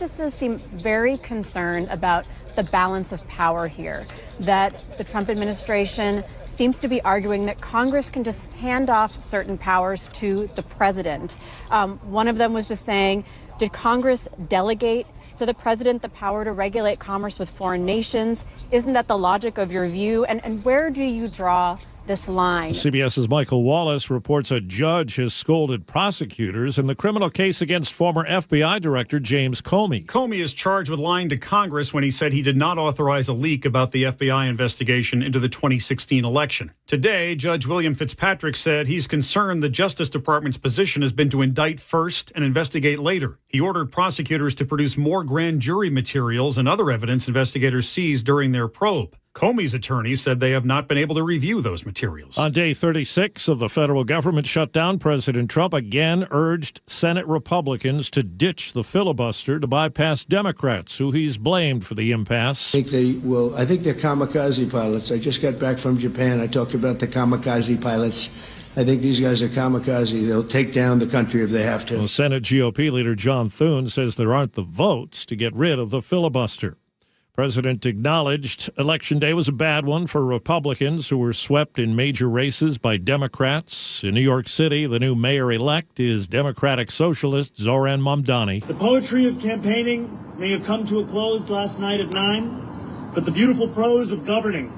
justices seem very concerned about the balance of power here, that the Trump administration seems to be arguing that Congress can just hand off certain powers to the president. One of them was just saying, did Congress delegate to the president the power to regulate commerce with foreign nations? Isn't that the logic of your view? And where do you draw this line? CBS's Michael Wallace reports a judge has scolded prosecutors in the criminal case against former FBI Director James Comey. Comey is charged with lying to Congress when he said he did not authorize a leak about the FBI investigation into the 2016 election. Today, Judge William Fitzpatrick said he's concerned the Justice Department's position has been to indict first and investigate later. He ordered prosecutors to produce more grand jury materials and other evidence investigators seized during their probe. Comey's attorneys said they have not been able to review those materials. On day 36 of the federal government shutdown, President Trump again urged Senate Republicans to ditch the filibuster to bypass Democrats, who he's blamed for the impasse. I think they're kamikaze pilots. I just got back from Japan. I talked about the kamikaze pilots. I think these guys are kamikaze. They'll take down the country if they have to. Well, Senate GOP leader John Thune says there aren't the votes to get rid of the filibuster. President acknowledged Election Day was a bad one for Republicans who were swept in major races by Democrats. In New York City, the new mayor-elect is Democratic Socialist Zoran Mamdani. The poetry of campaigning may have come to a close last night at 9, but the beautiful prose of governing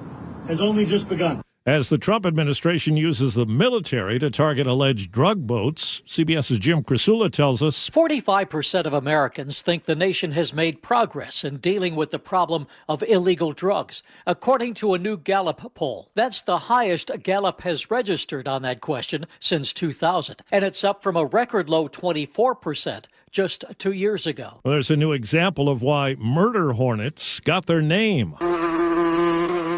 has only just begun. As the Trump administration uses the military to target alleged drug boats, CBS's Jim Krasula tells us 45% of Americans think the nation has made progress in dealing with the problem of illegal drugs, according to a new Gallup poll. That's the highest Gallup has registered on that question since 2000, and it's up from a record low 24% just 2 years ago. Well, there's a new example of why murder hornets got their name.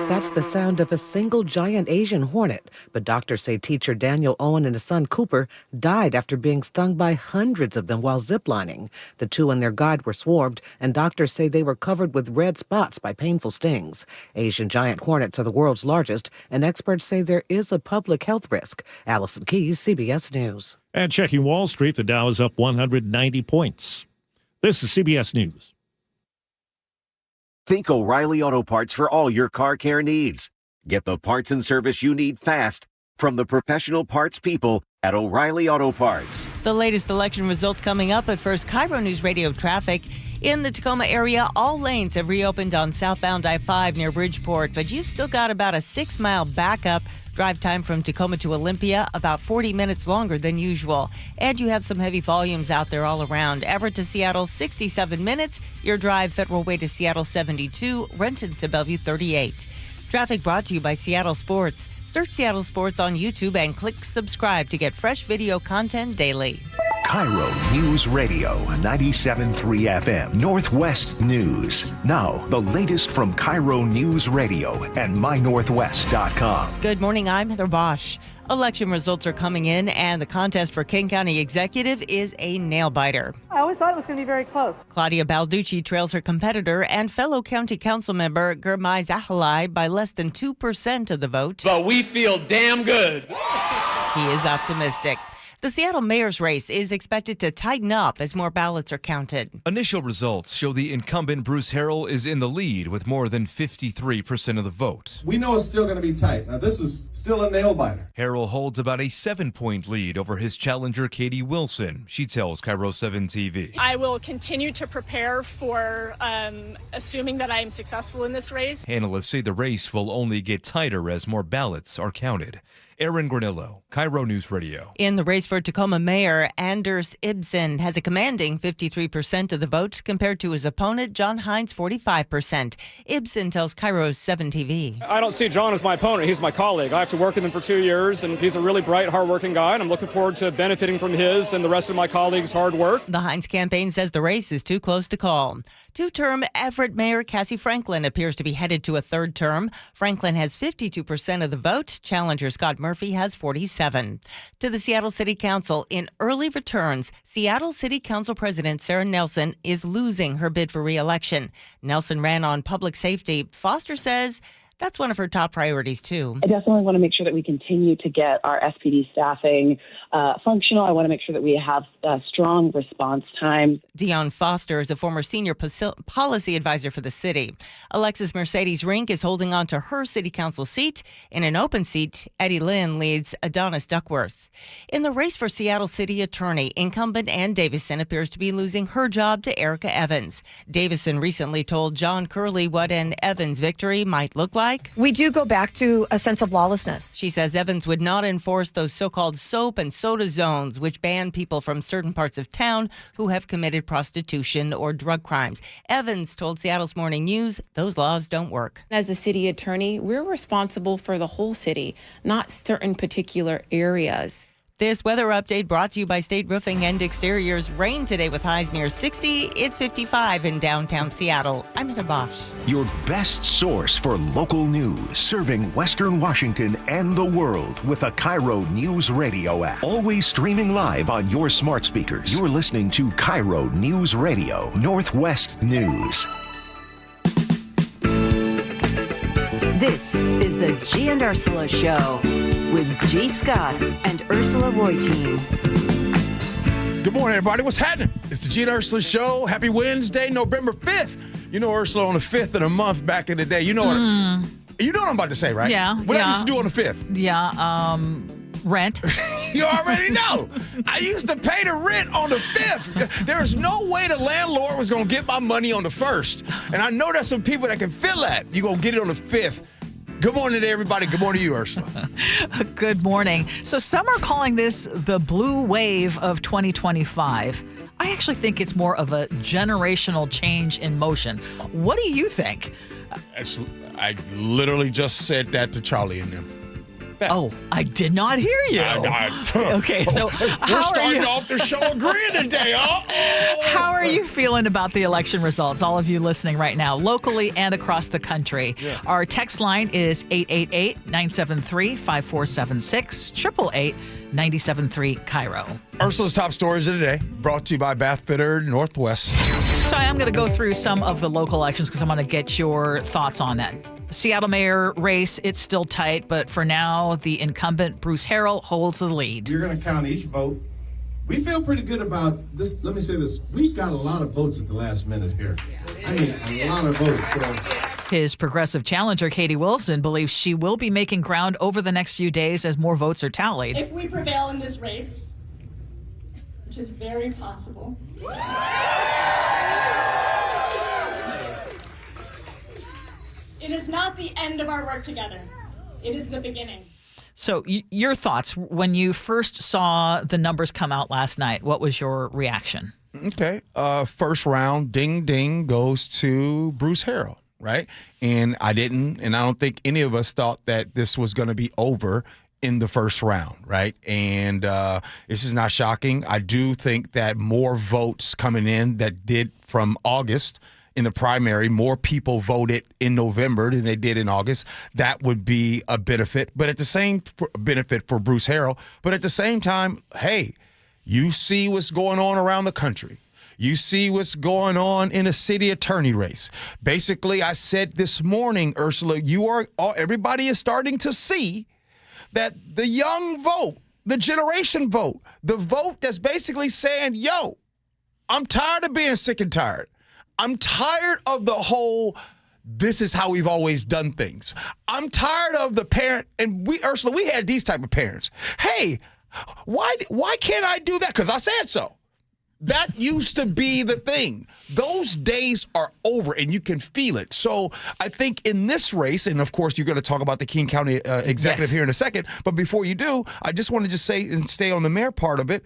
That's the sound of a single giant Asian hornet. But doctors say teacher Daniel Owen and his son Cooper died after being stung by hundreds of them while ziplining. The two and their guide were swarmed, and doctors say they were covered with red spots by painful stings. Asian giant hornets are the world's largest, and experts say there is a public health risk. Allison Keyes, CBS News. And checking Wall Street, the Dow is up 190 points. This is CBS News. Think O'Reilly Auto Parts for all your car care needs. Get the parts and service you need fast from the professional parts people at O'Reilly Auto Parts. The latest election results coming up, but first, KIRO Newsradio traffic. In the Tacoma area, all lanes have reopened on southbound I-5 near Bridgeport, but you've still got about a 6-mile backup. Drive time from Tacoma to Olympia, about 40 minutes longer than usual. And you have some heavy volumes out there all around. Everett to Seattle, 67 minutes. Your drive, Federal Way to Seattle, 72. Renton to Bellevue, 38. Traffic brought to you by Seattle Sports. Search Seattle Sports on YouTube and click subscribe to get fresh video content daily. KIRO News Radio 97.3 FM Northwest News. Now, the latest from KIRO News Radio and mynorthwest.com. Good morning, I'm Heather Bosch. Election results are coming in, and the contest for King County Executive is a nail-biter. I always thought it was going to be very close. Claudia Balducci trails her competitor and fellow county council member Gurmai Zahalai by less than 2% of the vote. But we feel damn good. He is optimistic. The Seattle mayor's race is expected to tighten up as more ballots are counted. Initial results show the incumbent Bruce Harrell is in the lead with more than 53% of the vote. We know it's still going to be tight. Now, this is still a nail-biter. Harrell holds about a 7-point lead over his challenger, Katie Wilson. She tells KIRO 7 TV. I will continue to prepare for assuming that I am successful in this race. Analysts say the race will only get tighter as more ballots are counted. Aaron Granillo, KIRO News Radio. In the race for Tacoma Mayor, Anders Ibsen has a commanding 53% of the vote compared to his opponent, John Hines, 45%. Ibsen tells KIRO 7 TV. I don't see John as my opponent. He's my colleague. I have to work with him for 2 years, and he's a really bright, hardworking guy, and I'm looking forward to benefiting from his and the rest of my colleagues' hard work. The Hines campaign says the race is too close to call. Two-term Everett Mayor Cassie Franklin appears to be headed to a third term. Franklin has 52% of the vote. Challenger Scott Murphy has 47%. To the Seattle City Council, in early returns, Seattle City Council President Sarah Nelson is losing her bid for re-election. Nelson ran on public safety. Foster says That's one of her top priorities, too. I definitely want to make sure that we continue to get our SPD staffing functional. I want to make sure that we have strong response times. Dion Foster is a former senior policy advisor for the city. Alexis Mercedes Rink is holding on to her city council seat. In an open seat, Eddie Lynn leads Adonis Duckworth. In the race for Seattle City Attorney, incumbent Ann Davison appears to be losing her job to Erica Evans. Davison recently told John Curley what an Evans victory might look like. We do go back to a sense of lawlessness. She says Evans would not enforce those so-called soap and soda zones, which ban people from certain parts of town who have committed prostitution or drug crimes. Evans told Seattle's Morning News those laws don't work. As the city attorney, we're responsible for the whole city, not certain particular areas. This weather update brought to you by State Roofing and Exteriors. Rain today with highs near 60. It's 55 in downtown Seattle. I'm Heather Bosch. Your best source for local news, serving Western Washington and the world with the KIRO Newsradio App. Always streaming live on your smart speakers. You're listening to KIRO Newsradio, Northwest News. This is the Gee and Ursula Show with G. Scott and Ursula Reutin. Good morning, everybody. What's happening? It's the Gee and Ursula Show. Happy Wednesday, November 5th. You know Ursula on the 5th of the month back in the day. You know what you know what I'm about to say, right? Yeah. What I used to do on the 5th? Yeah, rent. You already know. I used to pay the rent on the 5th. There's no way the landlord was going to get my money on the 1st. And I know there's some people that can feel that. You're going to get it on the 5th. Good morning to everybody. Good morning to you, Ursula. Good morning. So some are calling this the blue wave of 2025. I actually think it's more of a generational change in motion. What do you think? I literally just said that to Charlie and them. Oh, I did not hear you. Okay, so we're starting off the show agreeing today, huh? How are you feeling about the election results? All of you listening right now, locally and across the country. Yeah. Our text line is 888-973-5476, 888-973-KIRO. Ursula's top stories of the day, brought to you by Bath Fitter Northwest. So I am going to go through some of the local elections because I want to get your thoughts on that. Seattle mayor race, it's still tight, but for now, the incumbent Bruce Harrell holds the lead. You're going to count each vote. We feel pretty good about this. Let me say this. We got a lot of votes at the last minute here. I mean, a lot of votes. So. His progressive challenger, Katie Wilson, believes she will be making ground over the next few days as more votes are tallied. If we prevail in this race, which is very possible, it is not the end of our work together. It is the beginning. So your thoughts when you first saw the numbers come out last night, what was your reaction? Okay. First round, ding, ding, goes to Bruce Harrell, right? And I don't think any of us thought that this was going to be over in the first round, right? And this is not shocking. I do think that more votes coming in that did from August in the primary, more people voted in November than they did in August. That would be a benefit, but at the same benefit for Bruce Harrell. But at the same time, hey, you see what's going on around the country. You see what's going on in a city attorney race. Basically, I said this morning, Ursula, everybody is starting to see that the young vote, the generation vote, the vote that's basically saying, yo, I'm tired of being sick and tired. I'm tired of the whole, this is how we've always done things. I'm tired of the parent, and Ursula, we had these type of parents. Hey, why can't I do that? Because I said so. That used to be the thing. Those days are over, and you can feel it. So I think in this race, and of course you're going to talk about the King County executive here in a second, but before you do, I just want to just say and stay on the mayor part of it.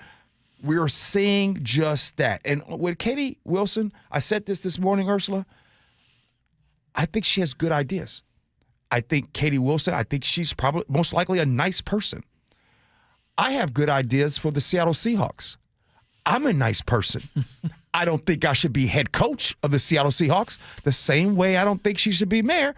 We're seeing just that. And with Katie Wilson, I said this morning, Ursula, I think she has good ideas. I think Katie Wilson, I think she's probably most likely a nice person. I have good ideas for the Seattle Seahawks. I'm a nice person. I don't think I should be head coach of the Seattle Seahawks the same way I don't think she should be mayor.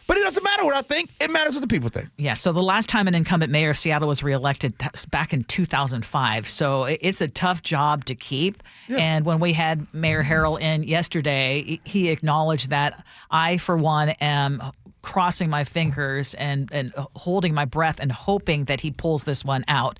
But it doesn't matter what I think. It matters what the people think. Yeah, so the last time an incumbent mayor of Seattle was reelected, that was back in 2005. So it's a tough job to keep. Yeah. And when we had Mayor Harrell in yesterday, he acknowledged that I, for one, am crossing my fingers and holding my breath and hoping that he pulls this one out.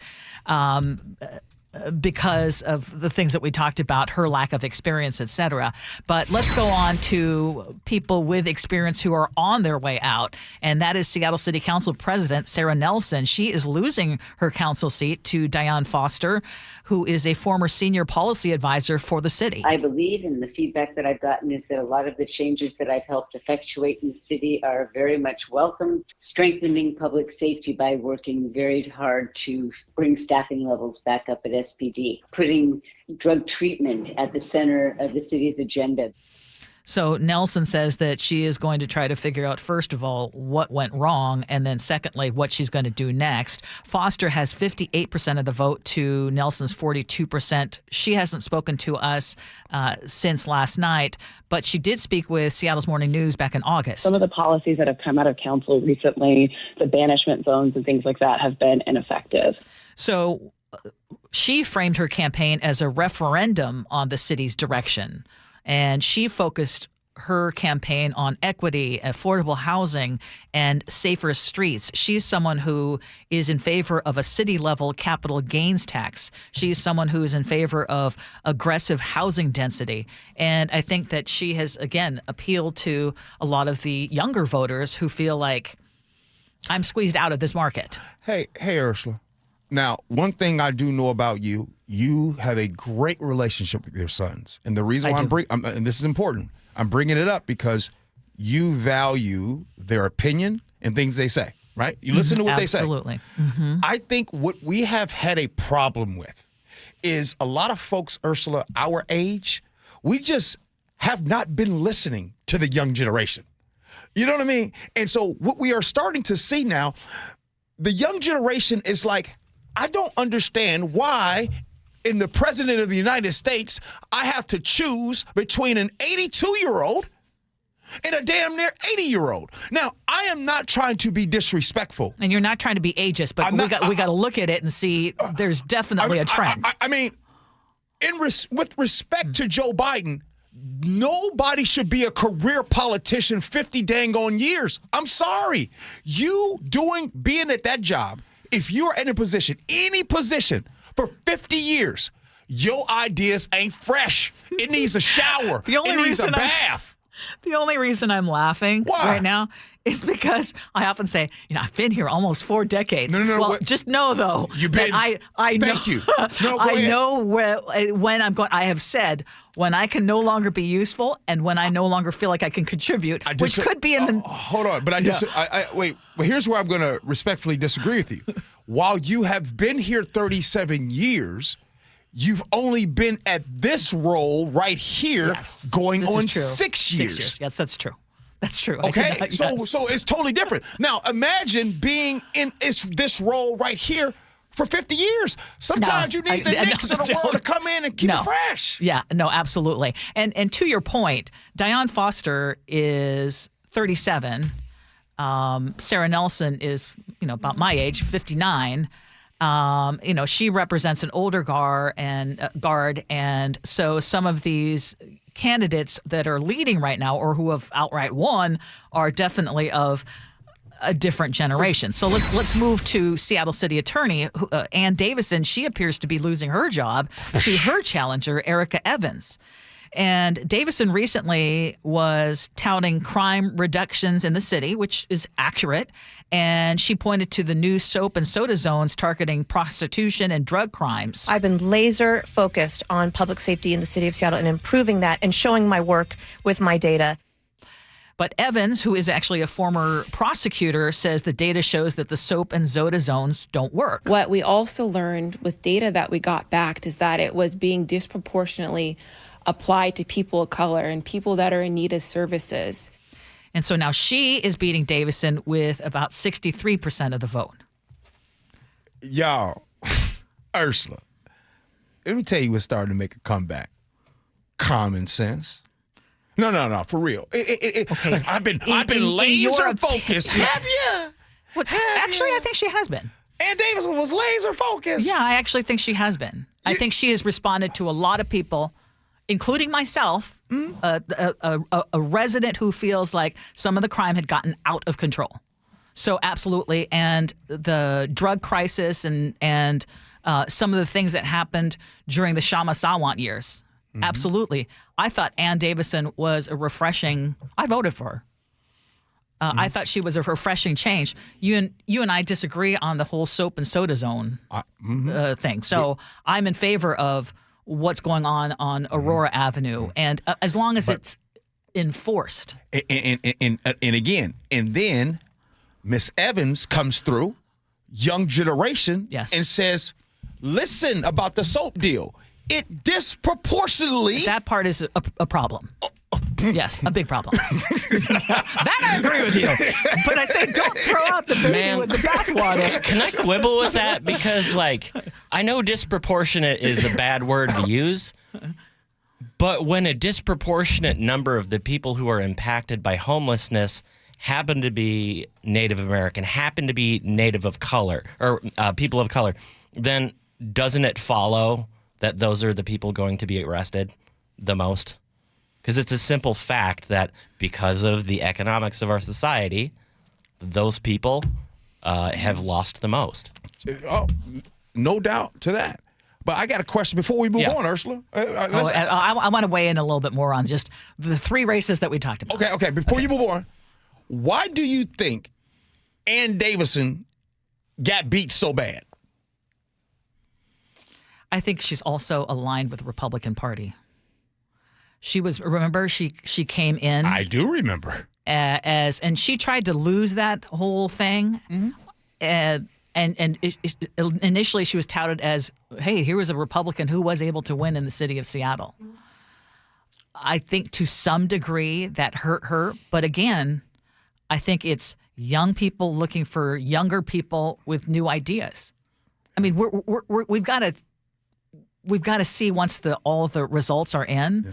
Because of the things that we talked about, her lack of experience, et cetera. But let's go on to people with experience who are on their way out, and that is Seattle City Council President Sarah Nelson. She is losing her council seat to Diane Foster, who is a former senior policy advisor for the city. I believe, and the feedback that I've gotten is that a lot of the changes that I've helped effectuate in the city are very much welcome, strengthening public safety by working very hard to bring staffing levels back up at SPD, putting drug treatment at the center of the city's agenda. So Nelson says that she is going to try to figure out, first of all, what went wrong, and then secondly, what she's going to do next. Foster has 58% of the vote to Nelson's 42%. She hasn't spoken to us since last night, but she did speak with Seattle's Morning News back in August. Some of the policies that have come out of council recently, the banishment zones and things like that, have been ineffective. So she framed her campaign as a referendum on the city's direction. And she focused her campaign on equity, affordable housing, and safer streets. She's someone who is in favor of a city-level capital gains tax. She's someone who is in favor of aggressive housing density. And I think that she has, again, appealed to a lot of the younger voters who feel like, I'm squeezed out of this market. Hey, Ursula. Now, one thing I do know about you, you have a great relationship with your sons. And the reason why and this is important, I'm bringing it up because you value their opinion and things they say, right? You listen to what they say. Absolutely. I think what we have had a problem with is a lot of folks, Ursula, our age, we just have not been listening to the young generation. You know what I mean? And so what we are starting to see now, the young generation is like, I don't understand why in the president of the United States, I have to choose between an 82-year-old and a damn near 80-year-old. Now, I am not trying to be disrespectful. And you're not trying to be ageist, but we got to look at it and see there's definitely a trend. I mean, with respect to Joe Biden, nobody should be a career politician 50 dang on years. I'm sorry. Being at that job, if you're in a position, any position, for 50 years, your ideas ain't fresh. It needs a shower. It needs a bath. The only reason I'm laughing right now is because I often say, I've been here almost 4 decades. No. Just know, though, that I know. Thank you. I know when I'm going. I have said when I can no longer be useful and when I no longer feel like I can contribute, which could be in the. Hold on, but wait. Well, here's where I'm going to respectfully disagree with you. While you have been here 37 years, you've only been at this role right here going on 6 years. 6 years. Yes, that's true. That's true. Okay, so it's totally different. Now, imagine being in this role right here for 50 years. Sometimes you need the Knicks of the world to come in and keep it fresh. Yeah, no, absolutely. And to your point, Diane Foster is 37. Sarah Nelson is, about my age, 59. She represents an older guard, and so some of these candidates that are leading right now or who have outright won are definitely of a different generation. So let's move to Seattle City Attorney Ann Davison. She appears to be losing her job to her challenger, Erica Evans. And Davison recently was touting crime reductions in the city, which is accurate. And she pointed to the new soap and soda zones targeting prostitution and drug crimes. I've been laser focused on public safety in the city of Seattle and improving that and showing my work with my data. But Evans, who is actually a former prosecutor, says the data shows that the soap and soda zones don't work. What we also learned with data that we got back is that it was being disproportionately applied to people of color and people that are in need of services. And so now she is beating Davison with about 63% of the vote. Y'all, Ursula, let me tell you what's starting to make a comeback. Common sense. No, for real. Okay. I've been laser focused. Have you? Actually, I think she has been. Ann Davison was laser focused. Yeah, I actually think she has been. I think she has responded to a lot of people including myself, a resident who feels like some of the crime had gotten out of control. So absolutely. And the drug crisis and some of the things that happened during the Shama Sawant years. Absolutely. I thought Ann Davison was a refreshing, I voted for her. I thought she was a refreshing change. You and I disagree on the whole soap and soda zone thing. So I'm in favor of what's going on Aurora Avenue, and as long as it's enforced. And again, and then Miss Evans comes through, young generation, and says, listen about the soap deal. It disproportionately... That part is a problem. Yes, a big problem. That I agree with you. But I say don't throw out the baby with the bathwater. Can I quibble with that? Because, like, I know disproportionate is a bad word to use, but when a disproportionate number of the people who are impacted by homelessness happen to be Native American, happen to be Native of color, or people of color, then doesn't it follow that those are the people going to be arrested the most? Because it's a simple fact that because of the economics of our society, those people have lost the most. Oh, no doubt to that. But I got a question before we move on, Ursula. I want to weigh in a little bit more on just the three races that we talked about. Okay. Before you move on, why do you think Ann Davison got beat so bad? I think she's also aligned with the Republican Party. She was, remember, she came in. I do remember. And she tried to lose that whole thing. And initially she was touted as, hey, here was a Republican who was able to win in the city of Seattle. I think to some degree that hurt her. But again, I think it's young people looking for younger people with new ideas. I mean, we've got to see once all the results are in. Yeah.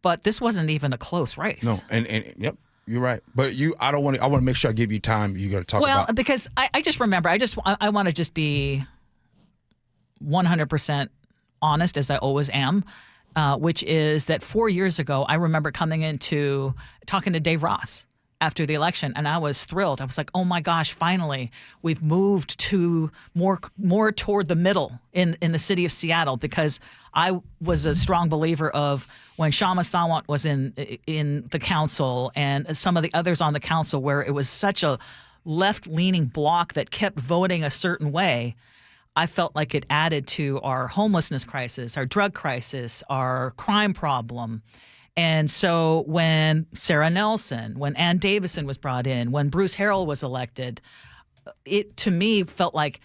But this wasn't even a close race. No, and yep, you're right. But I want to make sure I give you time. You got to talk about. Well, because I just remember, I want to just be 100% honest, as I always am, which is that 4 years ago, I remember coming into talking to Dave Ross after the election, and I was thrilled. I was like, oh my gosh, finally, we've moved to more toward the middle in the city of Seattle, because I was a strong believer of when Shama Sawant was in the council and some of the others on the council, where it was such a left-leaning bloc that kept voting a certain way. I felt like it added to our homelessness crisis, our drug crisis, our crime problem. And so when Sarah Nelson, when Ann Davison was brought in, when Bruce Harrell was elected, it to me felt like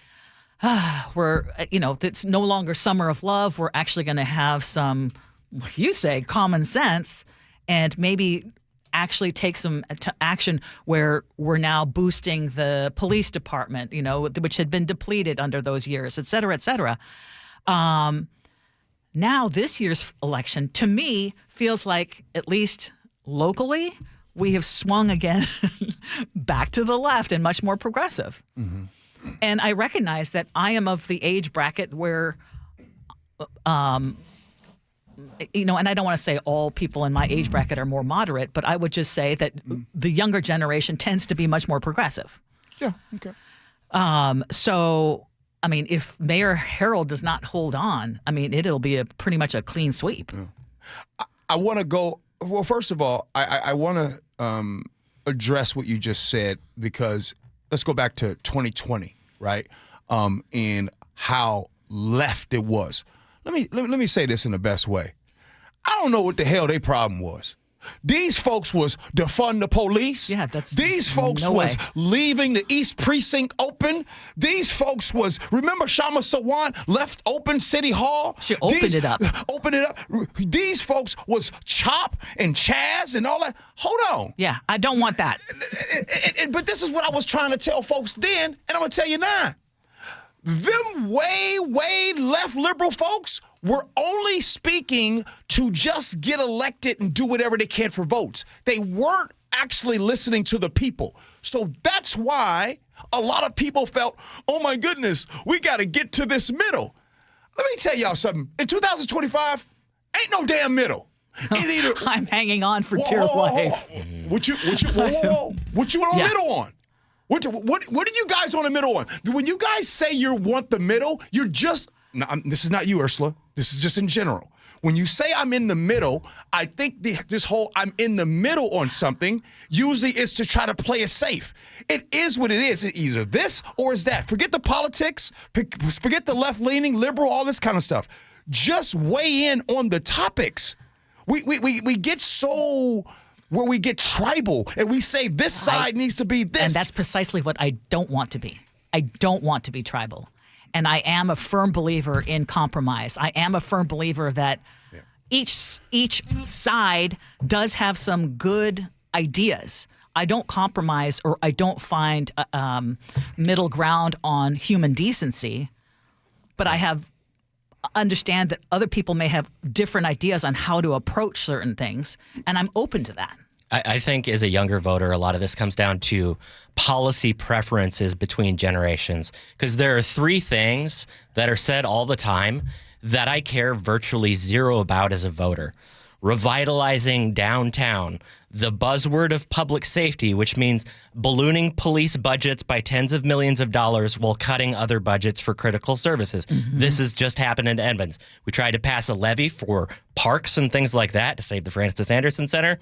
it's no longer summer of love. We're actually going to have some, you say, common sense, and maybe actually take some action where we're now boosting the police department, which had been depleted under those years, et cetera, et cetera. Now, this year's election, to me, feels like, at least locally, we have swung again back to the left and much more progressive. Mm-hmm. And I recognize that I am of the age bracket where, and I don't want to say all people in my age bracket are more moderate, but I would just say that the younger generation tends to be much more progressive. Yeah, okay. So... I mean, if Mayor Harrell does not hold on, it'll be pretty much a clean sweep. Yeah. I want to go. Well, first of all, I want to address what you just said, because let's go back to 2020, right? And how left it was. Let me say this in the best way. I don't know what the hell their problem was. These folks was defund the police. Yeah, these folks was leaving the East Precinct open. These folks was, remember Shama Sawant left open City Hall? She opened it up. Opened it up. These folks was Chop and Chaz and all that. Hold on. Yeah, I don't want that. But this is what I was trying to tell folks then, and I'm going to tell you now. Them way left liberal folks were only speaking to just get elected and do whatever they can for votes. They weren't actually listening to the people. So that's why a lot of people felt, oh my goodness, we got to get to this middle. Let me tell y'all something. In 2025, Ain't no damn middle. Either I'm hanging on for dear life. What you in the middle on? What are you guys on the middle on? When you guys say you want the middle, you're just, this is not you, Ursula. This is just in general. When you say I'm in the middle, I think this whole I'm in the middle on something usually is to try to play it safe. It is what it is. It's either this or is that. Forget the politics. Forget the left-leaning, liberal, all this kind of stuff. Just weigh in on the topics. We get so where we get tribal and we say this side needs to be this. And that's precisely what I don't want to be. I don't want to be tribal. And I am a firm believer in compromise. I am a firm believer that each side does have some good ideas. I don't compromise or I don't find middle ground on human decency, but I understand that other people may have different ideas on how to approach certain things, and I'm open to that. I think as a younger voter, a lot of this comes down to policy preferences between generations, because there are three things that are said all the time that I care virtually zero about as a voter. Revitalizing downtown, the buzzword of public safety, which means ballooning police budgets by tens of millions of dollars while cutting other budgets for critical services. Mm-hmm. This has just happened in Edmonds. We tried to pass a levy for parks and things like that to save the Francis Anderson Center.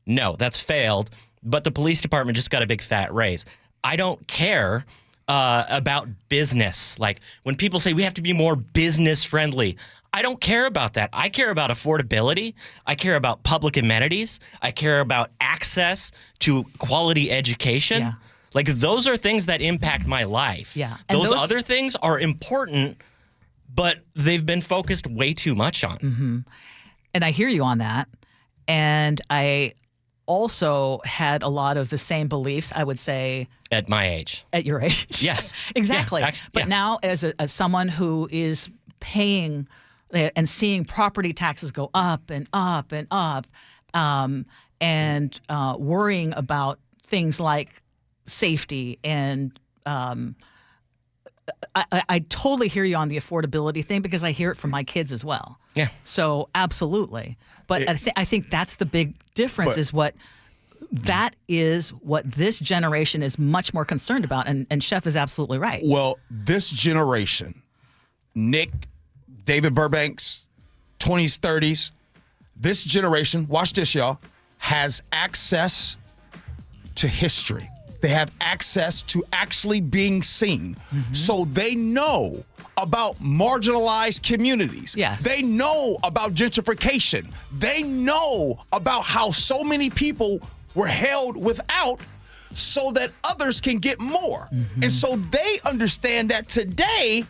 No, that's failed, but the police department just got a big fat raise. I don't care about business. Like when people say we have to be more business friendly, I don't care about that. I care about affordability. I care about public amenities. I care about access to quality education. Yeah. Like those are things that impact my life. Yeah. And those other things are important, but they've been focused way too much on. Mm-hmm. And I hear you on that. And I also had a lot of the same beliefs, I would say. At my age. At your age. Yes. Exactly. Yeah. But now as someone who is paying and seeing property taxes go up and up and up, and worrying about things like safety and I totally hear you on the affordability thing because I hear it from my kids as well. Yeah. So absolutely. But I think that's the big difference that is what this generation is much more concerned about. And Chef is absolutely right. Well, this generation, Nick, David Burbanks, 20s, 30s, this generation, watch this, y'all, has access to history. They have access to actually being seen. Mm-hmm. So they know about marginalized communities. Yes. They know about gentrification. They know about how so many people were held without so that others can get more. Mm-hmm. And so they understand that today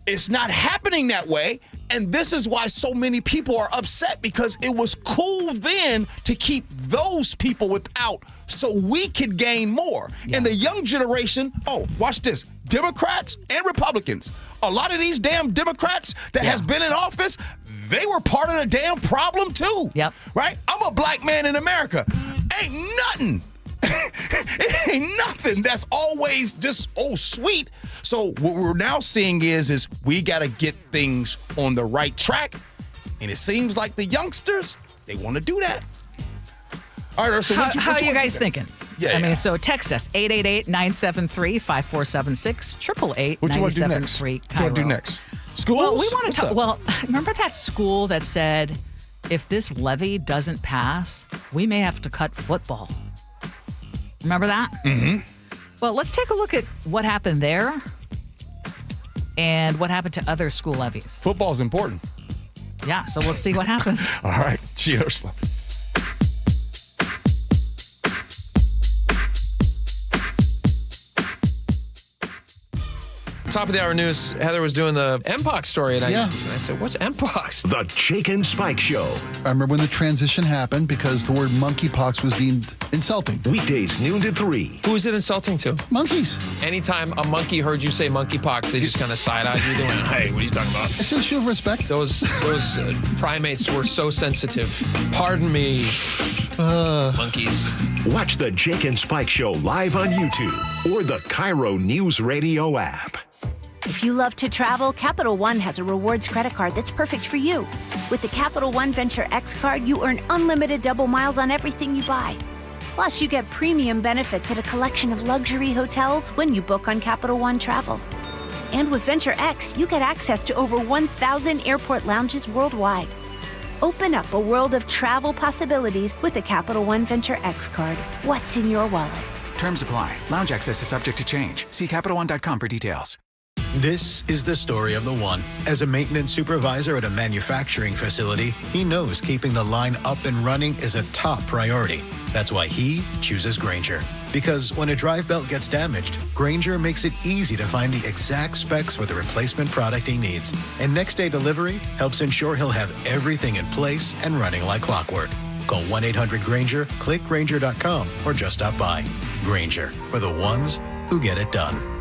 it's not happening that way. And this is why so many people are upset, because it was cool then to keep those people without so we could gain more. Yeah. And the young generation, watch this, Democrats and Republicans, a lot of these damn Democrats that has been in office, they were part of the damn problem too. Yep. Right? I'm a black man in America. Ain't nothing. It ain't nothing that's always just sweet. So what we're now seeing is we got to get things on the right track, and it seems like the youngsters, they want to do that. All right, so how are you guys thinking? Yeah, I mean, so text us 888-973-5476 888-973-KIRO. What you want to do next? What you want to do next? Schools? Well, we want to talk. Well, remember that school that said if this levy doesn't pass, we may have to cut football. Remember that? Mm-hmm. Well, let's take a look at what happened there and what happened to other school levies. Football's important. Yeah, so we'll see what happens. All right. Gee Ursula. Top of the hour news, Heather was doing the Mpox story, and I said, what's Mpox? The Jake and Spike Show. I remember when the transition happened because the word monkeypox was deemed insulting. Weekdays, noon to 3. Who is it insulting to? Monkeys. Anytime a monkey heard you say monkeypox, they just kind of side-eyed you doing, hey, what are you talking about? It's a show of respect. Those primates were so sensitive. Pardon me, monkeys. Watch the Jake and Spike Show live on YouTube or the KIRO Newsradio app. If you love to travel, Capital One has a rewards credit card that's perfect for you. With the Capital One Venture X card, you earn unlimited double miles on everything you buy. Plus, you get premium benefits at a collection of luxury hotels when you book on Capital One Travel. And with Venture X, you get access to over 1,000 airport lounges worldwide. Open up a world of travel possibilities with the Capital One Venture X card. What's in your wallet? Terms apply. Lounge access is subject to change. See CapitalOne.com for details. This is the story of the one. As a maintenance supervisor at a manufacturing facility, he knows keeping the line up and running is a top priority. That's why he chooses Grainger. Because when a drive belt gets damaged, Grainger makes it easy to find the exact specs for the replacement product he needs. And next day delivery helps ensure he'll have everything in place and running like clockwork. Call 1-800-GRAINGER, click Grainger.com, or just stop by. Grainger, for the ones who get it done.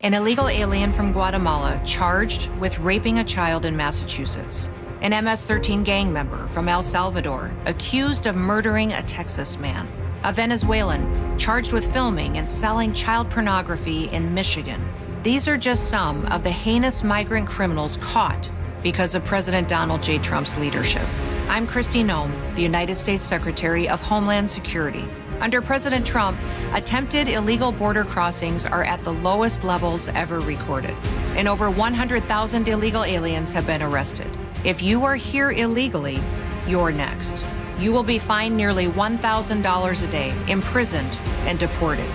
An illegal alien from Guatemala charged with raping a child in Massachusetts. An MS-13 gang member from El Salvador accused of murdering a Texas man. A Venezuelan charged with filming and selling child pornography in Michigan. These are just some of the heinous migrant criminals caught because of President Donald J. Trump's leadership. I'm Kristi Noem, the United States Secretary of Homeland Security. Under President Trump, attempted illegal border crossings are at the lowest levels ever recorded, and over 100,000 illegal aliens have been arrested. If you are here illegally, you're next. You will be fined nearly $1,000 a day, imprisoned, and deported.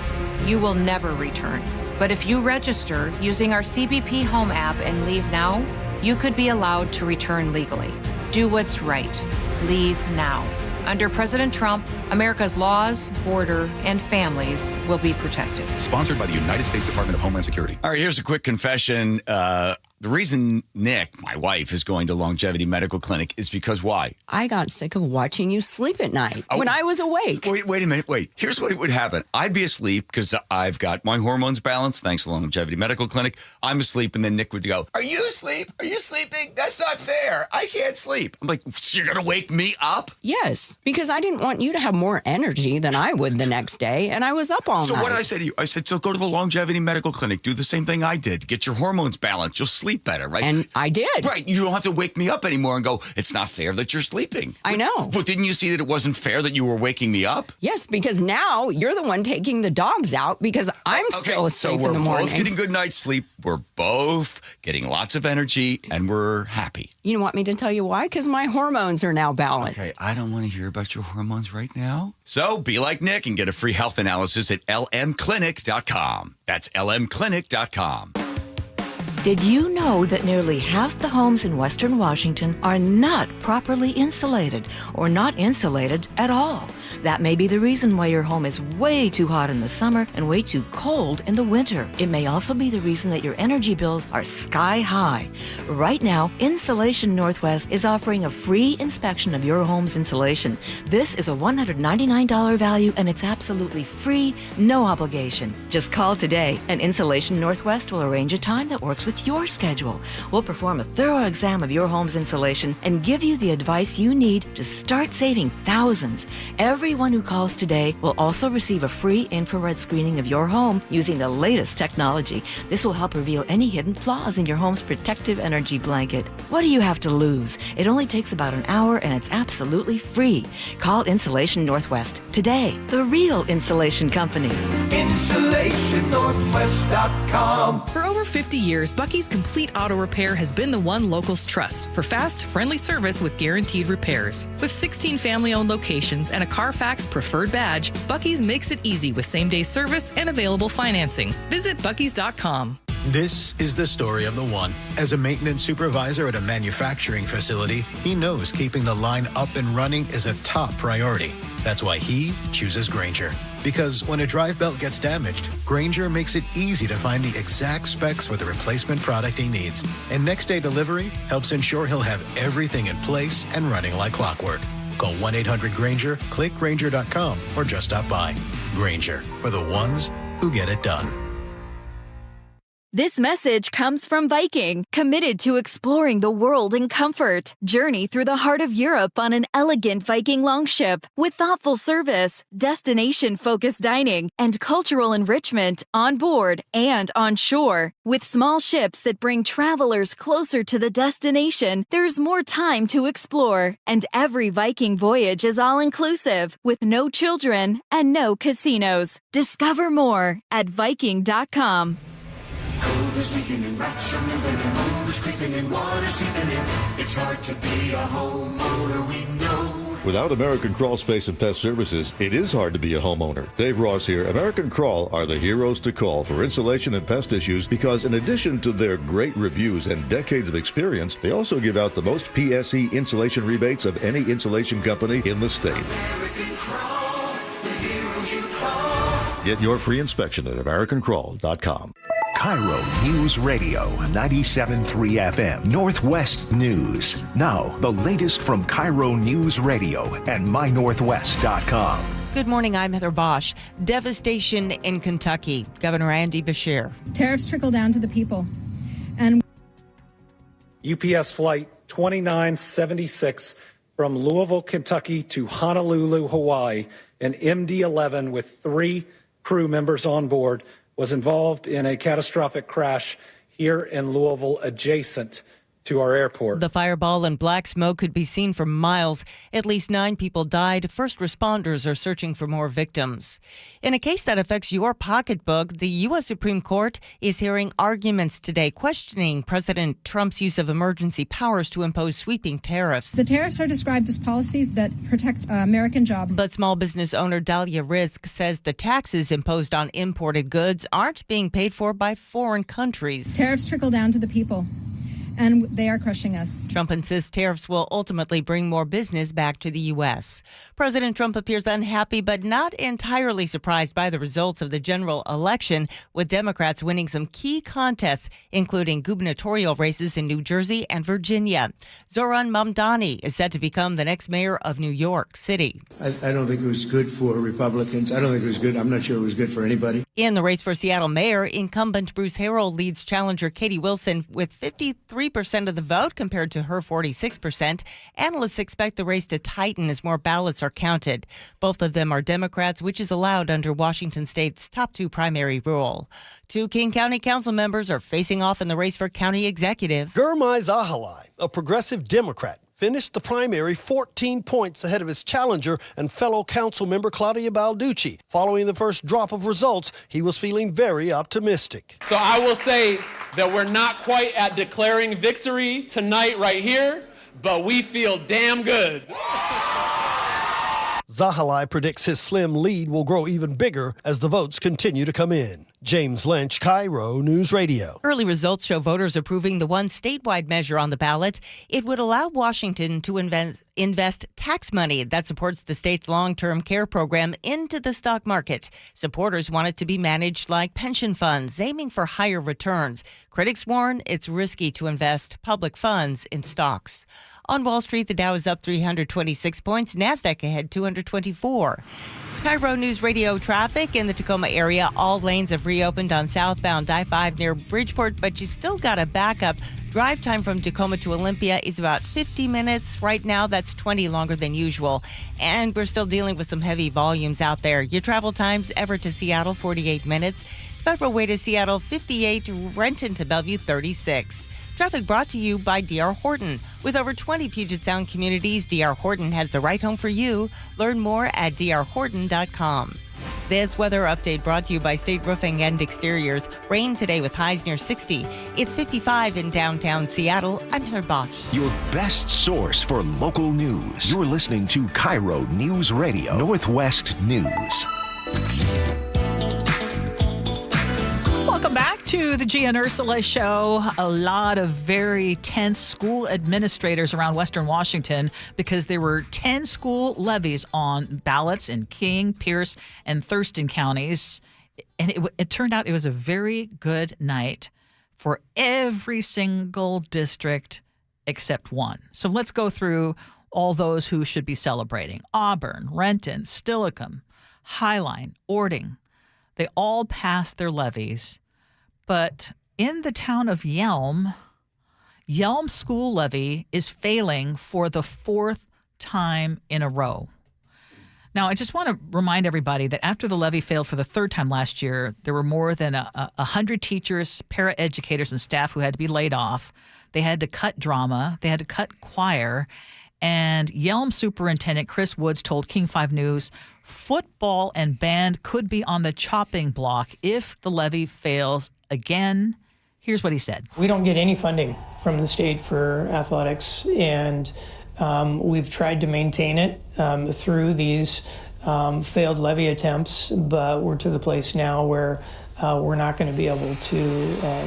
You will never return. But if you register using our CBP Home app and leave now, you could be allowed to return legally. Do what's right. Leave now. Under President Trump, America's laws, border, and families will be protected. Sponsored by the United States Department of Homeland Security. All right, here's a quick confession. The reason Nick, my wife, is going to Longevity Medical Clinic is because why? I got sick of watching you sleep at night when I was awake. Wait a minute. Wait. Here's what would happen. I'd be asleep because I've got my hormones balanced thanks to Longevity Medical Clinic. I'm asleep, and then Nick would go, "Are you asleep? Are you sleeping? That's not fair. I can't sleep." I'm like, "So you're going to wake me up?" Yes, because I didn't want you to have more energy than I would the next day, and I was up all night. So what did I say to you? I said, so go to the Longevity Medical Clinic. Do the same thing I did. Get your hormones balanced. You'll sleep better, right? And I did. Right. You don't have to wake me up anymore and go, it's not fair that you're sleeping. I know. But didn't you see that it wasn't fair that you were waking me up? Yes, because now you're the one taking the dogs out because I'm still asleep in the morning. So we're both getting good night's sleep. We're both getting lots of energy, and we're happy. You want me to tell you why? Because my hormones are now balanced. Okay, I don't want to hear about your hormones right now. So be like Nick and get a free health analysis at lmclinic.com. That's lmclinic.com. Did you know that nearly half the homes in Western Washington are not properly insulated or not insulated at all? That may be the reason why your home is way too hot in the summer and way too cold in the winter. It may also be the reason that your energy bills are sky high. Right now, Insulation Northwest is offering a free inspection of your home's insulation. This is a $199 value and it's absolutely free, no obligation. Just call today and Insulation Northwest will arrange a time that works with your schedule. We'll perform a thorough exam of your home's insulation and give you the advice you need to start saving thousands. Everyone who calls today will also receive a free infrared screening of your home using the latest technology. This will help reveal any hidden flaws in your home's protective energy blanket. What do you have to lose? It only takes about an hour and it's absolutely free. Call Insulation Northwest today, the real insulation company. InsulationNorthwest.com. For over 50 years, Bucky's Complete Auto Repair has been the one locals trust for fast, friendly service with guaranteed repairs. With 16 family-owned locations and a Carfax preferred badge, Bucky's makes it easy with same-day service and available financing. Visit Bucky's.com. This is the story of the one. As a maintenance supervisor at a manufacturing facility, he knows keeping the line up and running is a top priority. That's why he chooses Grainger. Because when a drive belt gets damaged, Grainger makes it easy to find the exact specs for the replacement product he needs. And next day delivery helps ensure he'll have everything in place and running like clockwork. Call 1-800-GRAINGER, click Grainger.com, or just stop by. Grainger, for the ones who get it done. This message comes from Viking, committed to exploring the world in comfort. Journey through the heart of Europe on an elegant Viking longship with thoughtful service, destination-focused dining, and cultural enrichment on board and on shore. With small ships that bring travelers closer to the destination, there's more time to explore. And every Viking voyage is all-inclusive, with no children and no casinos. Discover more at Viking.com. Cold is leaking and rats are moving and mold is creeping and water's seeping in. It's hard to be a homeowner, we know. Without American Crawl Space and Pest Services, it is hard to be a homeowner. Dave Ross here. American Crawl are the heroes to call for insulation and pest issues because in addition to their great reviews and decades of experience, they also give out the most PSE insulation rebates of any insulation company in the state. American Crawl, the heroes you call. Get your free inspection at AmericanCrawl.com. KIRO News Radio 97.3 FM Northwest News. Now, the latest from KIRO News Radio and MyNorthwest.com. Good morning, I'm Heather Bosch. Devastation in Kentucky. Governor Andy Beshear. Tariffs trickle down to the people. And UPS flight 2976 from Louisville, Kentucky to Honolulu, Hawaii, an MD-11 with 3 crew members on board was involved in a catastrophic crash here in Louisville adjacent to our airport. The fireball and black smoke could be seen for miles. At least 9 people died. First responders are searching for more victims. In a case that affects your pocketbook, the U.S. Supreme Court is hearing arguments today questioning President Trump's use of emergency powers to impose sweeping tariffs. The tariffs are described as policies that protect American jobs. But small business owner Dahlia Rizk says the taxes imposed on imported goods aren't being paid for by foreign countries. Tariffs trickle down to the people, and they are crushing us. Trump insists tariffs will ultimately bring more business back to the U.S. President Trump appears unhappy but not entirely surprised by the results of the general election, with Democrats winning some key contests, including gubernatorial races in New Jersey and Virginia. Zoran Mamdani is set to become the next mayor of New York City. I don't think it was good for Republicans. I don't think it was good. I'm not sure it was good for anybody. In the race for Seattle mayor, incumbent Bruce Harrell leads challenger Katie Wilson with 53% of the vote compared to her 46%. Analysts expect the race to tighten as more ballots are counted. Both of them are Democrats, which is allowed under Washington State's top 2 primary rule. 2 King County council members are facing off in the race for county executive. Gurmai Zahalai, a progressive Democrat, finished the primary 14 points ahead of his challenger and fellow council member Claudia Balducci. Following the first drop of results, he was feeling very optimistic. So I will say that we're not quite at declaring victory tonight right here, but we feel damn good. Zahalai predicts his slim lead will grow even bigger as the votes continue to come in. James Lynch, KIRO News Radio. Early results show voters approving the one statewide measure on the ballot. It would allow Washington to invest tax money that supports the state's long-term care program into the stock market. Supporters want it to be managed like pension funds, aiming for higher returns. Critics warn it's risky to invest public funds in stocks. On Wall Street, the Dow is up 326 points. NASDAQ ahead 224. KIRO News Radio traffic in the Tacoma area. All lanes have reopened on southbound I-5 near Bridgeport, but you've still got a backup. Drive time from Tacoma to Olympia is about 50 minutes. Right now, that's 20 longer than usual. And we're still dealing with some heavy volumes out there. Your travel times, Everett to Seattle, 48 minutes. Federal Way to Seattle, 58. Renton to Bellevue, 36. Traffic brought to you by D.R. Horton. With over 20 Puget Sound communities, D.R. Horton has the right home for you. Learn more at drhorton.com. This weather update brought to you by State Roofing and Exteriors. Rain today with highs near 60. It's 55 in downtown Seattle. I'm Heather Bosch. Your best source for local news. You're listening to KIRO News Radio, Northwest News. Welcome back to the Gee and Ursula Show. A lot of very tense school administrators around Western Washington because there were 10 school levies on ballots in King, Pierce, and Thurston counties. And it turned out it was a very good night for every single district except one. So let's go through all those who should be celebrating. Auburn, Renton, Steilacoom, Highline, Orting. They all passed their levies. But in the town of Yelm school levy is failing for the 4th time in a row. Now, I just want to remind everybody that after the levy failed for the 3rd time last year, there were more than 100 teachers, paraeducators, and staff who had to be laid off. They had to cut drama. They had to cut choir. And Yelm Superintendent Chris Woods told King 5 News football and band could be on the chopping block if the levy fails again. Here's what he said. We don't get any funding from the state for athletics, and we've tried to maintain it through these failed levy attempts, but we're to the place now where we're not going to be able to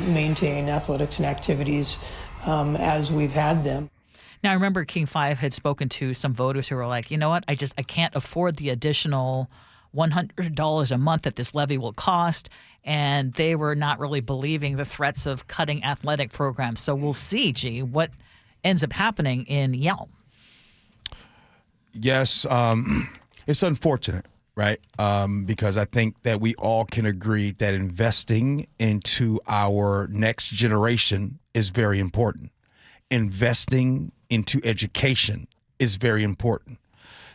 maintain athletics and activities as we've had them. Now, I remember King 5 had spoken to some voters who were like, you know what, I can't afford the additional $100 a month that this levy will cost. And they were not really believing the threats of cutting athletic programs. So we'll see, Gee, what ends up happening in Yelm. Yes, it's unfortunate, right? Because I think that we all can agree that investing into our next generation is very important. Investing into education is very important.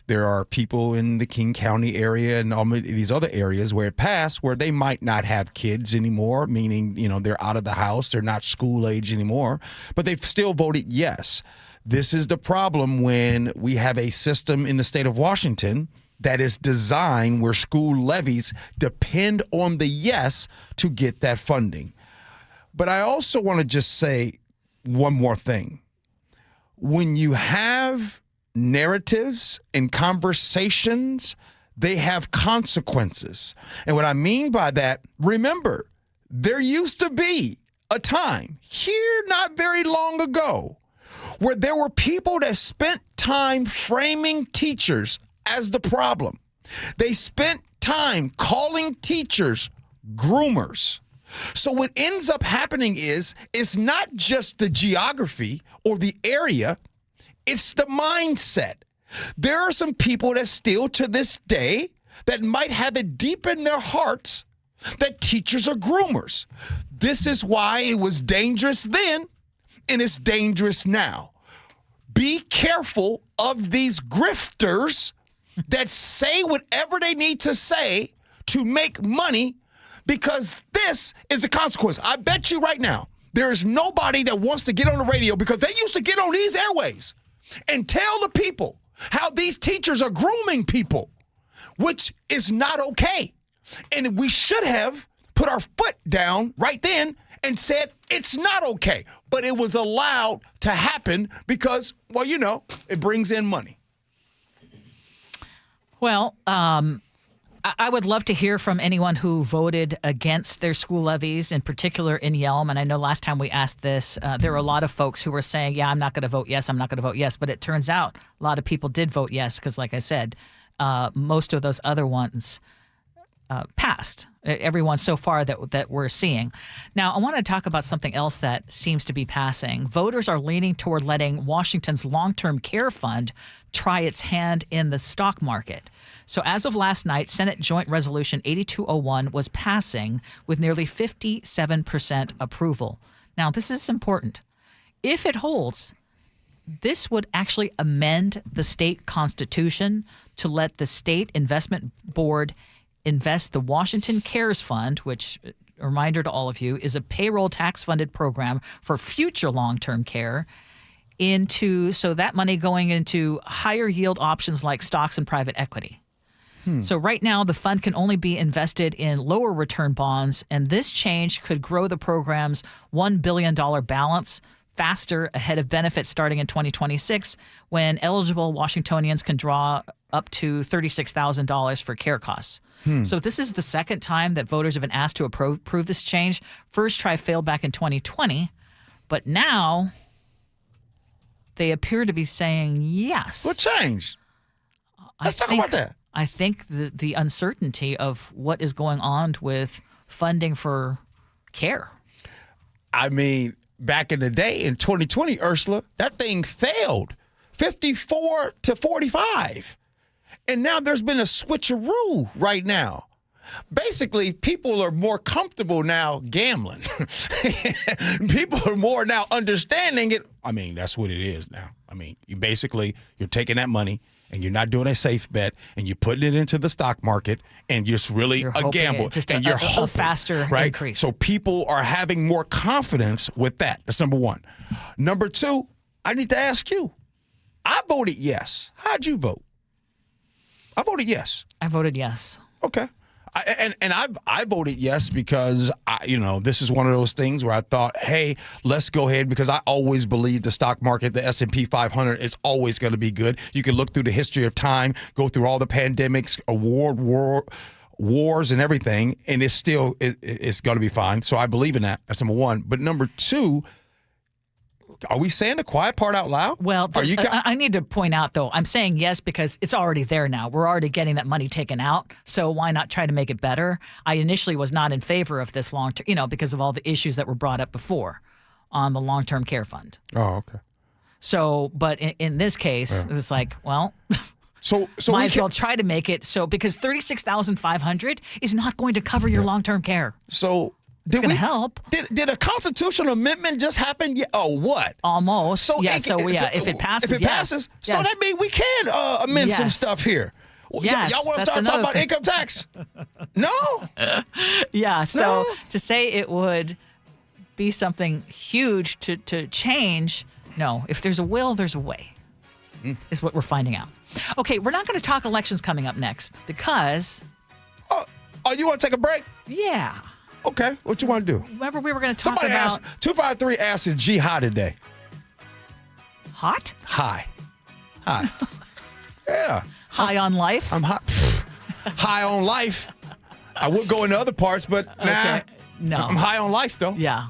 There are people in the King County area and all these other areas where it passed where they might not have kids anymore, meaning, they're out of the house, they're not school age anymore, but they've still voted yes. This is the problem when we have a system in the state of Washington that is designed where school levies depend on the yes to get that funding. But I also want to just say one more thing. When you have narratives and conversations, they have consequences. And what I mean by that, remember, there used to be a time here not very long ago where there were people that spent time framing teachers as the problem. They spent time calling teachers groomers. So what ends up happening is it's not just the geography or the area, it's the mindset. There are some people that still to this day that might have it deep in their hearts that teachers are groomers. This is why it was dangerous then and it's dangerous now. Be careful of these grifters that say whatever they need to say to make money, because this is a consequence. I bet you right now, there is nobody that wants to get on the radio, because they used to get on these airways and tell the people how these teachers are grooming people, which is not okay. And we should have put our foot down right then and said it's not okay. But it was allowed to happen because, well, it brings in money. Well, I would love to hear from anyone who voted against their school levies, in particular in Yelm. And I know last time we asked this, there were a lot of folks who were saying, yeah, I'm not going to vote yes, I'm not going to vote yes. But it turns out a lot of people did vote yes because, like I said, most of those other ones passed. Everyone so far that we're seeing. Now, I want to talk about something else that seems to be passing. Voters are leaning toward letting Washington's long-term care fund try its hand in the stock market. So as of last night, Senate Joint Resolution 8201 was passing with nearly 57% approval. Now, this is important. If it holds, this would actually amend the state constitution to let the state investment board invest the Washington Cares Fund, which, a reminder to all of you, is a payroll tax-funded program for future long-term care, so that money going into higher yield options like stocks and private equity. So right now, the fund can only be invested in lower return bonds, and this change could grow the program's $1 billion balance faster ahead of benefits starting in 2026, when eligible Washingtonians can draw up to $36,000 for care costs. So this is the second time that voters have been asked to approve this change. First try failed back in 2020, but now they appear to be saying yes. What changed? Let's talk about that. I think the uncertainty of what is going on with funding for care. I mean, back in the day in 2020, Ursula, that thing failed 54 to 45. And now there's been a switcheroo right now. Basically, people are more comfortable now gambling. People are more now understanding it. I mean, that's what it is now. I mean, you're taking that money and you're not doing a safe bet and you're putting it into the stock market and it's really a gamble. You're hoping a faster increase. So people are having more confidence with that. That's number one. Number two, I need to ask you. I voted yes. How'd you vote? I voted yes. I voted yes. Okay. I voted yes because this is one of those things where I thought, hey, let's go ahead, because I always believe the stock market, the S&P 500 is always going to be good. You can look through the history of time, go through all the pandemics, wars and everything, and it's still it's going to be fine. So I believe in that. That's number one. But number two, are we saying the quiet part out loud? Well, I need to point out, though, I'm saying yes because it's already there now. We're already getting that money taken out, so why not try to make it better? I initially was not in favor of this long-term, because of all the issues that were brought up before on the long-term care fund. Oh, okay. So, but in this case, It was like, well, so might as well try to make it so, because $36,500 is not going to cover your long-term care. So it's going to help. Did a constitutional amendment just happen? Yeah. Oh, what? Almost. So if it passes, so that means we can amend some stuff here. Yes, y'all want to start talking about income tax? No. Yeah. So to say it would be something huge to change, no. If there's a will, there's a way. Is what we're finding out. Okay, we're not going to talk elections coming up next because. Oh, you want to take a break? Yeah. Okay, what you want to do? Remember, we were going to talk Somebody about. Asked, 253 asked, is Gee high today? Hot? High. Yeah. High on life? I'm high. High on life. I would go into other parts, but no. I'm high on life, though. Yeah.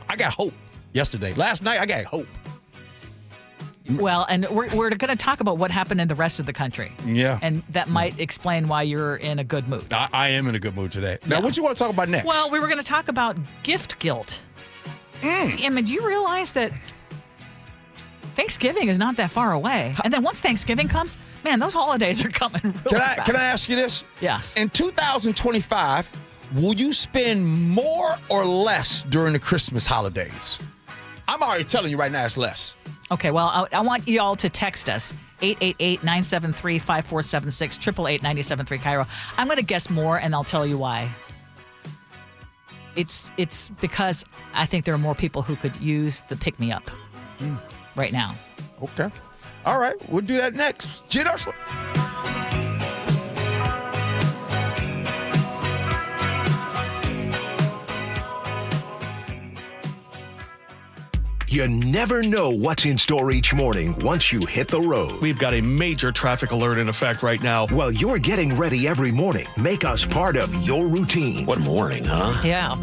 I got hope yesterday. Last night, I got hope. Well, and we're going to talk about what happened in the rest of the country. Yeah. And that might explain why you're in a good mood. I am in a good mood today. Now, what you want to talk about next? Well, we were going to talk about gift guilt. Emma, do you realize that Thanksgiving is not that far away? And then once Thanksgiving comes, man, those holidays are coming really fast. Can I ask you this? Yes. In 2025, will you spend more or less during the Christmas holidays? I'm already telling you right now it's less. Okay, well, I want you all to text us, 888-973-5476, 888-973 KIRO. I'm going to guess more, and I'll tell you why. It's because I think there are more people who could use the pick-me-up right now. Okay. All right, we'll do that next. Gee Ursula. You never know what's in store each morning once you hit the road. We've got a major traffic alert in effect right now. While you're getting ready every morning, make us part of your routine. What morning, huh? Yeah.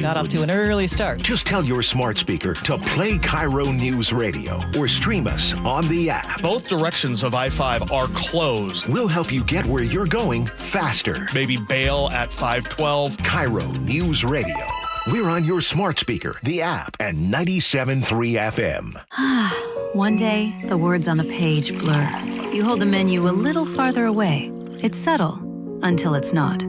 Got off to an early start. Just tell your smart speaker to play KIRO News Radio or stream us on the app. Both directions of I-5 are closed. We'll help you get where you're going faster. Maybe bail at 512. KIRO News Radio. We're on your smart speaker, the app, and 97.3 FM. One day, the words on the page blur. You hold the menu a little farther away. It's subtle until it's not.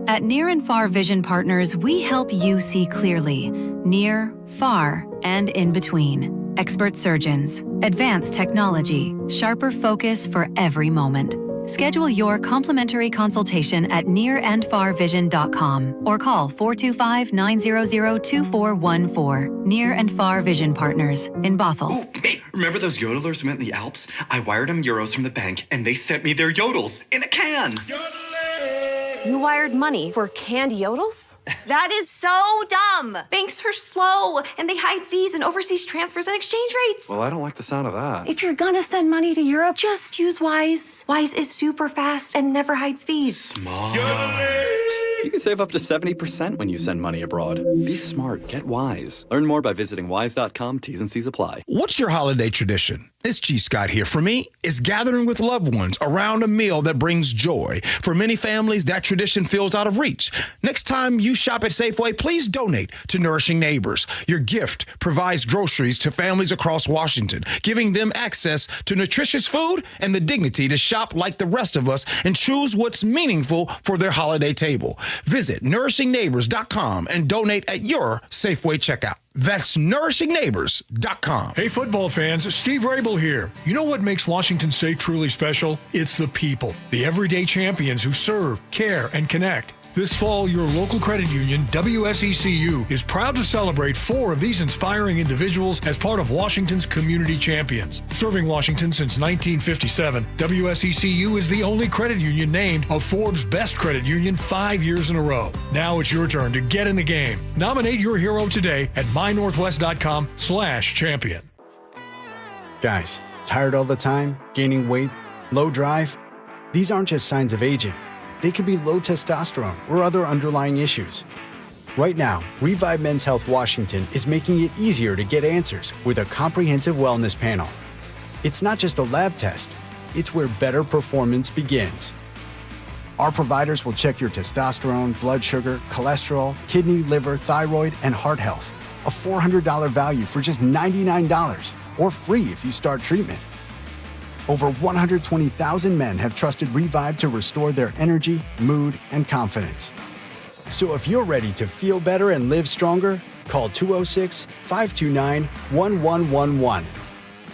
At Near and Far Vision Partners, we help you see clearly, near, far, and in between. Expert surgeons, advanced technology, sharper focus for every moment. Schedule your complimentary consultation at nearandfarvision.com or call 425-900-2414. Near and Far Vision Partners in Bothell. Ooh, hey, remember those yodelers who met in the Alps? I wired them euros from the bank and they sent me their yodels in a can. You wired money for canned yodels? That is so dumb. Banks are slow and they hide fees and overseas transfers and exchange rates. Well, I don't like the sound of that. If you're gonna send money to Europe, just use Wise. Wise is super fast and never hides fees. Smart. You can save up to 70% when you send money abroad. Be smart. Get Wise. Learn more by visiting wise.com. T's and C's apply. What's your holiday tradition? It's G. Scott here. For me, it's gathering with loved ones around a meal that brings joy. For many families, that tradition feels out of reach. Next time you shop at Safeway, please donate to Nourishing Neighbors. Your gift provides groceries to families across Washington, giving them access to nutritious food and the dignity to shop like the rest of us and choose what's meaningful for their holiday table. Visit nourishingneighbors.com and donate at your Safeway checkout. That's nourishingneighbors.com. Hey, football fans, Steve Rabel here. You know what makes Washington State truly special? It's the people, the everyday champions who serve, care, and connect. This fall, your local credit union, WSECU, is proud to celebrate 4 of these inspiring individuals as part of Washington's Community Champions. Serving Washington since 1957, WSECU is the only credit union named a Forbes Best Credit Union 5 years in a row. Now it's your turn to get in the game. Nominate your hero today at mynorthwest.com/champion. Guys, tired all the time? Gaining weight? Low drive? These aren't just signs of aging. They could be low testosterone or other underlying issues. Right now, Revive Men's Health Washington is making it easier to get answers with a comprehensive wellness panel. It's not just a lab test, it's where better performance begins. Our providers will check your testosterone, blood sugar, cholesterol, kidney, liver, thyroid, and heart health. A $400 value for just $99, or free if you start treatment. Over 120,000 men have trusted Revive to restore their energy, mood, and confidence. So if you're ready to feel better and live stronger, call 206-529-1111.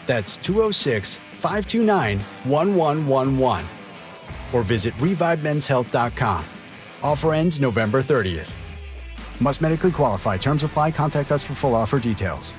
That's 206-529-1111. Or visit ReviveMen'sHealth.com. Offer ends November 30th. Must medically qualify. Terms apply. Contact us for full offer details.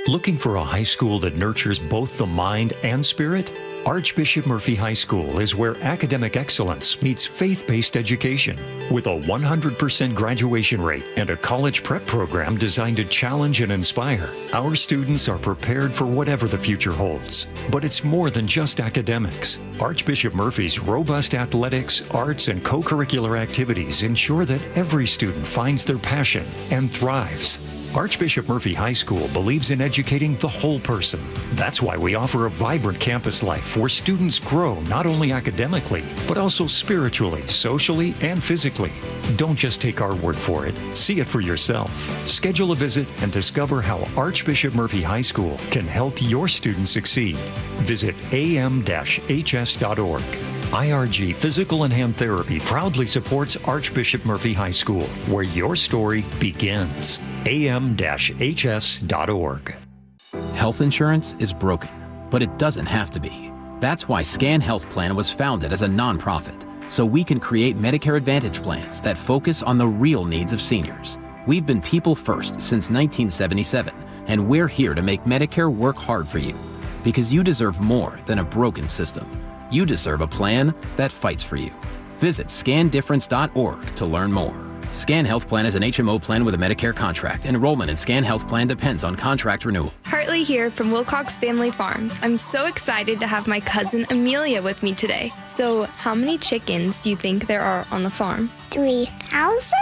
Looking for a high school that nurtures both the mind and spirit? Archbishop Murphy High School is where academic excellence meets faith-based education. With a 100% graduation rate and a college prep program designed to challenge and inspire, our students are prepared for whatever the future holds. But it's more than just academics. Archbishop Murphy's robust athletics, arts, and co-curricular activities ensure that every student finds their passion and thrives. Archbishop Murphy High School believes in educating the whole person. That's why we offer a vibrant campus life where students grow not only academically, but also spiritually, socially, and physically. Don't just take our word for it. See it for yourself. Schedule a visit and discover how Archbishop Murphy High School can help your students succeed. Visit am-hs.org. IRG Physical and Hand Therapy proudly supports Archbishop Murphy High School, where your story begins. am-hs.org. Health insurance is broken, but it doesn't have to be. That's why Scan Health Plan was founded as a nonprofit, so we can create Medicare Advantage plans that focus on the real needs of seniors. We've been people first since 1977, and we're here to make Medicare work hard for you, because you deserve more than a broken system. You deserve a plan that fights for you. Visit scandifference.org to learn more. Scan Health Plan is an HMO plan with a Medicare contract. Enrollment in Scan Health Plan depends on contract renewal. Hartley here from Wilcox Family Farms. I'm so excited to have my cousin Amelia with me today. So, how many chickens do you think there are on the farm? 3,000?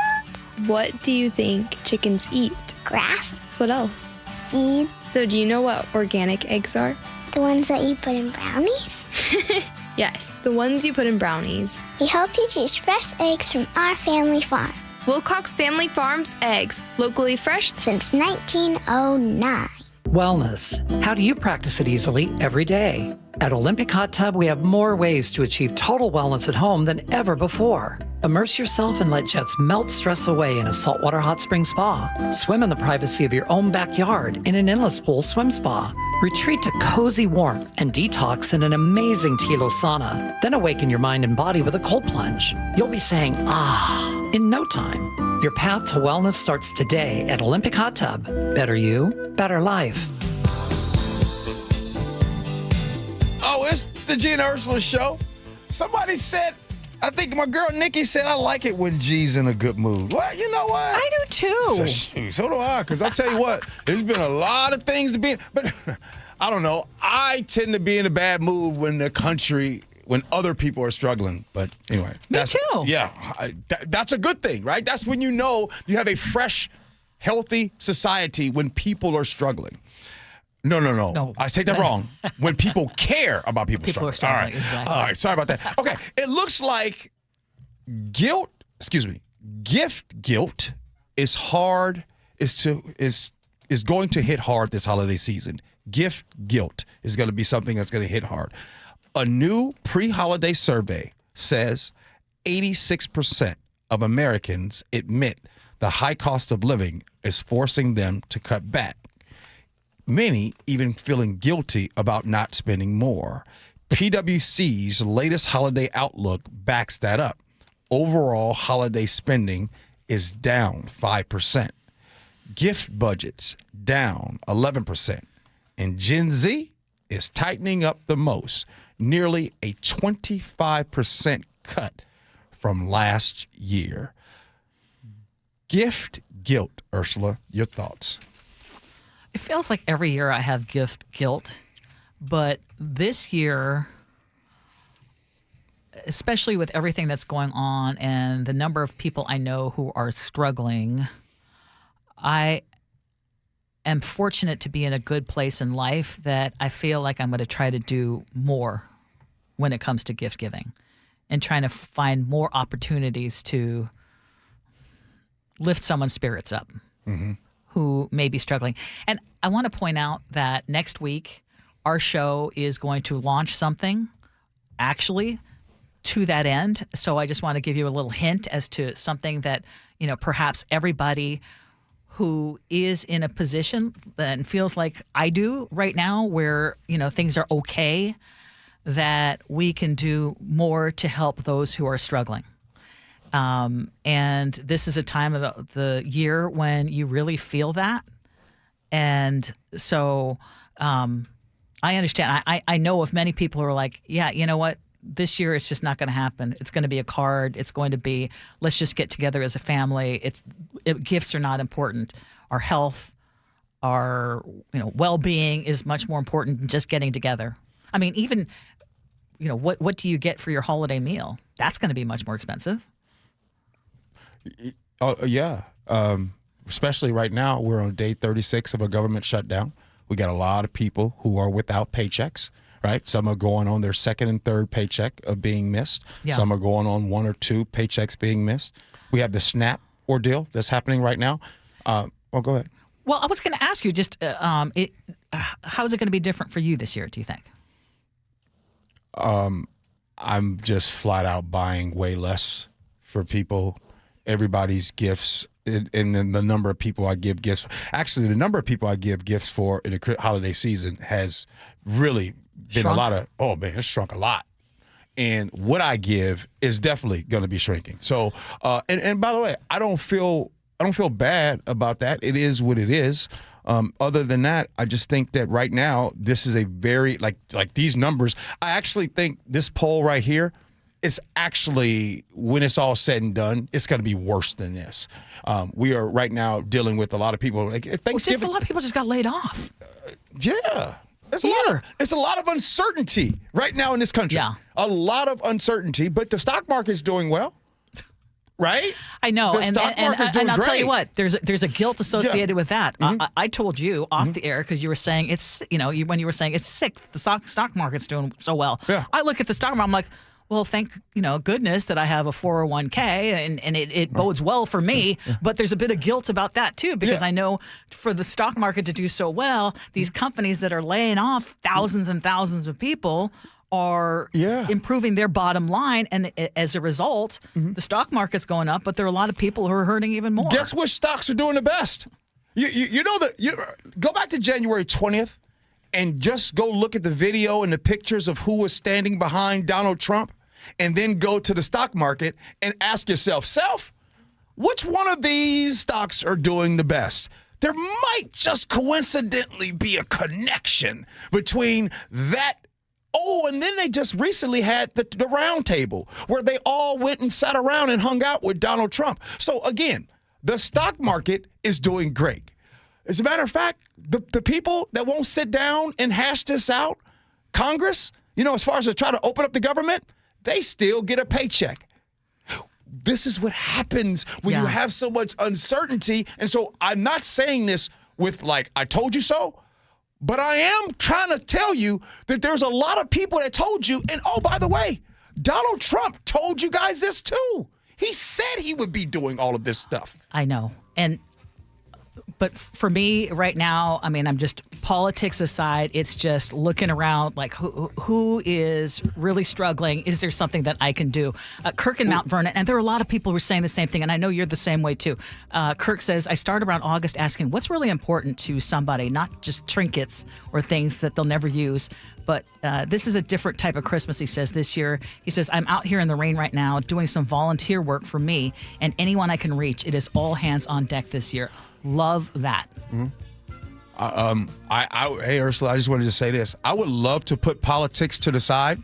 What do you think chickens eat? Grass. What else? Seed. So, do you know what organic eggs are? The ones that you put in brownies? Yes, the ones you put in brownies. We hope you choose fresh eggs from our family farm. Wilcox Family Farms eggs, locally fresh since 1909. Wellness. How do you practice it easily every day? At Olympic Hot Tub, we have more ways to achieve total wellness at home than ever before. Immerse yourself and let jets melt stress away in a saltwater hot spring spa. Swim in the privacy of your own backyard in an endless pool swim spa. Retreat to cozy warmth and detox in an amazing Tilo sauna. Then awaken your mind and body with a cold plunge. You'll be saying, ah, in no time. Your path to wellness starts today at Olympic Hot Tub. Better you, better life. Oh, it's the Gee and Ursula Show. Somebody said, I think my girl Nikki said, I like it when G's in a good mood. Well, you know what? I do too. So do I, because I tell you what, there's been a lot of things to be in, but I don't know. I tend to be in a bad mood when other people are struggling. But anyway. Me too. Yeah, that's a good thing, right? That's when you know you have a fresh, healthy society when people are struggling. No. I take that wrong. When people care about people People are struggling. struggling, exactly. All right. Sorry about that. Okay. It looks like gift guilt is going to hit hard this holiday season. Gift guilt is going to be something that's going to hit hard. A new pre-holiday survey says 86% of Americans admit the high cost of living is forcing them to cut back. Many even feeling guilty about not spending more. PwC's latest holiday outlook backs that up. Overall holiday spending is down 5%. Gift budgets down 11%. And Gen Z is tightening up the most, nearly a 25% cut from last year. Gift guilt, Ursula, your thoughts? It feels like every year I have gift guilt, but this year, especially with everything that's going on and the number of people I know who are struggling, I am fortunate to be in a good place in life that I feel like I'm going to try to do more when it comes to gift giving and trying to find more opportunities to lift someone's spirits up who may be struggling. And I want to point out that next week, our show is going to launch something actually to that end. So I just want to give you a little hint as to something that, perhaps everybody who is in a position and feels like I do right now where, things are okay, that we can do more to help those who are struggling. And this is a time of the year when you really feel that. And so I understand. I know of many people who are like, yeah, you know what? This year it's just not going to happen. It's going to be a card. It's going to be, let's just get together as a family. Gifts are not important. Our health, our well-being is much more important than just getting together. I mean, even, what do you get for your holiday meal? That's going to be much more expensive. Yeah. Especially right now, we're on day 36 of a government shutdown. We got a lot of people who are without paychecks, right? Some are going on their second and third paycheck of being missed. Yeah. Some are going on one or two paychecks being missed. We have the SNAP ordeal that's happening right now. Go ahead. Well, I was going to ask you just, how is it going to be different for you this year, do you think? I'm just flat out buying way less for people. Everybody's gifts, and then the number of people I give gifts. Actually, the number of people I give gifts for in the holiday season has really been a lot of. Oh man, it's shrunk a lot. And what I give is definitely going to be shrinking. So, and by the way, I don't feel bad about that. It is what it is. Other than that, I just think that right now this is a very like these numbers. I actually think this poll right here. It's actually, when it's all said and done, it's going to be worse than this. We are right now dealing with a lot of people. Like Thanksgiving, a lot of people just got laid off. Yeah. It's a lot of uncertainty right now in this country. Yeah. A lot of uncertainty, but the stock market's doing well. Right? I know. The stock market's doing I'll great. tell you what, there's a guilt associated with that. I told you off the air because you were saying it's, when you were saying it's sick, the stock market's doing so well. Yeah. I look at the stock market, I'm like, well, thank goodness that I have a 401k and it bodes well for me. But there's a bit of guilt about that too, because I know for the stock market to do so well, these companies that are laying off thousands and thousands of people are improving their bottom line, and as a result, the stock market's going up. But there are a lot of people who are hurting even more. Guess which stocks are doing the best? You go back to January 20th and just go look at the video and the pictures of who was standing behind Donald Trump. And then go to the stock market and ask yourself, which one of these stocks are doing the best? There might just coincidentally be a connection between that. Oh, and then they just recently had the round table where they all went and sat around and hung out with Donald Trump. So again, the stock market is doing great. As a matter of fact, the people that won't sit down and hash this out, Congress, as far as to try to open up the government, they still get a paycheck. This is what happens when you have so much uncertainty. And so I'm not saying this with I told you so, But I am trying to tell you that there's a lot of people that told you, and oh, by the way, Donald Trump told you guys this too. He said he would be doing all of this stuff. I know. But for me right now, I mean, I'm just, politics aside, it's just looking around like who is really struggling? Is there something that I can do? Kirk in Mount Vernon, and there are a lot of people who are saying the same thing, and I know you're the same way too. Kirk says, I start around August asking what's really important to somebody, not just trinkets or things that they'll never use. But this is a different type of Christmas, he says, this year. He says, I'm out here in the rain right now doing some volunteer work for me and anyone I can reach. It is all hands on deck this year. Love that. Mm-hmm. Hey, Ursula, I just wanted to say this. I would love to put politics to the side,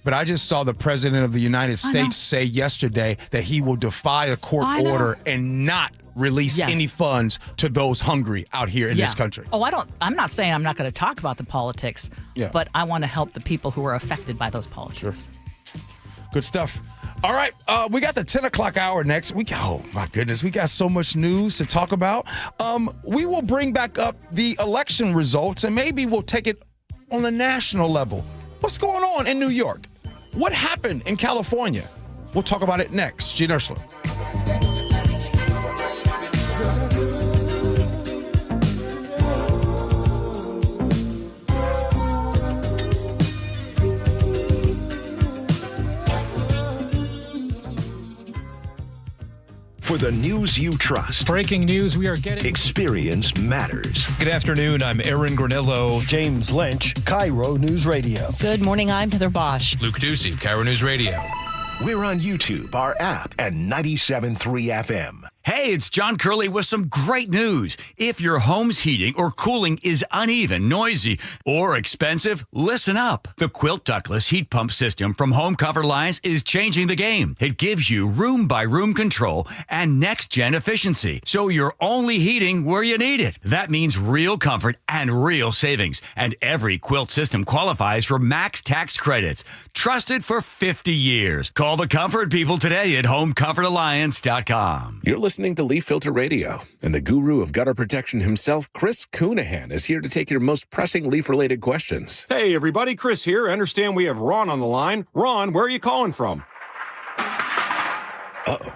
but I just saw the President of the United States say yesterday that he will defy a court order and not release any funds to those hungry out here in this country. Oh, I'm not saying I'm not going to talk about the politics, but I want to help the people who are affected by those politics. Sure. Good stuff. All right, we got the 10 o'clock hour next. Oh, my goodness, we got so much news to talk about. We will bring back up the election results, and maybe we'll take it on a national level. What's going on in New York? What happened in California? We'll talk about it next. Gee Ursula. For the news you trust. Breaking news we are getting. Experience matters. Good afternoon. I'm Aaron Granillo. James Lynch, KIRO News Radio. Good morning. I'm Heather Bosch. Luke Ducey, KIRO News Radio. We're on YouTube, our app, and 97.3 FM. Hey, it's John Curley with some great news. If your home's heating or cooling is uneven, noisy, or expensive, listen up. The Quilt Ductless Heat Pump System from Home Comfort Alliance is changing the game. It gives you room-by-room control and next-gen efficiency, so you're only heating where you need it. That means real comfort and real savings, and every quilt system qualifies for max tax credits. Trusted for 50 years. Call the comfort people today at homecomfortalliance.com. You're listening to Leaf Filter Radio, and the guru of gutter protection himself, Chris Coonahan, is here to take your most pressing leaf-related questions. Hey, everybody, Chris here. I understand we have Ron on the line. Ron, where are you calling from? Uh-oh.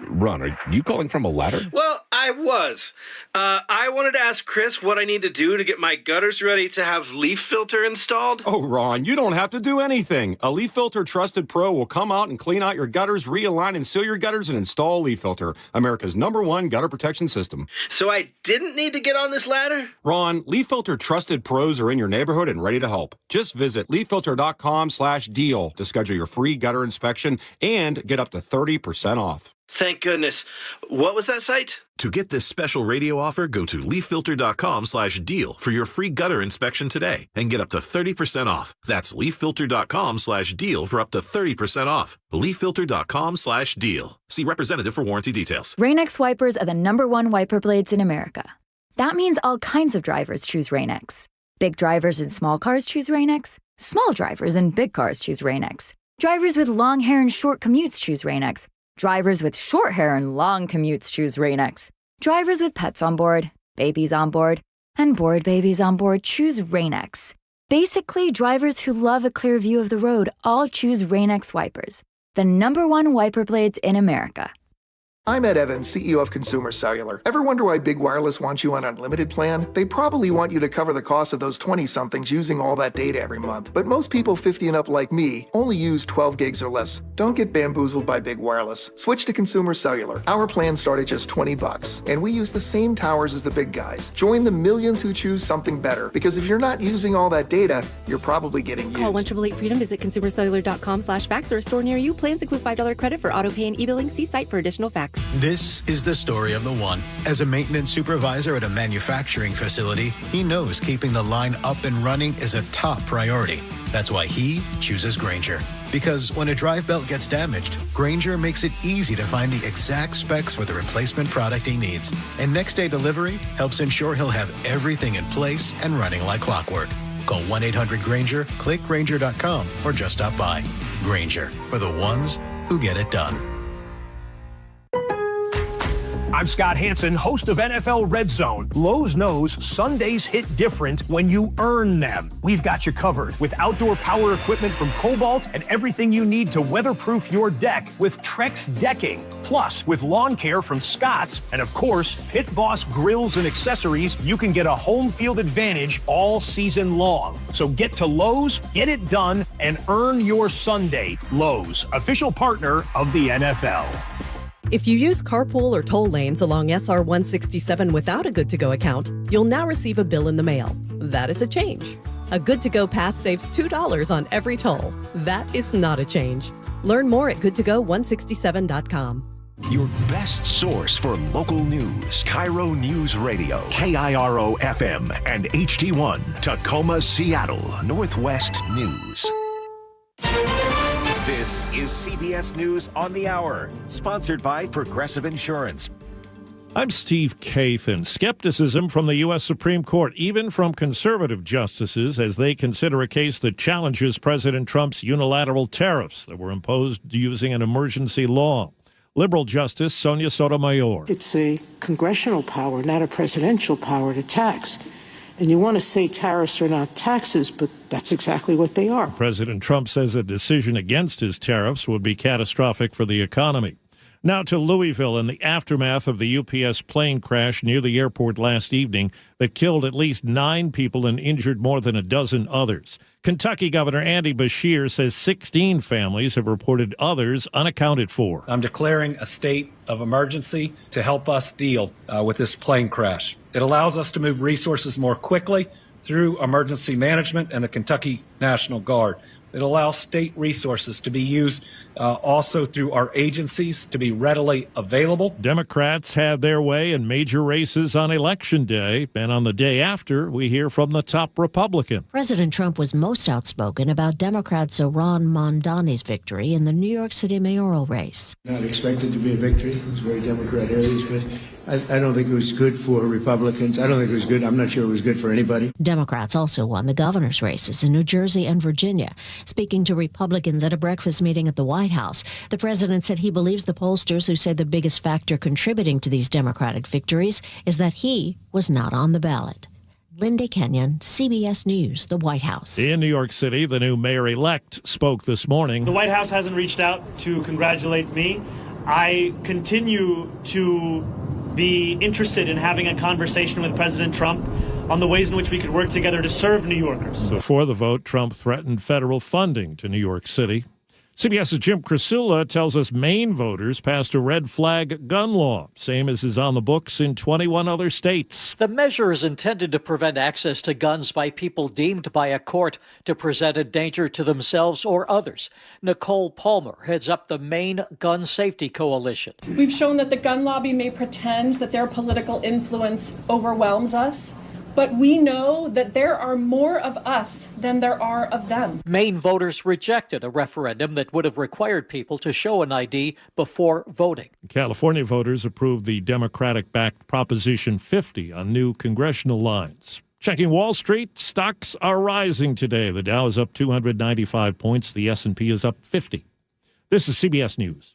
Ron, are you calling from a ladder? Well, I was. I wanted to ask Chris what I need to do to get my gutters ready to have leaf filter installed. Oh, Ron, you don't have to do anything. A Leaf Filter Trusted Pro will come out and clean out your gutters, realign and seal your gutters, and install Leaf Filter, America's #1 gutter protection system. So I didn't need to get on this ladder? Ron, Leaf Filter Trusted Pros are in your neighborhood and ready to help. Just visit leaffilter.com/deal to schedule your free gutter inspection and get up to 30% off. Thank goodness. What was that site? To get this special radio offer, go to leaffilter.com/deal for your free gutter inspection today and get up to 30% off. That's leaffilter.com/deal for up to 30% off. leaffilter.com/deal. See representative for warranty details. Rain-X wipers are the #1 wiper blades in America. That means all kinds of drivers choose Rain-X. Big drivers in small cars choose Rain-X. Small drivers in big cars choose Rain-X. Drivers with long hair and short commutes choose Rain-X. Drivers with short hair and long commutes choose Rain-X. Drivers with pets on board, babies on board, and bored babies on board choose Rain-X. Basically, drivers who love a clear view of the road all choose Rain-X wipers, the #1 wiper blades in America. I'm Ed Evans, CEO of Consumer Cellular. Ever wonder why Big Wireless wants you on an unlimited plan? They probably want you to cover the cost of those 20-somethings using all that data every month. But most people 50 and up like me only use 12 gigs or less. Don't get bamboozled by Big Wireless. Switch to Consumer Cellular. Our plans start at just $20, and we use the same towers as the big guys. Join the millions who choose something better, because if you're not using all that data, you're probably getting used. Call 1-888-FREEDOM, visit consumercellular.com/fax or a store near you. Plans include $5 credit for auto pay and e-billing. See site for additional facts. This is the story of the one. As a maintenance supervisor at a manufacturing facility, he knows keeping the line up and running is a top priority. That's why he chooses Grainger. Because when a drive belt gets damaged, Grainger makes it easy to find the exact specs for the replacement product he needs. And next day delivery helps ensure he'll have everything in place and running like clockwork. Call 1-800-GRAINGER, click Grainger.com, or just stop by. Grainger, for the ones who get it done. I'm Scott Hansen, host of NFL Red Zone. Lowe's knows Sundays hit different when you earn them. We've got you covered with outdoor power equipment from Cobalt and everything you need to weatherproof your deck with Trex decking. Plus, with lawn care from Scott's and, of course, Pit Boss grills and accessories, you can get a home field advantage all season long. So get to Lowe's, get it done, and earn your Sunday. Lowe's, official partner of the NFL. If you use carpool or toll lanes along SR 167 without a Good-to-Go account, you'll now receive a bill in the mail. That is a change. A Good-to-Go pass saves $2 on every toll. That is not a change. Learn more at goodtogo167.com. Your best source for local news. KIRO News Radio, KIRO FM and HD1, Tacoma, Seattle, Northwest News. This is CBS News on the Hour, sponsored by Progressive Insurance. I'm Steve Kathan. Skepticism from the U.S. Supreme Court, even from conservative justices, as they consider a case that challenges President Trump's unilateral tariffs that were imposed using an emergency law. Liberal Justice Sonia Sotomayor. It's a congressional power, not a presidential power, to tax. And you want to say tariffs are not taxes, but that's exactly what they are. President Trump says a decision against his tariffs would be catastrophic for the economy. Now to Louisville in the aftermath of the UPS plane crash near the airport last evening that killed at least 9 people and injured more than a dozen others. Kentucky Governor Andy Beshear says 16 families have reported others unaccounted for. I'm declaring a state of emergency to help us deal with this plane crash. It allows us to move resources more quickly through emergency management and the Kentucky National Guard. It allows state resources to be used also through our agencies to be readily available. Democrats had their way in major races on Election Day, and on the day after, we hear from the top Republican. President Trump was most outspoken about Democrat Zohran Mamdani's victory in the New York City mayoral race. Not expected to be a victory. It was very Democrat areas, but I don't think it was good for Republicans. I don't think it was good. I'm not sure it was good for anybody. Democrats also won the governor's races in New Jersey and Virginia. Speaking to Republicans at a breakfast meeting at the White House, the president said he believes the pollsters who say the biggest factor contributing to these Democratic victories is that he was not on the ballot. Linda Kenyon, CBS News, the White House. In New York City, the new mayor-elect spoke this morning. The White House hasn't reached out to congratulate me. I continue to be interested in having a conversation with President Trump on the ways in which we could work together to serve New Yorkers. Before the vote, Trump threatened federal funding to New York City. CBS's Jim Krasula tells us Maine voters passed a red flag gun law, same as is on the books in 21 other states. The measure is intended to prevent access to guns by people deemed by a court to present a danger to themselves or others. Nicole Palmer heads up the Maine Gun Safety Coalition. We've shown that the gun lobby may pretend that their political influence overwhelms us, but we know that there are more of us than there are of them. Maine voters rejected a referendum that would have required people to show an ID before voting. California voters approved the Democratic-backed Proposition 50 on new congressional lines. Checking Wall Street, stocks are rising today. The Dow is up 295 points. The S&P is up 50. This is CBS News.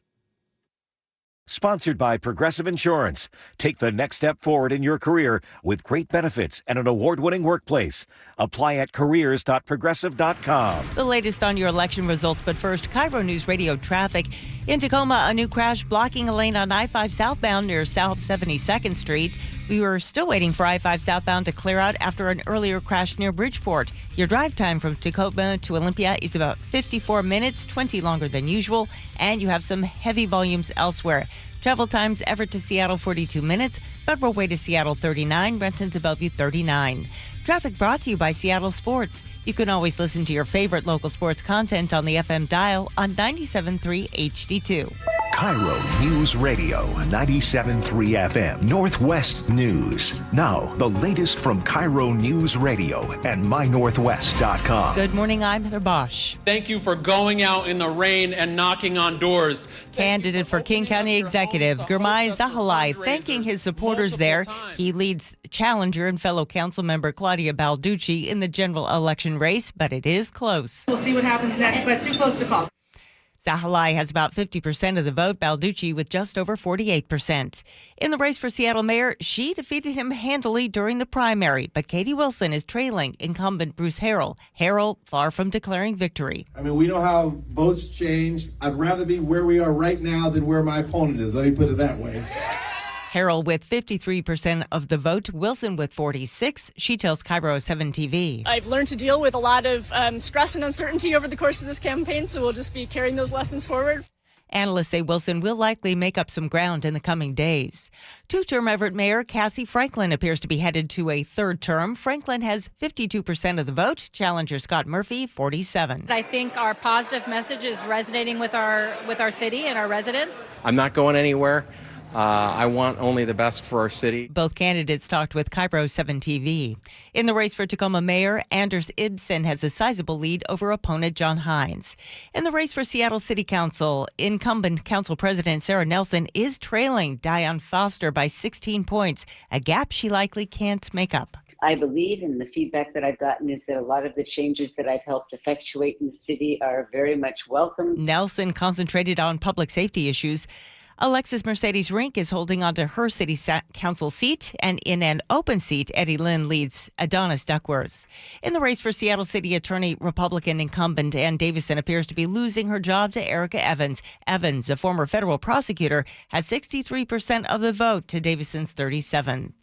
Sponsored by Progressive Insurance. Take the next step forward in your career with great benefits and an award-winning workplace. Apply at careers.progressive.com. The latest on your election results, but first, KIRO News Radio traffic. In Tacoma, a new crash blocking a lane on I-5 southbound near South 72nd Street. We were still waiting for I-5 southbound to clear out after an earlier crash near Bridgeport. Your drive time from Tacoma to Olympia is about 54 minutes, 20 longer than usual, and you have some heavy volumes elsewhere. Travel times, Everett to Seattle, 42 minutes. Federal Way to Seattle, 39. Renton to Bellevue, 39. Traffic brought to you by Seattle Sports. You can always listen to your favorite local sports content on the FM dial on 97.3 HD2. KIRO News Radio, 97.3 FM, Northwest News. Now, the latest from KIRO News Radio and mynorthwest.com. Good morning, I'm Heather Bosch. Thank you for going out in the rain and knocking on doors. Candidate for King County Executive, Gurmai Zahalai, thanking his supporters there. He leads challenger and fellow council member Claudia Balducci in the general election race, but it is close. We'll see what happens next, but too close to call. Zahalai has about 50% of the vote, Balducci with just over 48%. In the race for Seattle mayor, she defeated him handily during the primary, but Katie Wilson is trailing incumbent Bruce Harrell. Harrell far from declaring victory. I mean, we know how votes change. I'd rather be where we are right now than where my opponent is. Let me put it that way. Harrell with 53% of the vote, Wilson with 46%. She tells KIRO 7 TV. I've learned to deal with a lot of stress and uncertainty over the course of this campaign, so we'll just be carrying those lessons forward. Analysts say Wilson will likely make up some ground in the coming days. Two-term Everett Mayor Cassie Franklin appears to be headed to a third term. Franklin has 52% of the vote. Challenger Scott Murphy, 47%. I think our positive message is resonating with our city and our residents. I'm not going anywhere. I want only the best for our city. Both candidates talked with KIRO 7 TV. In the race for Tacoma Mayor, Anders Ibsen has a sizable lead over opponent John Hines. In the race for Seattle City Council, incumbent Council President Sarah Nelson is trailing Diane Foster by 16 points, a gap she likely can't make up. I believe, and the feedback that I've gotten is that a lot of the changes that I've helped effectuate in the city are very much welcome. Nelson concentrated on public safety issues. Alexis Mercedes Rink is holding on to her city council seat, and in an open seat, Eddie Lynn leads Adonis Duckworth. In the race for Seattle City Attorney, Republican incumbent Ann Davison appears to be losing her job to Erica Evans. Evans, a former federal prosecutor, has 63% of the vote to Davison's 37%.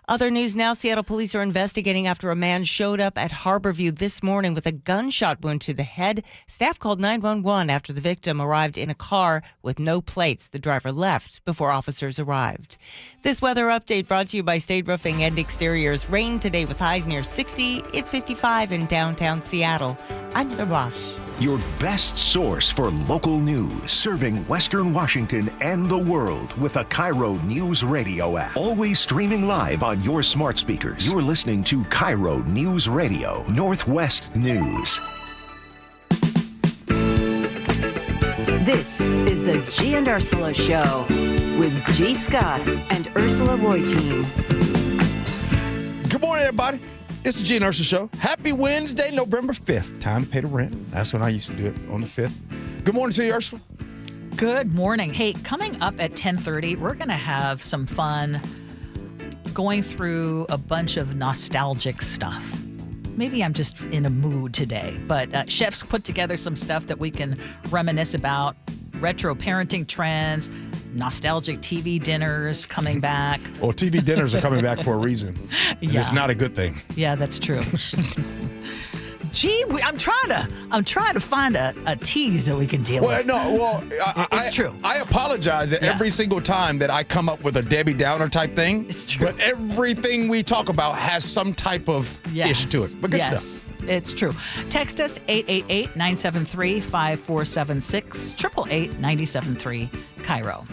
Other news now, Seattle police are investigating after a man showed up at Harborview this morning with a gunshot wound to the head. Staff called 911 after the victim arrived in a car with no plates. The driver left before officers arrived. This weather update brought to you by State Roofing and Exteriors. Rain today with highs near 60. It's 55 in downtown Seattle. I'm Heather Bosch. Your best source for local news, serving Western Washington and the world with the KIRO Newsradio App. Always streaming live on your smart speakers. You're listening to KIRO Newsradio, Northwest News. This is the Gee and Ursula Show with G. Scott and Ursula Reutin. Good morning, everybody. It's the Gee and Ursula Show. Happy Wednesday, November 5th. Time to pay the rent. That's when I used to do it, on the 5th. Good morning to you, Ursula. Good morning. Hey, coming up at 10:30, we're going to have some fun going through a bunch of nostalgic stuff. Maybe I'm just in a mood today, but chefs put together some stuff that we can reminisce about. Retro parenting trends, nostalgic TV dinners coming back. Well, TV dinners are coming back for a reason. Yeah. It's not a good thing. Yeah, that's true. Gee, I'm trying to find a tease that we can deal with. It's true. I apologize every single time that I come up with a Debbie Downer type thing. It's true. But everything we talk about has some type of ish to it. But good stuff. It's true. Text us 888-973-5476, 888-973 KIRO.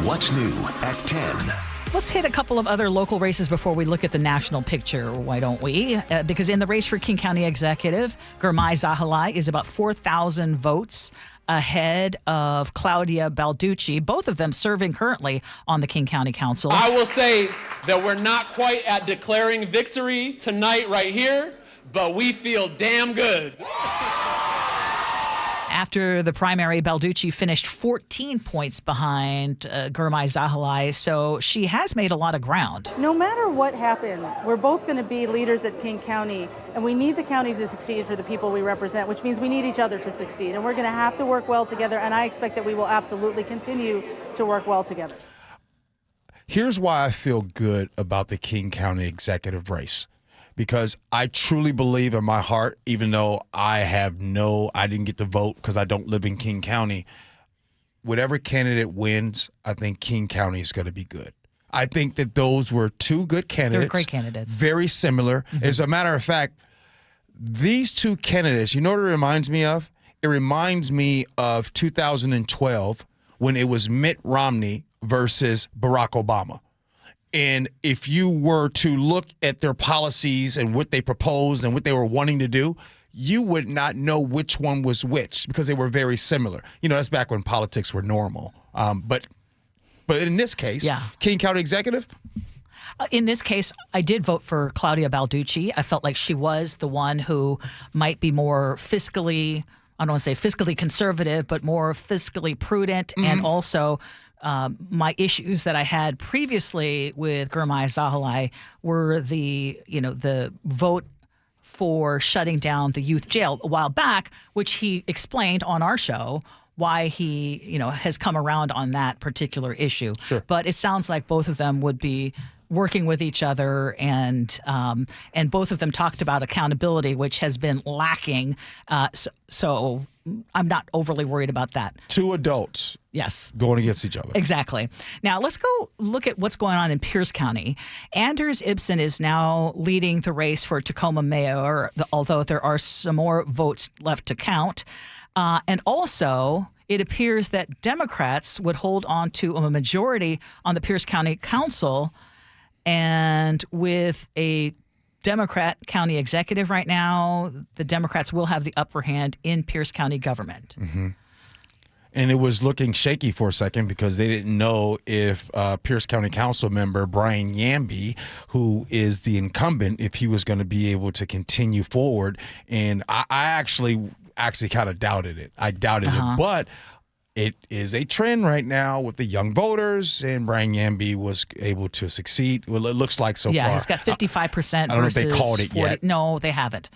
What's new at 10? Let's hit a couple of other local races before we look at the national picture, why don't we? Because in the race for King County Executive, Gurmai Zahalai is about 4,000 votes ahead of Claudia Balducci, both of them serving currently on the King County Council. I will say that we're not quite at declaring victory tonight right here, but we feel damn good. After the primary, Balducci finished 14 points behind Gurmai Zahalai, so she has made a lot of ground. No matter what happens, we're both going to be leaders at King County, and we need the county to succeed for the people we represent, which means we need each other to succeed, and we're going to have to work well together, and I expect that we will absolutely continue to work well together. Here's why I feel good about the King County executive race. Because I truly believe in my heart, even though I didn't get to vote because I don't live in King County, whatever candidate wins, I think King County is going to be good. I think that those were two good candidates. They were great candidates. Very similar. Mm-hmm. As a matter of fact, these two candidates, you know what it reminds me of? It reminds me of 2012 when it was Mitt Romney versus Barack Obama. And if you were to look at their policies and what they proposed and what they were wanting to do, you would not know which one was which because they were very similar. You know, that's back when politics were normal. But in this case, King County Executive? In this case, I did vote for Claudia Balducci. I felt like she was the one who might be more fiscally I don't want to say fiscally conservative, but more fiscally prudent, and also my issues that I had previously with Gurmai Zahalai were the vote for shutting down the youth jail a while back, which he explained on our show why he, has come around on that particular issue. Sure. But it sounds like both of them would be working with each other, and both of them talked about accountability, which has been lacking. So I'm not overly worried about that. Two adults. Yes. Going against each other. Exactly. Now, let's go look at what's going on in Pierce County. Anders Ibsen is now leading the race for Tacoma mayor, although there are some more votes left to count. And also, it appears that Democrats would hold on to a majority on the Pierce County Council. And with a Democrat county executive right now, the Democrats will have the upper hand in Pierce County government. Mm-hmm. And it was looking shaky for a second because they didn't know if Pierce County Council member Brian Yamby, who is the incumbent, if he was going to be able to continue forward. And I actually kind of doubted it. I doubted it. But it is a trend right now with the young voters, and Brian Yamby was able to succeed. Well, it looks like so far. Yeah, he's got 55%. I don't know if they called it 40. yet. No, they haven't.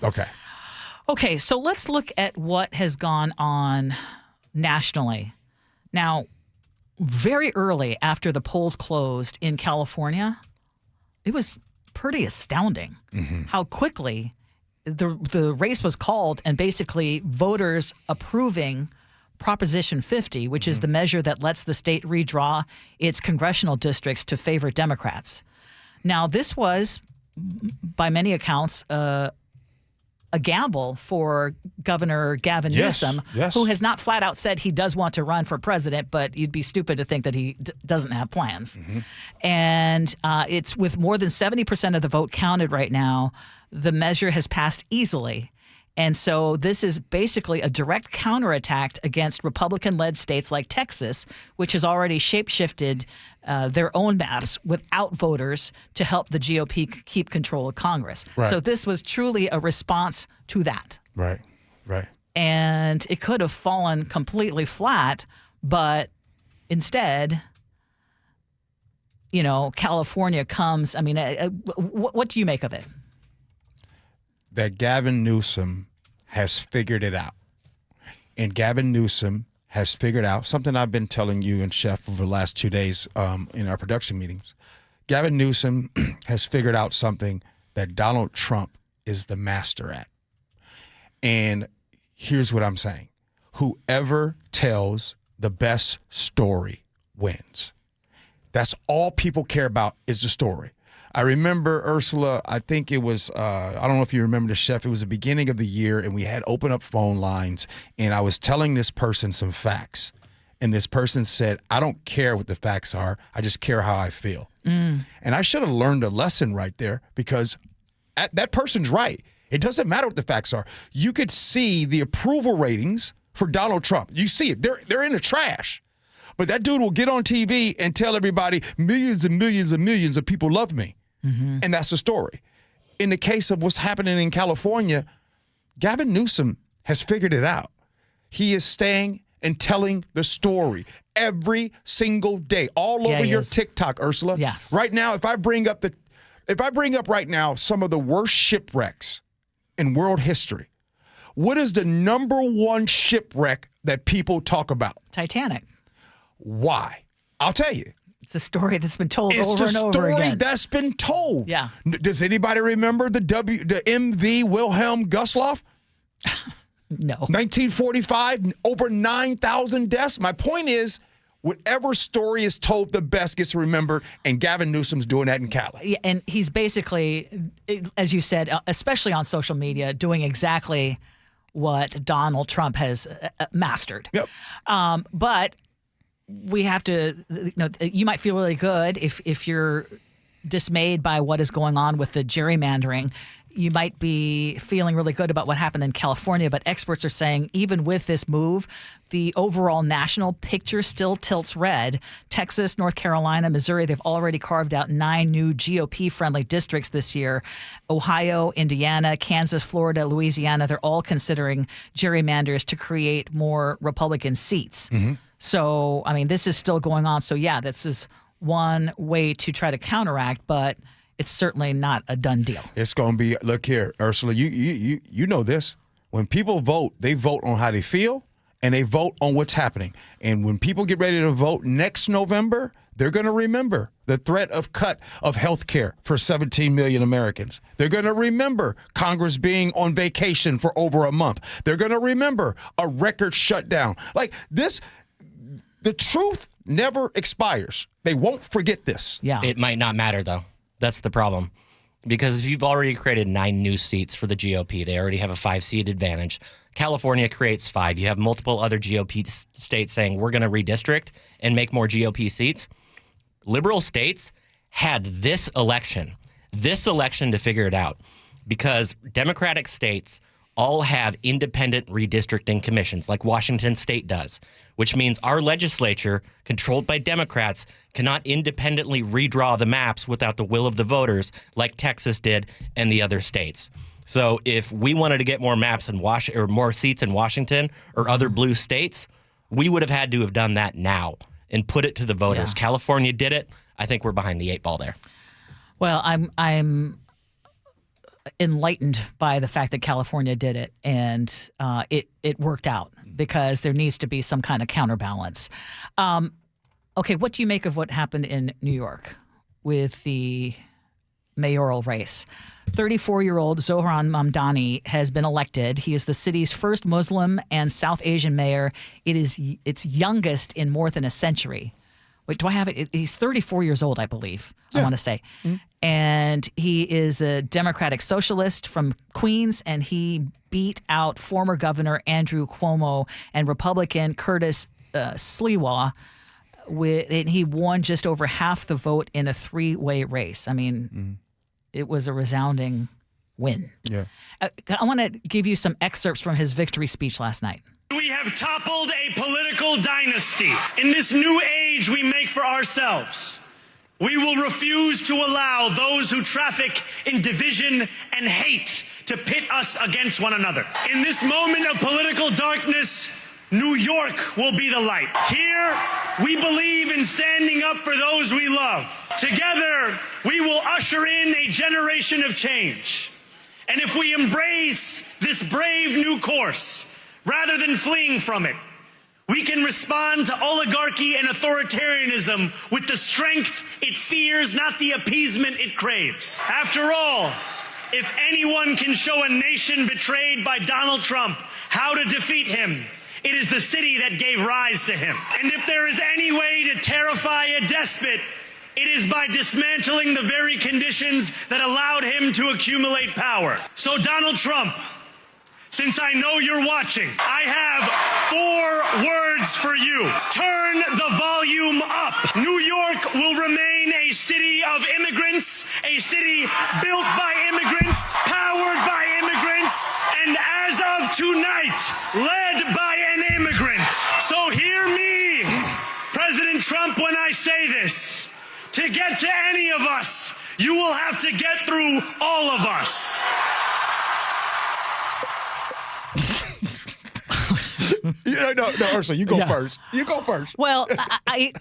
Okay, so let's look at what has gone on nationally. Now, very early after the polls closed in California, it was pretty astounding how quickly the race was called, and basically voters approving Proposition 50, which is the measure that lets the state redraw its congressional districts to favor Democrats. Now, this was, by many accounts, a gamble for Governor Gavin Newsom, who has not flat out said he does want to run for president, but you'd be stupid to think that he doesn't have plans. And it's with more than 70% of the vote counted right now, the measure has passed easily. And so this is basically a direct counterattack against Republican-led states like Texas, which has already shape-shifted their own maps without voters to help the GOP keep control of Congress. Right. So this was truly a response to that. Right. And it could have fallen completely flat, but instead, California comes. I mean, what do you make of it? That Gavin Newsom has figured it out. And Gavin Newsom has figured out something I've been telling you and Chef over the last 2 days in our production meetings. Gavin Newsom has figured out something that Donald Trump is the master at. And here's what I'm saying. Whoever tells the best story wins. That's all people care about is the story. I remember, Ursula, I think it was, I don't know if you remember the Chef, it was the beginning of the year, and we had opened up phone lines, and I was telling this person some facts. And this person said, I don't care what the facts are, I just care how I feel. And I should have learned a lesson right there, because that person's right. It doesn't matter what the facts are. You could see the approval ratings for Donald Trump. You see it. They're in the trash. But that dude will get on TV and tell everybody millions and millions and millions of people love me. And that's the story. In the case of what's happening in California, Gavin Newsom has figured it out. He is staying and telling the story every single day, all over your TikTok, Ursula. Yes. Right now, if I bring up right now some of the worst shipwrecks in world history, what is the number one shipwreck that people talk about? Titanic. Why? I'll tell you. It's a story that's been told over and over again. It's the story that's been told. Yeah. Does anybody remember the MV Wilhelm Gustloff? No. 1945, over 9,000 deaths. My point is, whatever story is told the best gets remembered, and Gavin Newsom's doing that in Cali. Yeah, and he's basically, as you said, especially on social media, doing exactly what Donald Trump has mastered. Yep. But we have to, you might feel really good if you're dismayed by what is going on with the gerrymandering. you might be feeling really good about what happened in California, but experts are saying even with this move, the overall national picture still tilts red. Texas, North Carolina, Missouri, they've already carved out 9 new GOP-friendly districts this year. Ohio, Indiana, Kansas, Florida, Louisiana, they're all considering gerrymanders to create more Republican seats. So, I mean, this is still going on. So, yeah, this is one way to try to counteract, but it's certainly not a done deal. It's going to be, look here, Ursula, you know this. When people vote, they vote on how they feel, and they vote on what's happening. And when people get ready to vote next November, they're going to remember the threat of cut of health care for 17 million Americans. They're going to remember Congress being on vacation for over a month. They're going to remember a record shutdown. Like this, the truth never expires. They won't forget this. Yeah. It might not matter, though. That's the problem. Because if you've already created 9 new seats for the GOP, they already have a 5-seat advantage. California creates 5. You have multiple other GOP states saying we're going to redistrict and make more GOP seats. Liberal states had this election to figure it out, because Democratic states all have independent redistricting commissions like Washington State does, which means our legislature, controlled by Democrats, cannot independently redraw the maps without the will of the voters like Texas did and the other states. So if we wanted to get more maps in or more seats in Washington or other blue states, we would have had to have done that now and put it to the voters. Yeah. California did it. I think we're behind the 8 ball there. Well, I'm enlightened by the fact that California did it, and it worked out, because there needs to be some kind of counterbalance. Okay, what do you make of what happened in New York with the mayoral race? 34-year-old Zohran Mamdani has been elected. He is the city's first Muslim and South Asian mayor. It is its youngest in more than a century. Wait, do I have it? He's 34 years old, I believe, I want to say. And he is a Democratic socialist from Queens, and he beat out former Governor Andrew Cuomo and Republican Curtis Sliwa. And he won just over half the vote in a 3-way race. I mean, it was a resounding win. Yeah. I want to give you some excerpts from his victory speech last night. We have toppled a political dynasty. In this new age we make for ourselves, we will refuse to allow those who traffic in division and hate to pit us against one another. In this moment of political darkness, New York will be the light. Here, we believe in standing up for those we love. Together, we will usher in a generation of change. And if we embrace this brave new course, rather than fleeing from it, we can respond to oligarchy and authoritarianism with the strength it fears, not the appeasement it craves. After all, if anyone can show a nation betrayed by Donald Trump how to defeat him, it is the city that gave rise to him. And if there is any way to terrify a despot, it is by dismantling the very conditions that allowed him to accumulate power. So Donald Trump, since I know you're watching, I have 4 words for you. Turn the volume up. New York will remain a city of immigrants, a city built by immigrants, powered by immigrants, and as of tonight, led by an immigrant. So hear me, President Trump, when I say this. To get to any of us, you will have to get through all of us. No, Ursula, you go first. You go first. Well, I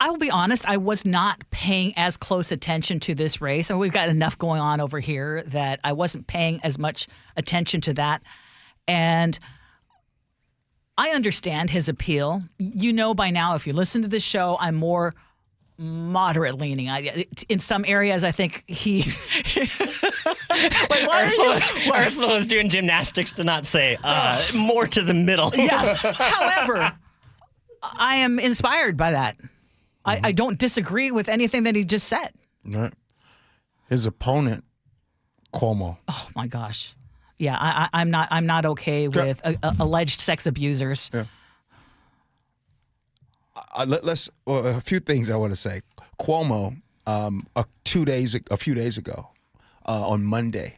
will be honest, I was not paying as close attention to this race. We've got enough going on over here that I wasn't paying as much attention to that. And I understand his appeal. You know by now, if you listen to this show, I'm more moderate leaning. In some areas, I think he. Ursula was doing gymnastics to not say more to the middle. Yeah. However, I am inspired by that. I don't disagree with anything that he just said. Right. His opponent, Cuomo. Oh my gosh. Yeah, I'm not okay with alleged sex abusers. Yeah. A few things I want to say. Cuomo, a few days ago, on Monday,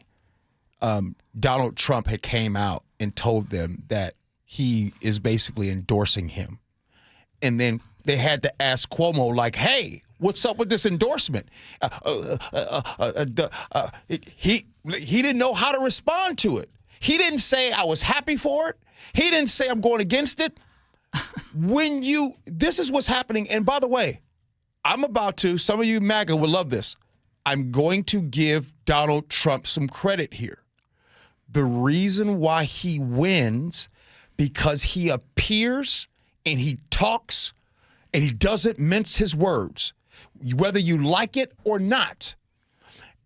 Donald Trump had came out and told them that he is basically endorsing him. And then they had to ask Cuomo, like, hey, what's up with this endorsement? He didn't know how to respond to it. He didn't say I was happy for it. He didn't say I'm going against it. This is what's happening. And by the way, some of you MAGA will love this. I'm going to give Donald Trump some credit here. The reason why he wins, because he appears and he talks and he doesn't mince his words, whether you like it or not.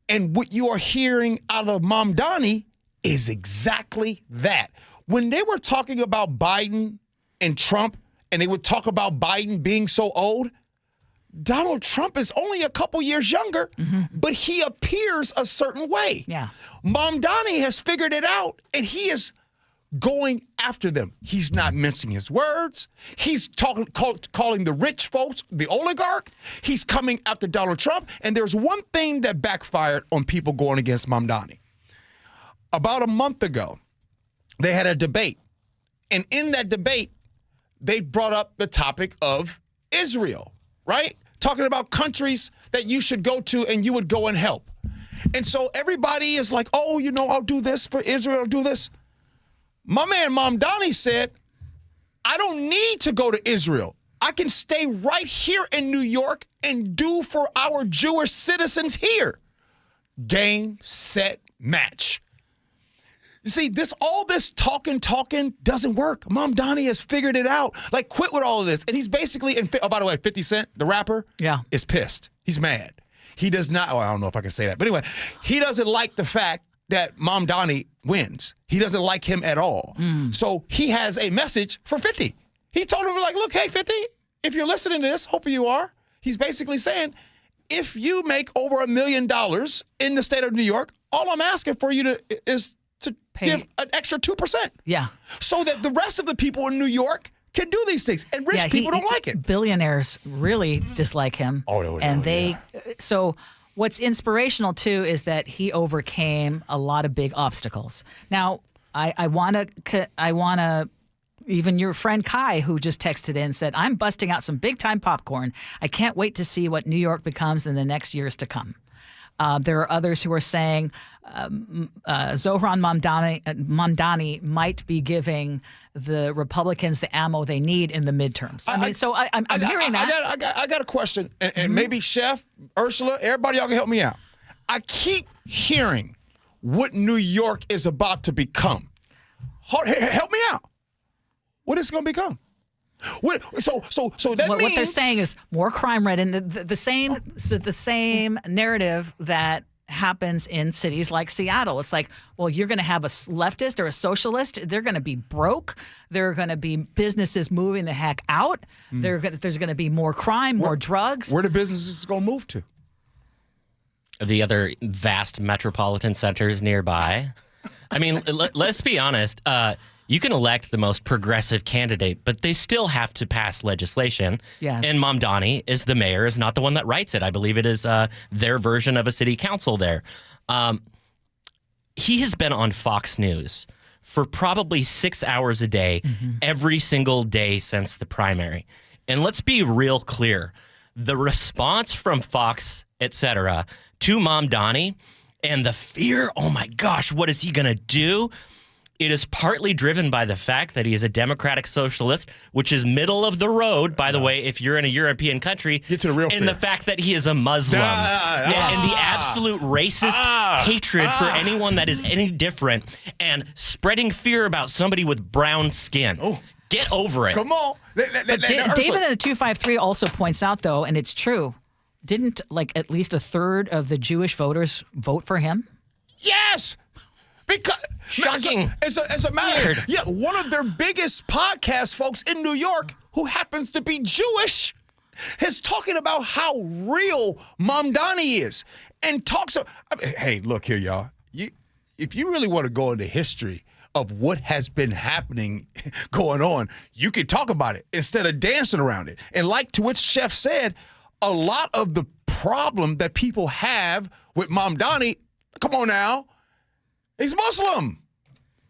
And what you are hearing out of Mamdani is exactly that. When they were talking about Biden and Trump, and they would talk about Biden being so old, Donald Trump is only a couple years younger, but he appears a certain way. Yeah. Mamdani has figured it out, and he is going after them. He's not mincing his words. He's calling the rich folks the oligarch. He's coming after Donald Trump. And there's one thing that backfired on people going against Mamdani. About a month ago, they had a debate. And in that debate, they brought up the topic of Israel, right? Talking about countries that you should go to and you would go and help. And so everybody is like, oh, I'll do this for Israel, I'll do this. My man Mamdani said, I don't need to go to Israel. I can stay right here in New York and do for our Jewish citizens here. Game, set, match. You see, all this talking doesn't work. Mamdani has figured it out. Like, quit with all of this. And he's basically, by the way, 50 Cent, the rapper, is pissed. He's mad. He does not, I don't know if I can say that. But anyway, he doesn't like the fact that Mamdani wins. He doesn't like him at all. So he has a message for 50. He told him, like, look, hey, 50, if you're listening to this, hopefully you are. He's basically saying, if you make over $1 million in the state of New York, all I'm asking for you is to give an extra 2%. Yeah. So that the rest of the people in New York can do these things. And rich people don't like it. Billionaires really dislike him. So what's inspirational, too, is that he overcame a lot of big obstacles. Now, I want to, even your friend Kai, who just texted in and said, I'm busting out some big-time popcorn. I can't wait to see what New York becomes in the next years to come. There are others who are saying Zohran Mamdani might be giving the Republicans the ammo they need in the midterms. I'm hearing that. I got a question, and maybe Chef, Ursula, everybody, y'all can help me out. I keep hearing what New York is about to become. Help me out. What is it going to become? So that means what they're saying is more crime rate, and the same narrative that happens in cities like Seattle. It's like, well, you're going to have a leftist or a socialist. They're going to be broke. There are going to be businesses moving the heck out. There's going to be more crime, more drugs. Where the businesses going to move to? The other vast metropolitan centers nearby. I mean, let's be honest. You can elect the most progressive candidate, but they still have to pass legislation. Yes. And Mamdani is the mayor, is not the one that writes it. I believe it is their version of a city council there. He has been on Fox News for probably 6 hours a day, every single day since the primary. And let's be real clear. The response from Fox, et cetera, to Mamdani and the fear, oh my gosh, what is he going to do? It is partly driven by the fact that he is a democratic socialist, which is middle of the road, by the way, if you're in a European country. Get to the real and the fact that he is a Muslim. And the absolute racist hatred for anyone that is any different and spreading fear about somebody with brown skin. Get over it. Come on. David in the 253 also points out, though, and it's true, didn't at least a third of the Jewish voters vote for him? Yes. Because shocking. As a matter, one of their biggest podcast folks in New York, who happens to be Jewish, is talking about how real Mamdani is, and talks. Hey, look here, y'all. If you really want to go into history of what has been happening, going on, you can talk about it instead of dancing around it. And like to which Chef said, a lot of the problem that people have with Mamdani, come on now, He's Muslim.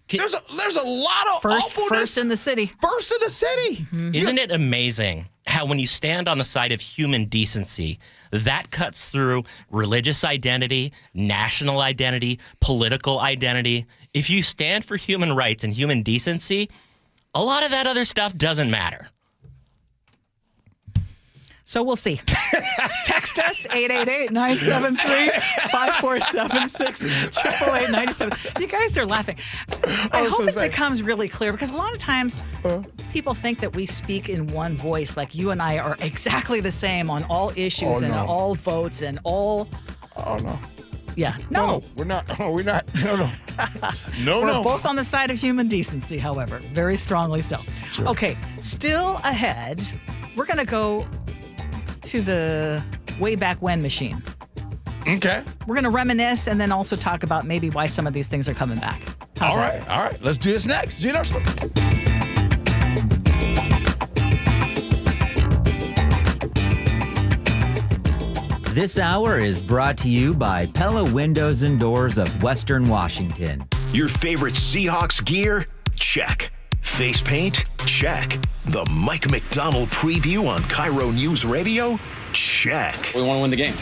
There's a lot of awfulness. First in the city. First in the city. Isn't it amazing how when you stand on the side of human decency, that cuts through religious identity, national identity, political identity? If you stand for human rights and human decency, a lot of that other stuff doesn't matter. So we'll see. Text us 888-973-5476 888-97. You guys are laughing. I hope it becomes really clear because a lot of times people think that we speak in one voice, like you and I are exactly the same on all issues and all votes and all. Oh no. Yeah. No. We're not. We're not. No. We're both on the side of human decency, however, very strongly so. Sure. Okay. Still ahead, we're going to go to the way back when machine. Okay. We're going to reminisce and then also talk about maybe why some of these things are coming back. How's that? All right. Let's do this next. Gee Ursula. This hour is brought to you by Pella Windows and Doors of Western Washington. Your favorite Seahawks gear? Check. Face paint? Check. The Mike McDonald preview on KIRO Newsradio? Check. We want to win the game.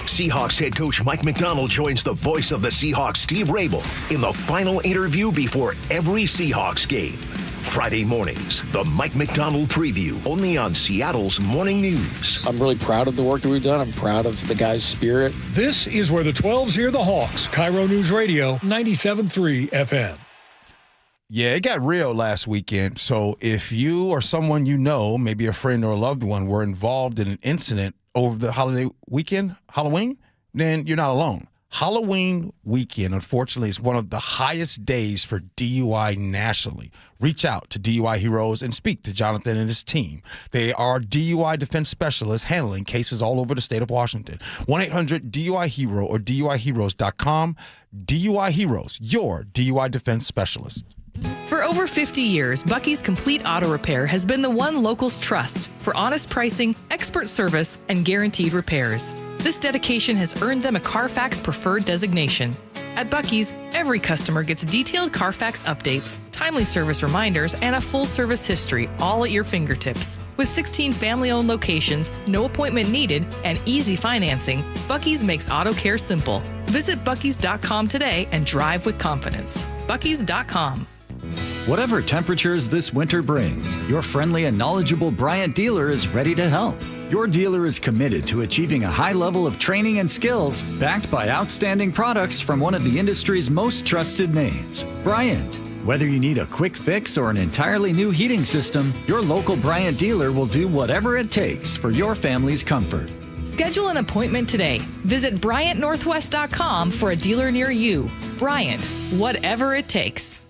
Seahawks head coach Mike McDonald joins the voice of the Seahawks, Steve Rabel, in the final interview before every Seahawks game. Friday mornings, the Mike McDonald preview, only on Seattle's Morning News. I'm really proud of the work that we've done. I'm proud of the guys' spirit. This is where the 12s hear the Hawks. KIRO News Radio, 97.3 FM. Yeah, it got real last weekend. So if you or someone you know, maybe a friend or a loved one, were involved in an incident over the holiday weekend, Halloween, then you're not alone. Halloween weekend, unfortunately, is one of the highest days for DUI nationally. Reach out to DUI Heroes and speak to Jonathan and his team. They are DUI defense specialists handling cases all over the state of Washington. 1-800-DUI-HERO or DUIHeroes.com. DUI Heroes, your DUI defense specialist. For over 50 years, Bucky's Complete Auto Repair has been the one locals trust for honest pricing, expert service, and guaranteed repairs. This dedication has earned them a Carfax Preferred designation. At Bucky's, every customer gets detailed Carfax updates, timely service reminders, and a full service history, all at your fingertips. With 16 family-owned locations, no appointment needed, and easy financing, Bucky's makes auto care simple. Visit Bucky's.com today and drive with confidence. Bucky's.com. Whatever temperatures this winter brings, your friendly and knowledgeable Bryant dealer is ready to help. Your dealer is committed to achieving a high level of training and skills, backed by outstanding products from one of the industry's most trusted names, Bryant. Whether you need a quick fix or an entirely new heating system, your local Bryant dealer will do whatever it takes for your family's comfort. Schedule an appointment today. Visit BryantNorthwest.com for a dealer near you. Bryant, whatever it takes.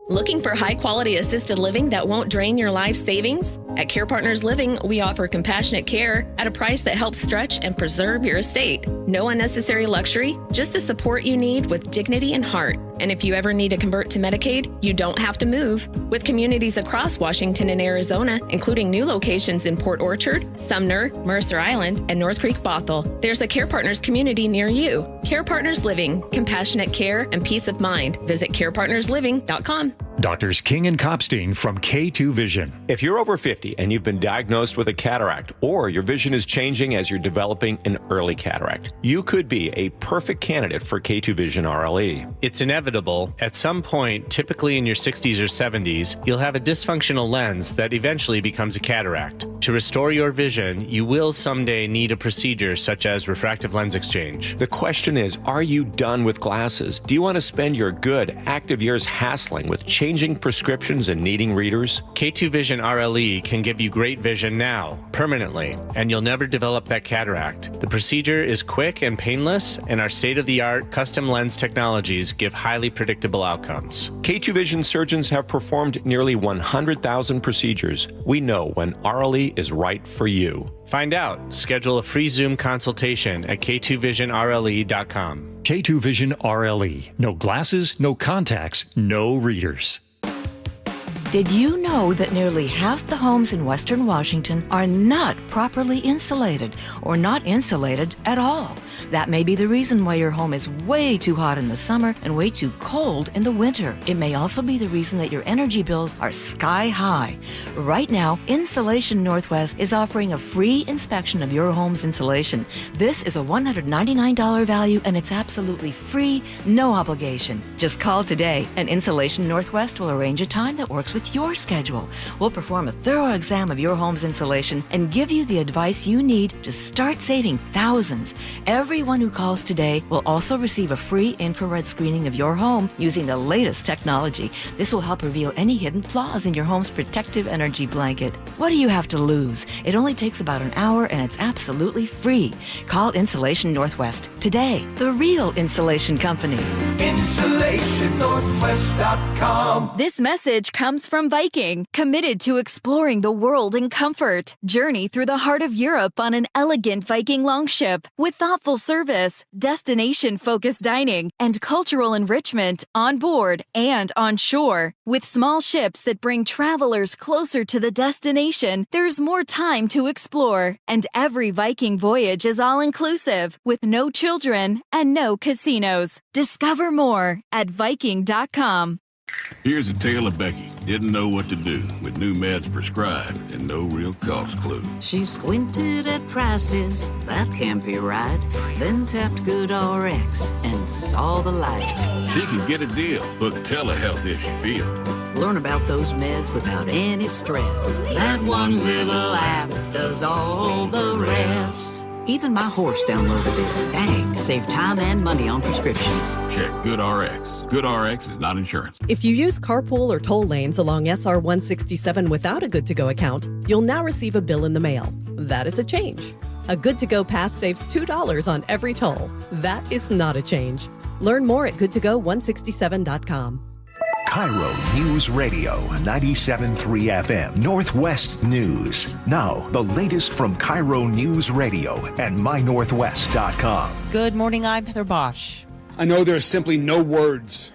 Looking for high-quality assisted living that won't drain your life savings? At Care Partners Living, we offer compassionate care at a price that helps stretch and preserve your estate. No unnecessary luxury, just the support you need with dignity and heart. And if you ever need to convert to Medicaid, you don't have to move. With communities across Washington and Arizona, including new locations in Port Orchard, Sumner, Mercer Island, and North Creek Bothell, there's a Care Partners community near you. Care Partners Living, compassionate care and peace of mind. Visit carepartnersliving.com. Doctors King and Kopstein from K2 Vision. If you're over 50 and you've been diagnosed with a cataract, or your vision is changing as you're developing an early cataract, you could be a perfect candidate for K2 Vision RLE. It's inevitable. At some point, typically in your 60s or 70s, you'll have a dysfunctional lens that eventually becomes a cataract. To restore your vision, you will someday need a procedure such as refractive lens exchange. The question is, are you done with glasses? Do you want to spend your good, active years hassling with changing prescriptions and needing readers? K2 Vision RLE can give you great vision now, permanently, and you'll never develop that cataract. The procedure is quick and painless, and our state-of-the-art custom lens technologies give highly predictable outcomes. K2 Vision surgeons have performed nearly 100,000 procedures. We know when RLE is right for you. Find out. Schedule a free Zoom consultation at k2visionrle.com. K2 Vision RLE. No glasses, no contacts, no readers. Did you know that nearly half the homes in Western Washington are not properly insulated or not insulated at all? That may be the reason why your home is way too hot in the summer and way too cold in the winter. It may also be the reason that your energy bills are sky high. Right now, Insulation Northwest is offering a free inspection of your home's insulation. This is a $199 value and it's absolutely free, no obligation. Just call today and Insulation Northwest will arrange a time that works with your schedule. We'll perform a thorough exam of your home's insulation and give you the advice you need to start saving thousands. Everyone who calls today will also receive a free infrared screening of your home using the latest technology. This will help reveal any hidden flaws in your home's protective energy blanket. What do you have to lose? It only takes about an hour and it's absolutely free. Call Insulation Northwest today, the real insulation company. InsulationNorthwest.com. This message comes from Viking, committed to exploring the world in comfort. Journey through the heart of Europe on an elegant Viking longship with thoughtful service, destination-focused dining, and cultural enrichment on board and on shore. With small ships that bring travelers closer to the destination, there's more time to explore. And every Viking voyage is all-inclusive, with no children and no casinos. Discover more at Viking.com. Here's a tale of Becky. Didn't know what to do with new meds prescribed and no real cost clue. She squinted at prices, that can't be right. Then tapped GoodRx and saw the light. She can get a deal. Book telehealth if she feels. Learn about those meds without any stress. That one little app does all the rest. Even my horse downloaded it. Dang, save time and money on prescriptions. Check GoodRx. GoodRx is not insurance. If you use carpool or toll lanes along SR 167 without a Good2Go account, you'll now receive a bill in the mail. That is a change. A Good2Go pass saves $2 on every toll. That is not a change. Learn more at goodtogo167.com. KIRO News Radio 97.3 FM Northwest News. Now, the latest from KIRO News Radio and mynorthwest.com. Good morning, I'm Heather Bosch. I know there are simply no words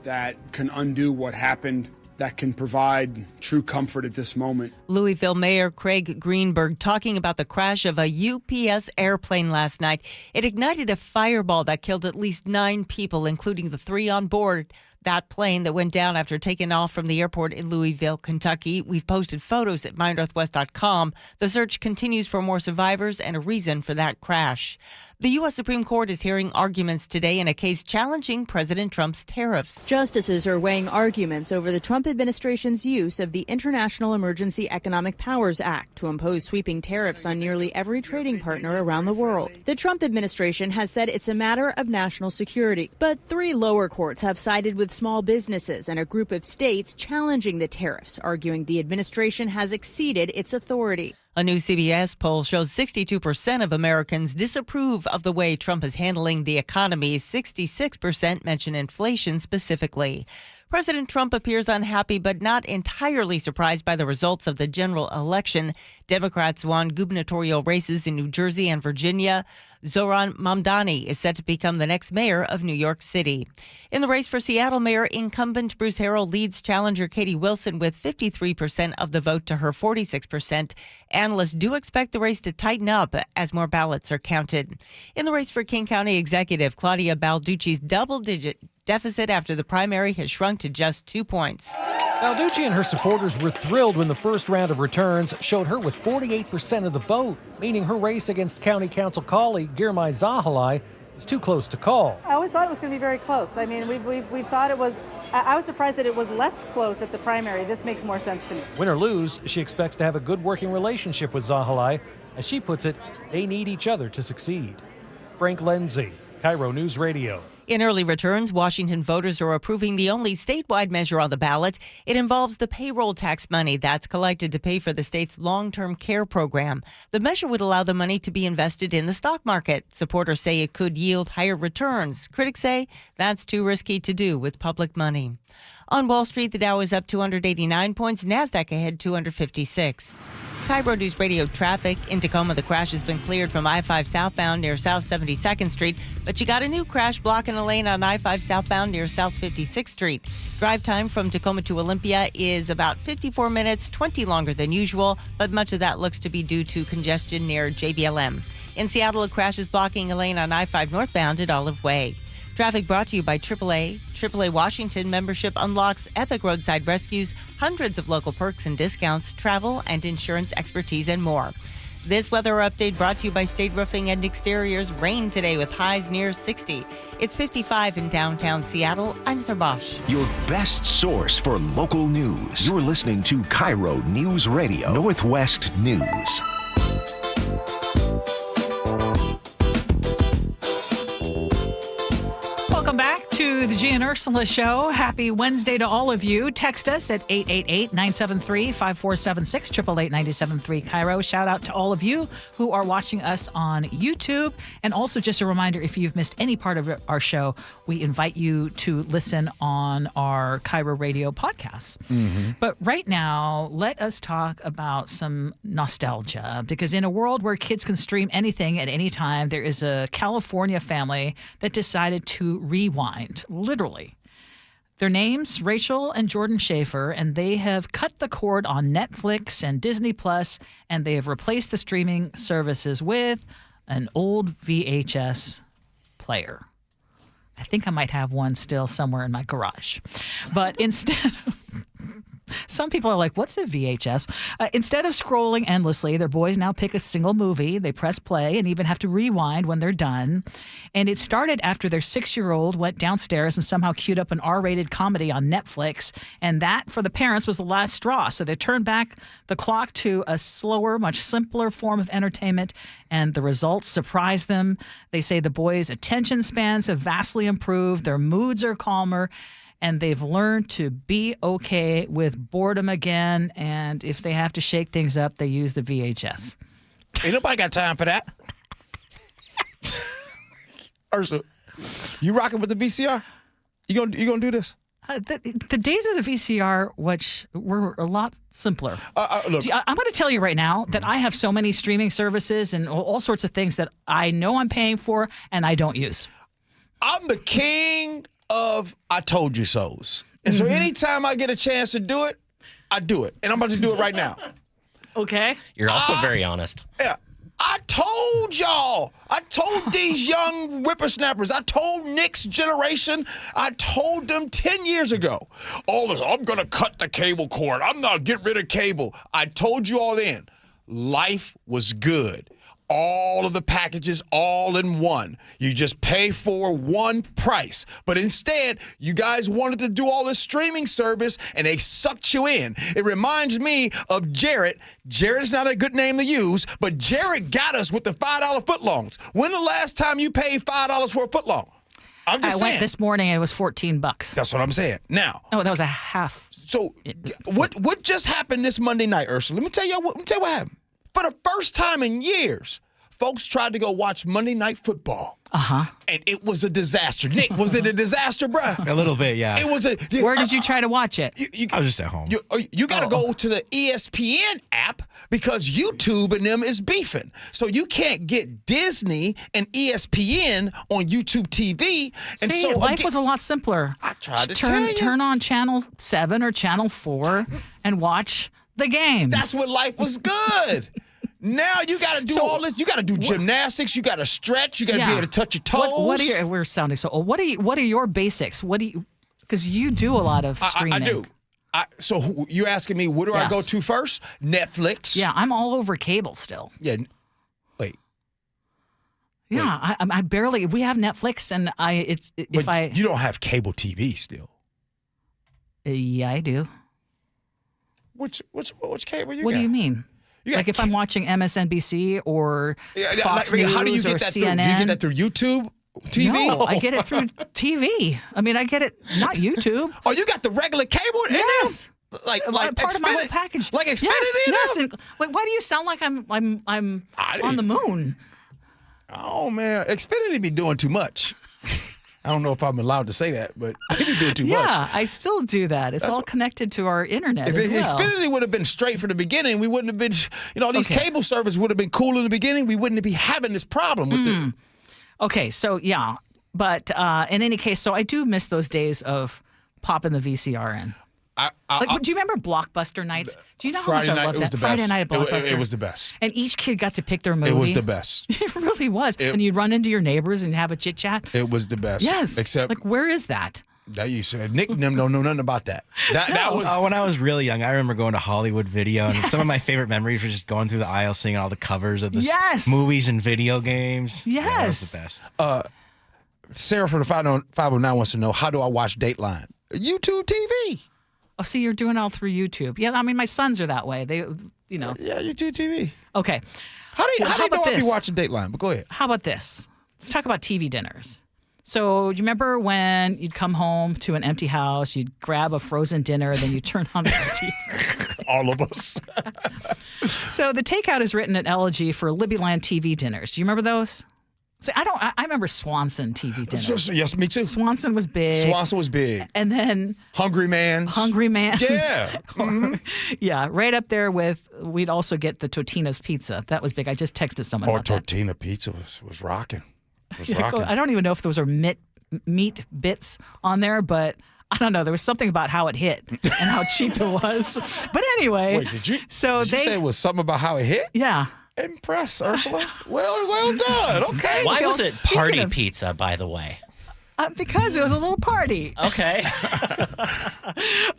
that can undo what happened, that can provide true comfort at this moment. Louisville Mayor Craig Greenberg talking about the crash of a UPS airplane last night. It ignited a fireball that killed at least 9 people, including the 3 on board that plane that went down after taking off from the airport in Louisville, Kentucky. We've posted photos at mynorthwest.com. The search continues for more survivors and a reason for that crash. The U.S. Supreme Court is hearing arguments today in a case challenging President Trump's tariffs. Justices are weighing arguments over the Trump administration's use of the International Emergency Economic Powers Act to impose sweeping tariffs on nearly every trading partner around the world. The Trump administration has said it's a matter of national security, but 3 lower courts have sided with small businesses and a group of states challenging the tariffs, arguing the administration has exceeded its authority. A new CBS poll shows 62% of Americans disapprove of the way Trump is handling the economy. 66% mention inflation specifically. President Trump appears unhappy but not entirely surprised by the results of the general election. Democrats won gubernatorial races in New Jersey and Virginia. Zohran Mamdani is set to become the next mayor of New York City. In the race for Seattle mayor, incumbent Bruce Harrell leads challenger Katie Wilson with 53% of the vote to her 46%. Analysts do expect the race to tighten up as more ballots are counted. In the race for King County executive, Claudia Balducci's double-digit deficit after the primary has shrunk to just 2 points. Balducci and her supporters were thrilled when the first round of returns showed her with 48% of the vote, meaning her race against county council colleague Girmay Zahalai is too close to call. I always thought it was going to be very close. I mean, we've thought it was. I was surprised that it was less close at the primary. This makes more sense to me. Win or lose, she expects to have a good working relationship with Zahalai. As she puts it, they need each other to succeed. Frank Lenzi, KIRO News Radio. In early returns, Washington voters are approving the only statewide measure on the ballot. It involves the payroll tax money that's collected to pay for the state's long-term care program. The measure would allow the money to be invested in the stock market. Supporters say it could yield higher returns. Critics say that's too risky to do with public money. On Wall Street, the Dow is up 289 points. NASDAQ ahead 256. KIRO News Radio traffic. In Tacoma, the crash has been cleared from I-5 southbound near South 72nd Street, but you got a new crash blocking a lane on I-5 southbound near South 56th Street. Drive time from Tacoma to Olympia is about 54 minutes, 20 longer than usual, but much of that looks to be due to congestion near JBLM. In Seattle, a crash is blocking a lane on I-5 northbound at Olive Way. Traffic brought to you by AAA. AAA Washington membership unlocks epic roadside rescues, hundreds of local perks and discounts, travel and insurance expertise, and more. This weather update brought to you by State Roofing and Exteriors. Rain today with highs near 60. It's 55 in downtown Seattle. I'm Heather Bosch. Your best source for local news. You're listening to KIRO News Radio, Northwest News. Welcome back to the Gee and Ursula Show. Happy Wednesday to all of you. Text us at 888-973-5476, 888-973 KIRO. Shout out to all of you who are watching us on YouTube. And also just a reminder, if you've missed any part of our show, we invite you to listen on our KIRO Radio podcasts. Mm-hmm. But right now, let us talk about some nostalgia, because in a world where kids can stream anything at any time, there is a California family that decided to rewind, literally. Their names, Rachel and Jordan Schaefer, and they have cut the cord on Netflix and Disney Plus, and they have replaced the streaming services with an old VHS player. I think I might have one still somewhere in my garage. But instead of... Some people are like, what's a VHS? Instead of scrolling endlessly, their boys now pick a single movie. They press play and even have to rewind when they're done. And it started after their 6-year-old went downstairs and somehow queued up an R-rated comedy on Netflix. And that, for the parents, was the last straw. So they turned back the clock to a slower, much simpler form of entertainment. And the results surprised them. They say the boys' attention spans have vastly improved. Their moods are calmer. And they've learned to be okay with boredom again. And if they have to shake things up, they use the VHS. Ain't nobody got time for that. Ursula, you rocking with the VCR? You gonna do this? The days of the VCR, which were a lot simpler. Look, I'm going to tell you right now that I have so many streaming services and all sorts of things that I know I'm paying for and I don't use. I'm the king of I told you so's. And so anytime I get a chance to do it, I do it. And I'm about to do it right now. Okay. You're also very honest. Yeah. I told y'all. I told these young whippersnappers. I told Nick's generation. I told them 10 years ago. All this, I'm going to cut the cable cord. I'm not get rid of cable. I told you all then. Life was good. All of the packages all in one. You just pay for one price. But instead, you guys wanted to do all this streaming service, and they sucked you in. It reminds me of Jared. Jared's not a good name to use, but Jared got us with the $5 footlongs. When the last time you paid $5 for a footlong? I'm just saying. I went this morning, and it was $14. That's what I'm saying. Now. No, that was a half. So what just happened this Monday night, Ursula? Let me tell you what happened. For the first time in years, folks tried to go watch Monday Night Football. Uh-huh. And it was a disaster. Nick, was it a disaster, bruh? A little bit, yeah. It was a. Where did you try to watch it? I was just at home. You got to go to the ESPN app because YouTube and them is beefing. So you can't get Disney and ESPN on YouTube TV. And See, so life was a lot simpler. I tried to tell you. Turn on Channel 7 or Channel 4 and watch the game. That's when life was good. Now you got to do all this. You got to do gymnastics. You got to stretch. You got to be able to touch your toes. We're sounding so old. What are your basics? Because you do a lot of streaming. I do. So you're asking me, what do I go to first? Netflix. Yeah, I'm all over cable still. Yeah. Wait. Yeah, I barely. We have Netflix, and you don't have cable TV still. Yeah, I do. Which cable you got? What do you mean? Like if I'm watching MSNBC or Fox News how do you get or that CNN. Through? Do you get that through YouTube TV? No, I get it through TV. I mean, I get it, not YouTube. Oh, you got the regular cable in yes. there? Like part of my whole package. Like Xfinity yes. And, why do you sound like I'm on the moon? Oh, man. Xfinity be doing too much. I don't know if I'm allowed to say that, but maybe did too much. Yeah, I still do that. It's all connected to our internet as well. If Xfinity would have been straight from the beginning, we wouldn't have been, these cable services would have been cool in the beginning. We wouldn't be having this problem with it. Okay, so yeah. But in any case, so I do miss those days of popping the VCR in. Do you remember Blockbuster nights? Do you know how much I loved that? Friday night at Blockbuster. It was the best. And each kid got to pick their movie. It was the best. It really was. And you'd run into your neighbors and have a chit chat. It was the best. Yes. Except where is that? That you said Nick and them don't know nothing about that. That was when I was really young. I remember going to Hollywood Video, and some of my favorite memories were just going through the aisle, seeing all the covers of the movies and video games. Yes, that was the best. Sarah from the 509 wants to know, how do I watch Dateline? YouTube TV. Oh, see, you're doing all through YouTube. Yeah, I mean, my sons are that way. They, Yeah, YouTube TV. Okay. How do you know about I be watching Dateline? But go ahead. How about this? Let's talk about TV dinners. So, do you remember when you'd come home to an empty house, you'd grab a frozen dinner, then you turn on the TV? All of us. So, the takeout is written at elegy for Libbyland TV dinners. Do you remember those? See, I remember Swanson TV dinners. Yes, me too. Swanson was big. Swanson was big. And then Hungry Man. Yeah. Yeah, right up there with, we'd also get the Totino's Pizza. That was big. I just texted someone about that. Totina Pizza was rocking. I don't even know if those are meat bits on there, but I don't know. There was something about how it hit and how cheap it was. But anyway. Wait, did you say it was something about how it hit? Yeah. Impressed, Ursula. Well done. Okay. Why was it party pizza, by the way? Because it was a little party. Okay.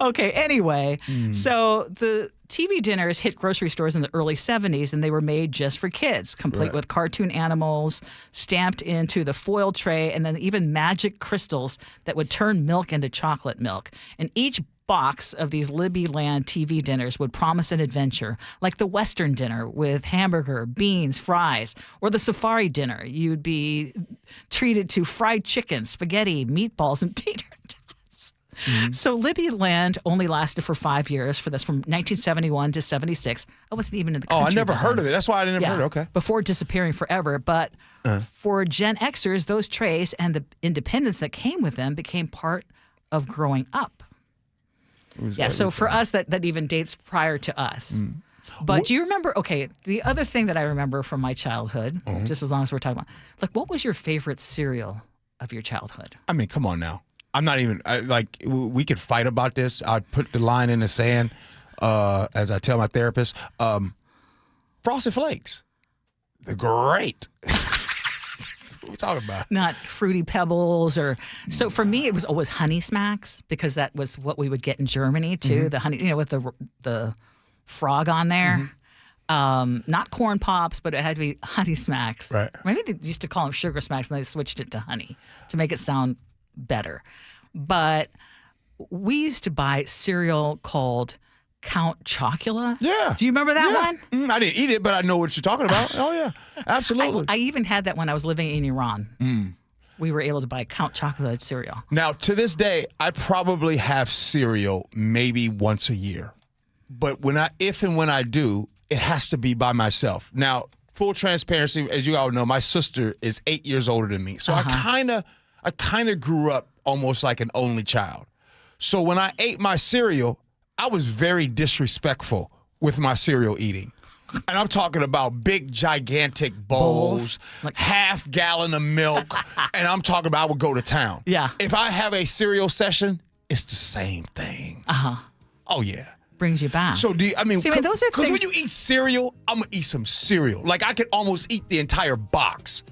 Okay, anyway. So the TV dinners hit grocery stores in the early 70s, and they were made just for kids, complete with cartoon animals stamped into the foil tray, and then even magic crystals that would turn milk into chocolate milk. And each box of these Libbyland TV dinners would promise an adventure, like the Western dinner with hamburger, beans, fries, or the safari dinner. You'd be treated to fried chicken, spaghetti, meatballs, and tater tots. So Libbyland only lasted for 5 years from 1971 to 76. I wasn't even in the country. Oh, I never heard of it. That's why I never heard it. Okay. Before disappearing forever. But for Gen Xers, those trays and the independence that came with them became part of growing up. Yeah, so for us, that even dates prior to us. But do you remember, the other thing that I remember from my childhood, just as long as we're talking about, what was your favorite cereal of your childhood? I mean, come on now. I'm not even, we could fight about this. I'd put the line in the sand, as I tell my therapist. Frosted Flakes. They're great. What are we talking about? Not Fruity Pebbles so for me it was always Honey Smacks, because that was what we would get in Germany too. The honey, with the frog on there. Not Corn Pops, but it had to be Honey Smacks. Right. Maybe they used to call them Sugar Smacks, and they switched it to honey to make it sound better. But we used to buy cereal called Count Chocula. Yeah. Do you remember that one? I didn't eat it, but I know what you're talking about. Oh, yeah. Absolutely. I even had that when I was living in Iran. We were able to buy Count Chocula cereal. Now, to this day, I probably have cereal maybe once a year. But when I do, it has to be by myself. Now, full transparency, as you all know, my sister is 8 years older than me. So I kind of grew up almost like an only child. So when I ate my cereal, I was very disrespectful with my cereal eating. And I'm talking about big, gigantic bowls, like half gallon of milk. And I'm talking about I would go to town. Yeah. If I have a cereal session, it's the same thing. Oh, yeah. Brings you back. So, those are things. Because when you eat cereal, I'm going to eat some cereal. Like, I could almost eat the entire box.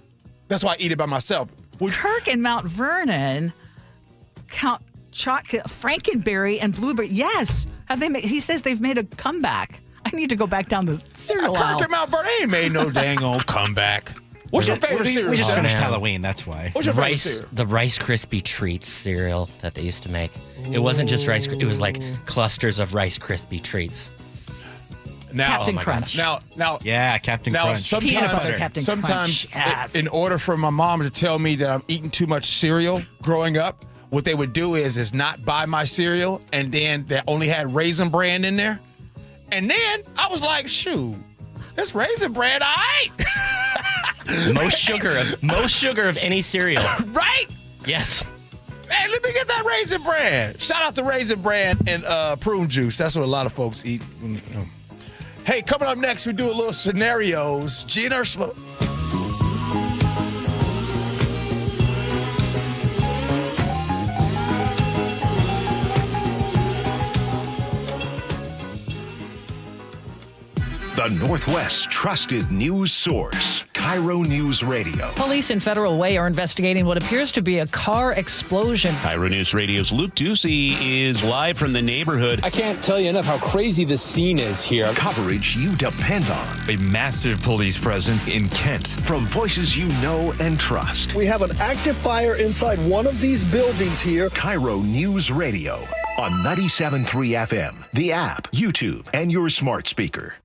That's why I eat it by myself. Kirk in Mount Vernon, Count Frankenberry and Blueberry. Yes. He says they've made a comeback. I need to go back down the cereal aisle. Kirk in Mount Vernon ain't made no dang old comeback. What's your favorite cereal? We just finished Halloween, that's why. What's your favorite cereal? The Rice Krispie Treats cereal that they used to make. It wasn't just Rice, it was like clusters of Rice Krispie Treats. Now, Captain Crunch. Now, yeah, Captain Crunch. Peanut butter Captain Crunch. Yes. In order for my mom to tell me that I'm eating too much cereal growing up, what they would do is not buy my cereal, and then they only had Raisin Bran in there. And then I was like, shoot, this Raisin Bran, all right. Most sugar of any cereal. Right? Yes. Hey, let me get that Raisin Bran. Shout out to Raisin Bran and prune juice. That's what a lot of folks eat. Hey, coming up next, we do a little scenarios. Gee and Ursula. The Northwest's trusted news source, KIRO Newsradio. Police in Federal Way are investigating what appears to be a car explosion. KIRO News Radio's Luke Ducey is live from the neighborhood. I can't tell you enough how crazy this scene is here. Coverage you depend on. A massive police presence in Kent. From voices you know and trust. We have an active fire inside one of these buildings here. KIRO News Radio on 97.3 FM, the app, YouTube, and your smart speaker.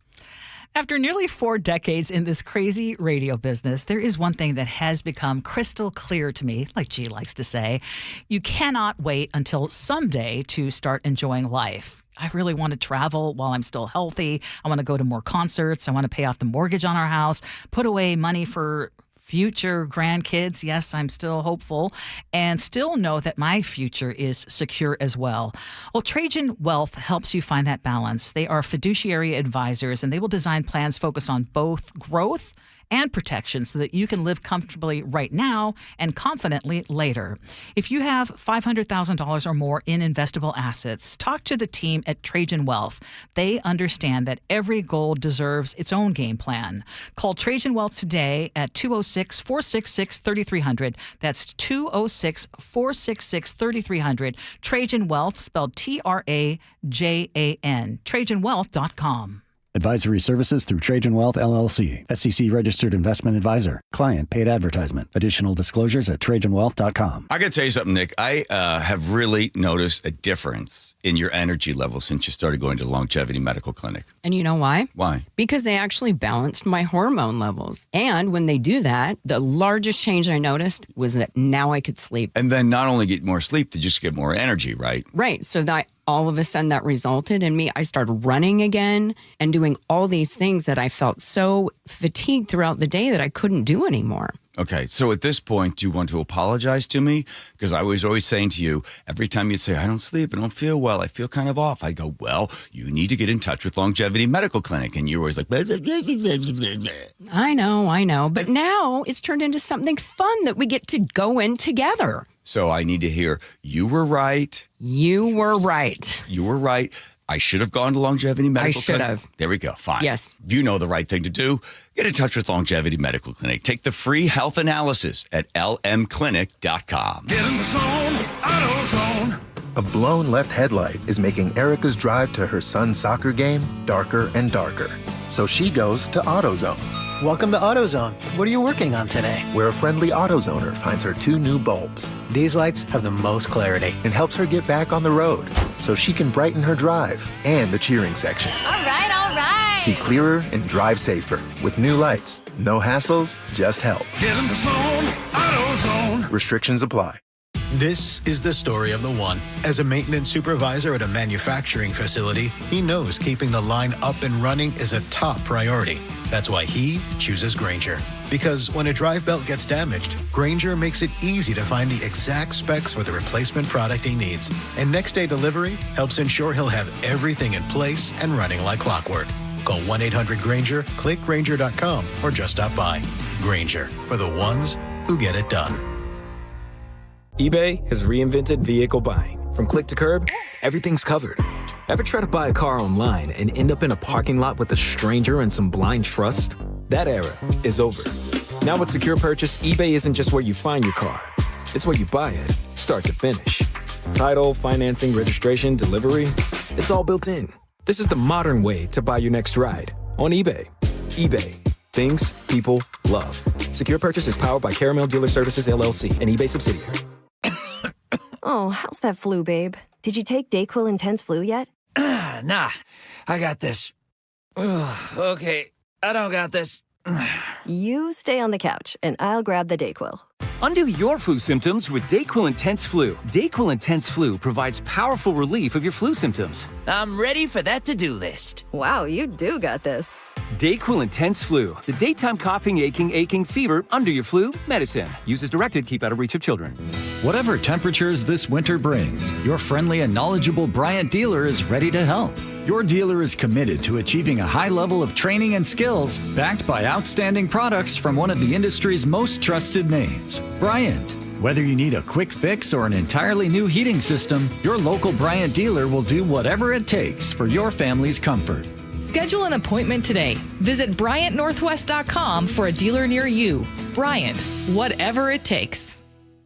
After nearly 4 decades in this crazy radio business, there is one thing that has become crystal clear to me, like Gee likes to say. You cannot wait until someday to start enjoying life. I really want to travel while I'm still healthy. I want to go to more concerts. I want to pay off the mortgage on our house, put away money for future grandkids. Yes, I'm still hopeful, and still know that my future is secure as well. Well, Trajan Wealth helps you find that balance. They are fiduciary advisors, and they will design plans focused on both growth and protection so that you can live comfortably right now and confidently later. If you have $500,000 or more in investable assets, talk to the team at Trajan Wealth. They understand that every goal deserves its own game plan. Call Trajan Wealth today at 206-466-3300. That's 206-466-3300. Trajan Wealth, spelled Trajan. TrajanWealth.com. Advisory services through Trajan Wealth, LLC. SEC registered investment advisor. Client paid advertisement. Additional disclosures at TrajanWealth.com. I got to tell you something, Nick. I have really noticed a difference in your energy level since you started going to the Longevity Medical Clinic. And you know why? Why? Because they actually balanced my hormone levels. And when they do that, the largest change I noticed was that now I could sleep. And then not only get more sleep, to just get more energy, right? Right. So that all of a sudden that resulted in me, I started running again and doing all these things that I felt so fatigued throughout the day that I couldn't do anymore. Okay, so at this point, do you want to apologize to me? Because I was always saying to you, every time you'd say, I don't sleep, I don't feel well, I feel kind of off, I'd go, well, you need to get in touch with Longevity Medical Clinic. And you were always like, blah, blah, blah, blah, blah, blah. I know. But now it's turned into something fun that we get to go in together. So I need to hear, you were right. You were right. You were right. I should have gone to Longevity Medical Clinic. I should have. There we go. Fine. Yes. You know the right thing to do. Get in touch with Longevity Medical Clinic. Take the free health analysis at lmclinic.com. Get in the zone, AutoZone. A blown left headlight is making Erica's drive to her son's soccer game darker and darker. So she goes to AutoZone. Welcome to AutoZone. What are you working on today? Where a friendly AutoZoner finds her 2 new bulbs. These lights have the most clarity. And helps her get back on the road so she can brighten her drive and the cheering section. All right, all right. See clearer and drive safer with new lights. No hassles, just help. Get in the zone, AutoZone. Restrictions apply. This is the story of the one. As a maintenance supervisor at a manufacturing facility, he knows keeping the line up and running is a top priority. That's why he chooses Grainger. Because when a drive belt gets damaged, Grainger makes it easy to find the exact specs for the replacement product he needs. And next day delivery helps ensure he'll have everything in place and running like clockwork. Call 1-800-GRAINGER, click Grainger.com, or just stop by. Grainger, for the ones who get it done. eBay has reinvented vehicle buying. From click to curb, everything's covered. Ever try to buy a car online and end up in a parking lot with a stranger and some blind trust? That era is over. Now with Secure Purchase, eBay isn't just where you find your car. It's where you buy it, start to finish. Title, financing, registration, delivery, it's all built in. This is the modern way to buy your next ride on eBay. eBay. Things people love. Secure Purchase is powered by Caramel Dealer Services, LLC, an eBay subsidiary. Oh, how's that flu, babe? Did you take DayQuil Intense Flu yet? Nah, I got this. Ugh, okay, I don't got this. You stay on the couch, and I'll grab the DayQuil. Undo your flu symptoms with DayQuil Intense Flu. DayQuil Intense Flu provides powerful relief of your flu symptoms. I'm ready for that to-do list. Wow, you do got this. DayQuil Intense Flu. The daytime coughing, aching, fever, under your flu medicine. Use as directed, keep out of reach of children. Whatever temperatures this winter brings, your friendly and knowledgeable Bryant dealer is ready to help. Your dealer is committed to achieving a high level of training and skills, backed by outstanding products from one of the industry's most trusted names, Bryant. Whether you need a quick fix or an entirely new heating system, your local Bryant dealer will do whatever it takes for your family's comfort. Schedule an appointment today. Visit BryantNorthwest.com for a dealer near you. Bryant, whatever it takes.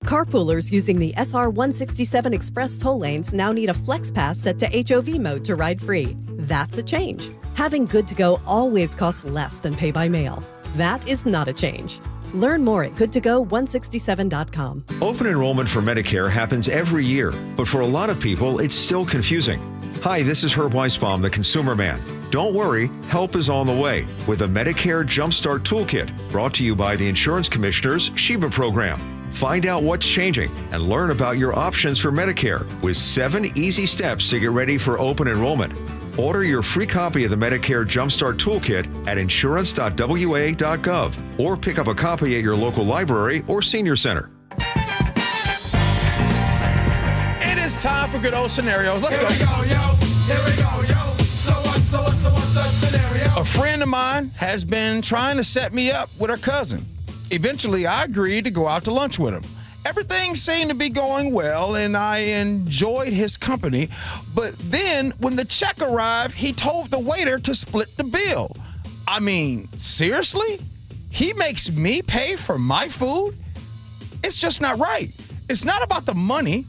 Carpoolers using the SR 167 Express toll lanes now need a Flex Pass set to HOV mode to ride free. That's a change. Having Good to Go always costs less than pay by mail. That is not a change. Learn more at goodtogo167.com. Open enrollment for Medicare happens every year, but for a lot of people, it's still confusing. Hi, this is Herb Weisbaum, the Consumer Man. Don't worry, help is on the way with a Medicare Jumpstart Toolkit brought to you by the Insurance Commissioner's Sheba program. Find out what's changing and learn about your options for Medicare with 7 easy steps to get ready for open enrollment. Order your free copy of the Medicare Jumpstart Toolkit at insurance.wa.gov or pick up a copy at your local library or senior center. It is time for good old scenarios. Let's go. Here we go, yo. Here we go, yo. So what's the scenario? A friend of mine has been trying to set me up with her cousin. Eventually, I agreed to go out to lunch with him. Everything seemed to be going well, and I enjoyed his company. But then, when the check arrived, he told the waiter to split the bill. I mean, seriously? He makes me pay for my food? It's just not right. It's not about the money.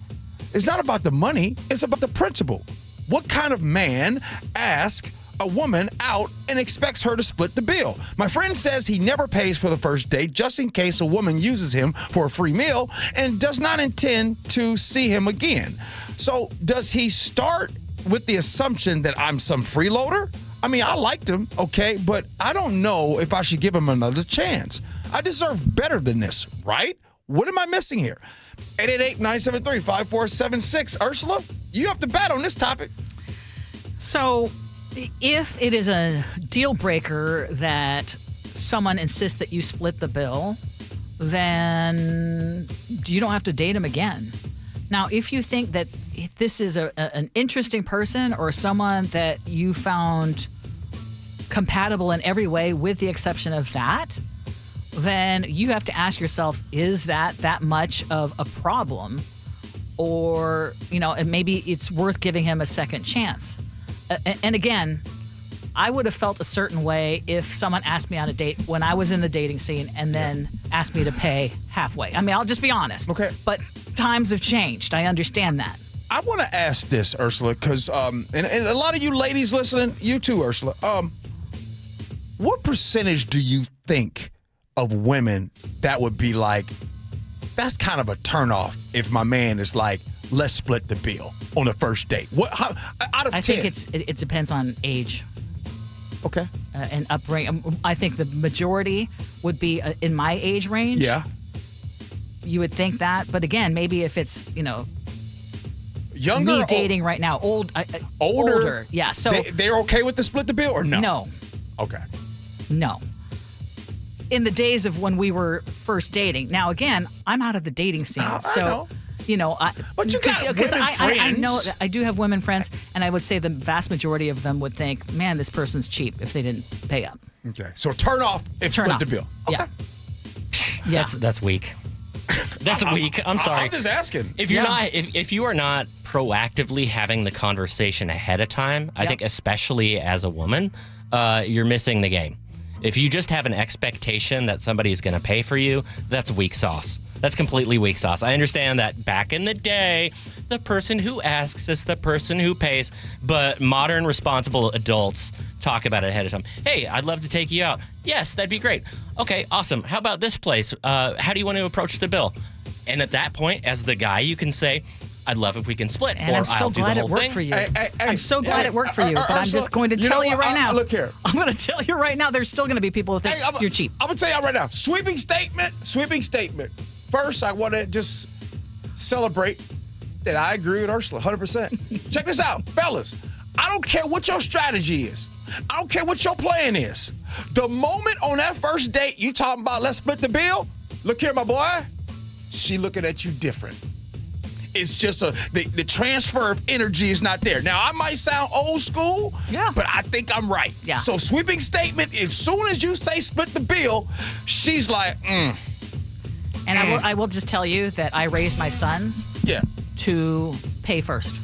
It's not about the money. It's about the principle. What kind of man asks a woman out and expects her to split the bill? My friend says he never pays for the first date just in case a woman uses him for a free meal and does not intend to see him again. So does he start with the assumption that I'm some freeloader? I mean, I liked him, okay, but I don't know if I should give him another chance. I deserve better than this, right? What am I missing here? 888-973-5476. Ursula, you have to bet on this topic. So if it is a deal breaker that someone insists that you split the bill, then you don't have to date him again. Now, if you think that this is an interesting person or someone that you found compatible in every way with the exception of that, then you have to ask yourself, is that much of a problem? Or, and maybe it's worth giving him a second chance. And again, I would have felt a certain way if someone asked me on a date when I was in the dating scene and then asked me to pay halfway. I mean, I'll just be honest. Okay. But times have changed. I understand that. I want to ask this, Ursula, because and a lot of you ladies listening, you too, Ursula. What percentage do you think of women that would be like, that's kind of a turnoff if my man is like, let's split the bill on the first date? Out of 10? I think it depends on age. Okay. And upbringing. I think the majority would be in my age range. Yeah. You would think that, but again, maybe if it's younger, me dating right now, older. Yeah. So they're okay with the split the bill or no? No. Okay. No. In the days of when we were first dating. Now, again, I'm out of the dating scene, so but you got women friends. I know that I do have women friends, and I would say the vast majority of them would think, "Man, this person's cheap," if they didn't pay up. Okay, so turn off if split the bill. Okay. Yeah, that's weak. That's weak. I'm sorry. I'm just asking. If you're not, if you are not proactively having the conversation ahead of time, I think especially as a woman, you're missing the game. If you just have an expectation that somebody's going to pay for you, that's weak sauce. That's completely weak sauce. I understand that back in the day, the person who asks is the person who pays, but modern responsible adults talk about it ahead of time. Hey, I'd love to take you out. Yes, that'd be great. Okay, awesome. How about this place? How do you want to approach the bill? And at that point, as the guy, you can say, I'd love if we can split, and or I'm so I'll do glad the it whole worked thing. for you. I'm so glad it worked for you, but I'm just going to tell you right now. Look here. I'm going to tell you right now, there's still going to be people who think you're cheap. I'm going to tell you right now. Sweeping statement. first, I want to just celebrate that I agree with Ursula 100%. Check this out, fellas. I don't care what your strategy is. I don't care what your plan is. The moment on that first date you talking about let's split the bill, look here, my boy, she looking at you different. It's just the transfer of energy is not there. Now, I might sound old school, but I think I'm right. Yeah. So sweeping statement, as soon as you say split the bill, she's like, And I will just tell you that I raised my sons to pay first.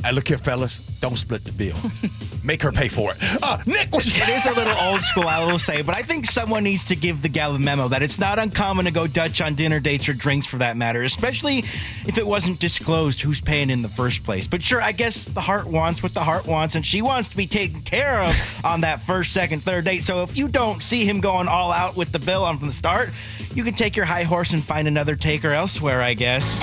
Hey, look here, fellas. Don't split the bill. Make her pay for it. Nick, it is a little old school, I will say, but I think someone needs to give the gal a memo that it's not uncommon to go Dutch on dinner dates or drinks for that matter, especially if it wasn't disclosed who's paying in the first place. But sure, I guess the heart wants what the heart wants, and she wants to be taken care of on that first, second, third date. So if you don't see him going all out with the bill on from the start, you can take your high horse and find another taker elsewhere, I guess.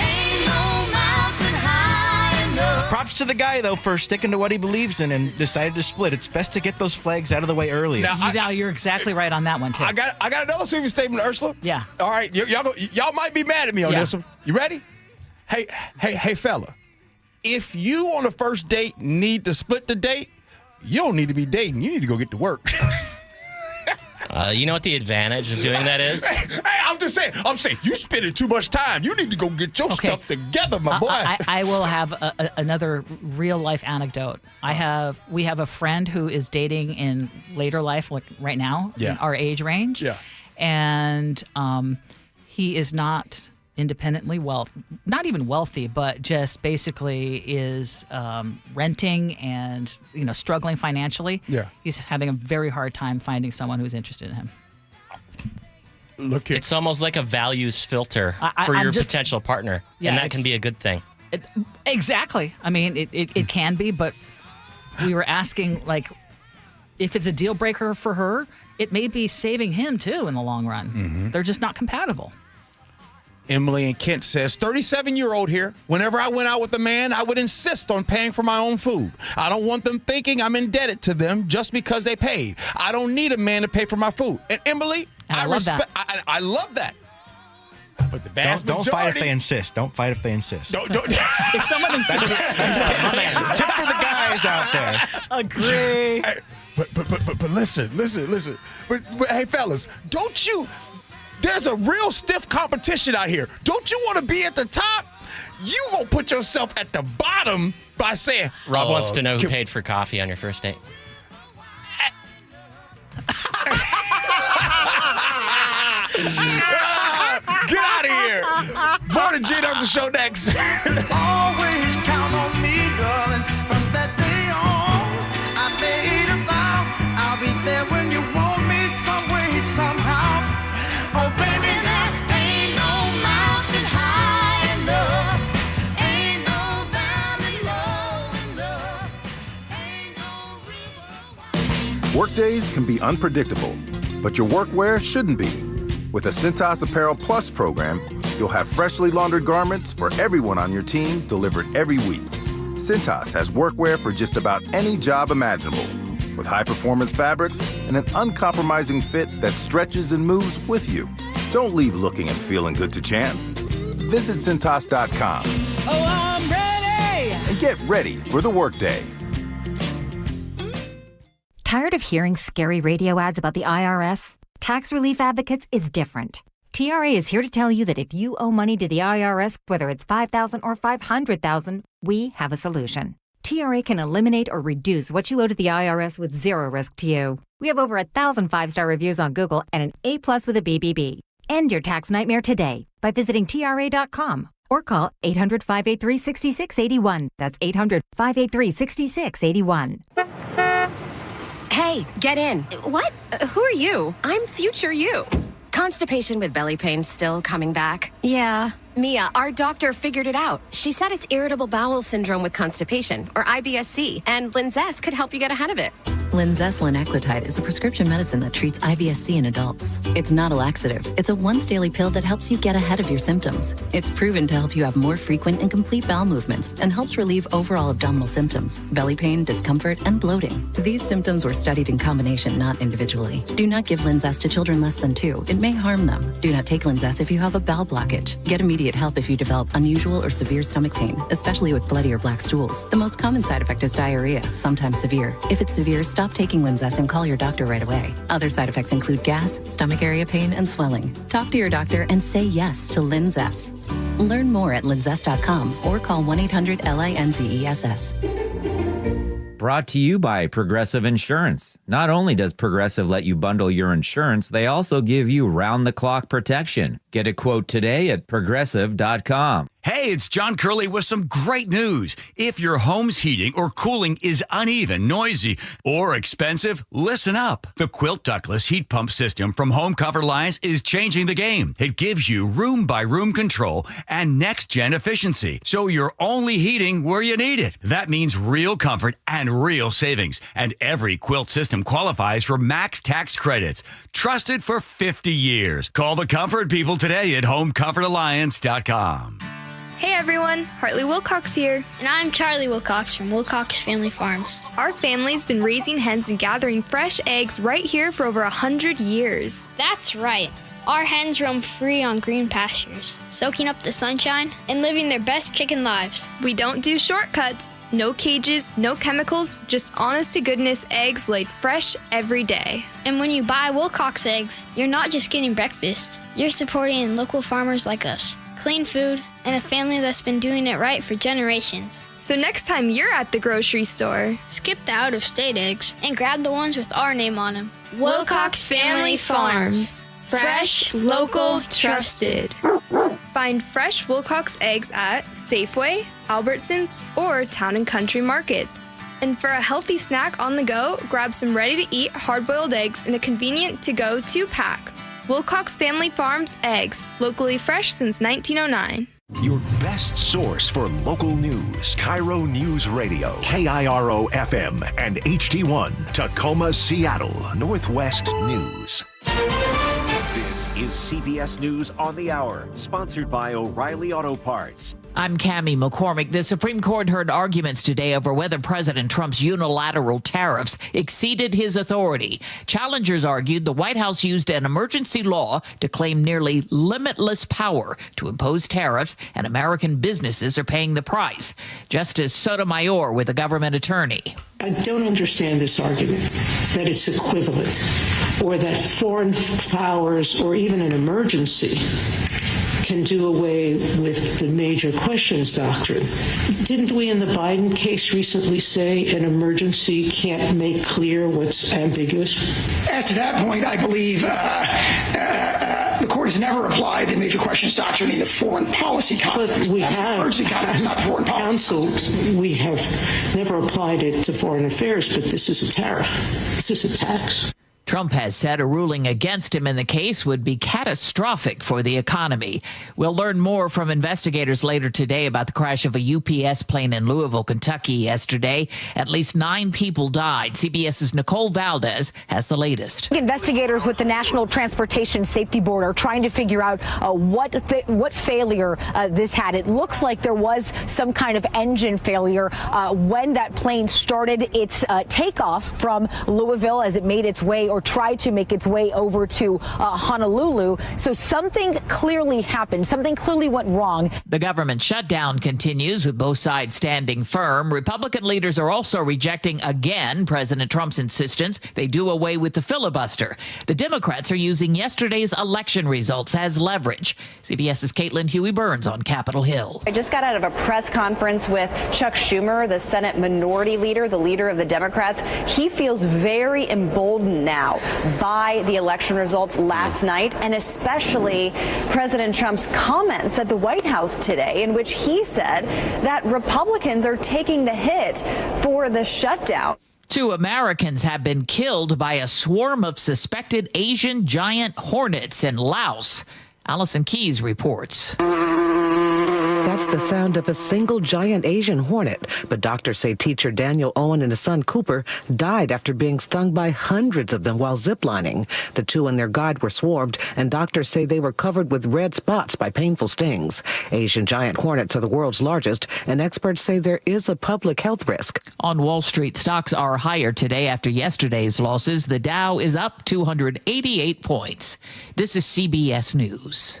Props to the guy, though, for sticking to what he believes in and decided to split. It's best to get those flags out of the way earlier. Now you're exactly right on that one, too. I got another sweeping statement, Ursula. Yeah. All right, y'all might be mad at me on this one. You ready? Hey, fella. If you on the first date need to split the date, you don't need to be dating. You need to go get to work. You know what the advantage of doing that is? Hey, I'm saying, you spending too much time. You need to go get your stuff together, my boy. I will have another real life anecdote. We have a friend who is dating in later life, like right now, in our age range. Yeah. And he is not independently not even wealthy, but just basically is renting and struggling financially. Yeah. He's having a very hard time finding someone who's interested in him. Look, it's almost like a values filter for your potential partner, and that can be a good thing. Exactly. I mean, it can be, but we were asking, like, if it's a deal breaker for her, it may be saving him too in the long run. Mm-hmm. They're just not compatible. Emily in Kent says, 37-year-old here. Whenever I went out with a man, I would insist on paying for my own food. I don't want them thinking I'm indebted to them just because they paid. I don't need a man to pay for my food. And Emily, I respect. I love that. But the vast don't majority, fight if they insist. Don't fight if they insist. Don't. If someone insists, tip for the guys out there. Agree. But listen. But hey, fellas, don't you? There's a real stiff competition out here. Don't you want to be at the top? You gonna put yourself at the bottom by saying, Rob wants to know who paid for coffee on your first date. Get out of here. More than Gee Ursula Show next. Always count on me, darling. From that day on, I made a vow. I'll be there when you want me some way, somehow. Oh, baby, there ain't no mountain high enough. Ain't no valley low enough. Ain't no river. Workdays can be unpredictable, but your workwear shouldn't be. With the Cintas Apparel Plus program, you'll have freshly laundered garments for everyone on your team delivered every week. Cintas has workwear for just about any job imaginable, with high-performance fabrics and an uncompromising fit that stretches and moves with you. Don't leave looking and feeling good to chance. Visit Cintas.com. Oh, I'm ready! And get ready for the workday. Tired of hearing scary radio ads about the IRS? Tax Relief Advocates is different. TRA is here to tell you that if you owe money to the IRS, whether it's $5,000 or $500,000, we have a solution. TRA can eliminate or reduce what you owe to the IRS with zero risk to you. We have over 1,000 5-star reviews on Google and an A+ with a BBB. End your tax nightmare today by visiting TRA.com or call 800-583-6681. That's 800-583-6681. Hey, get in. What? Who are you? I'm future you. Constipation with belly pain still coming back? Yeah. Mia, our doctor figured it out. She said it's irritable bowel syndrome with constipation, or IBS-C, and Linzess could help you get ahead of it. Linzess linaclotide is a prescription medicine that treats IBS-C in adults. It's not a laxative. It's a once-daily pill that helps you get ahead of your symptoms. It's proven to help you have more frequent and complete bowel movements and helps relieve overall abdominal symptoms, belly pain, discomfort, and bloating. These symptoms were studied in combination, not individually. Do not give Linzess to children less than 2. It may harm them. Do not take Linzess if you have a bowel blockage. Get immediate help if you develop unusual or severe stomach pain, especially with bloody or black stools. The most common side effect is diarrhea, sometimes severe. If it's severe, stop taking Linzess and call your doctor right away. Other side effects include gas, stomach area pain, and swelling. Talk to your doctor and say yes to Linzess. Learn more at linzess.com or call 1-800-LINZESS. Brought to you by Progressive Insurance. Not only does Progressive let you bundle your insurance, they also give you round-the-clock protection. Get a quote today at Progressive.com. Hey, it's John Curley with some great news. If your home's heating or cooling is uneven, noisy, or expensive, listen up. The Quilt Ductless Heat Pump System from Home Comfort Alliance is changing the game. It gives you room-by-room control and next-gen efficiency, so you're only heating where you need it. That means real comfort and real savings. And every Quilt system qualifies for max tax credits. Trusted for 50 years. Call the comfort people today at HomeComfortAlliance.com. Hey everyone, Hartley Wilcox here. And I'm Charlie Wilcox from Wilcox Family Farms. Our family's been raising hens and gathering fresh eggs right here for over 100 years. That's right. Our hens roam free on green pastures, soaking up the sunshine and living their best chicken lives. We don't do shortcuts. No cages, no chemicals, just honest-to-goodness eggs laid fresh every day. And when you buy Wilcox eggs, you're not just getting breakfast. You're supporting local farmers like us. Clean food, and a family that's been doing it right for generations. So next time you're at the grocery store, skip the out-of-state eggs and grab the ones with our name on them. Wilcox Family Farms. Fresh, local, trusted. Find fresh Wilcox eggs at Safeway, Albertsons, or Town & Country Markets. And for a healthy snack on the go, grab some ready-to-eat hard-boiled eggs in a convenient to-go 2-pack. Wilcox Family Farms eggs, locally fresh since 1909. Your best source for local news. KIRO Newsradio, KIRO FM and HD1, Tacoma, Seattle, Northwest News. This is CBS News on the Hour, sponsored by O'Reilly Auto Parts. I'm Cammie McCormick. The Supreme Court heard arguments today over whether President Trump's unilateral tariffs exceeded his authority. Challengers argued the White House used an emergency law to claim nearly limitless power to impose tariffs, and American businesses are paying the price. Justice Sotomayor with a government attorney. I don't understand this argument that it's equivalent or that foreign powers or even an emergency can do away with the major questions doctrine. Didn't we in the Biden case recently say an emergency can't make clear what's ambiguous? As to that point, I believe the court has never applied the major questions doctrine in the foreign policy context. But we have, not foreign counsel, we have never applied it to foreign affairs, but this is a tariff. This is a tax. Trump has said a ruling against him in the case would be catastrophic for the economy. We'll learn more from investigators later today about the crash of a UPS plane in Louisville, Kentucky yesterday. At least 9 people died. CBS's Nicole Valdez has the latest. Investigators with the National Transportation Safety Board are trying to figure out what failure this had. It looks like there was some kind of engine failure when that plane started its takeoff from Louisville as it made its way or tried to make its way over to Honolulu. So something clearly happened. Something clearly went wrong. The government shutdown continues with both sides standing firm. Republican leaders are also rejecting again President Trump's insistence they do away with the filibuster. The Democrats are using yesterday's election results as leverage. CBS's Caitlin Huey-Burns on Capitol Hill. I just got out of a press conference with Chuck Schumer, the Senate Minority Leader, the leader of the Democrats. He feels very emboldened now by the election results last night, and especially President Trump's comments at the White House today, in which he said that Republicans are taking the hit for the shutdown. 2 Americans have been killed by a swarm of suspected Asian giant hornets in Laos. Allison Keyes reports. That's the sound of a single giant Asian hornet. But doctors say teacher Daniel Owen and his son Cooper died after being stung by hundreds of them while ziplining. The two and their guide were swarmed, and doctors say they were covered with red spots by painful stings. Asian giant hornets are the world's largest, and experts say there is a public health risk. On Wall Street, stocks are higher today after yesterday's losses. The Dow is up 288 points. This is CBS News.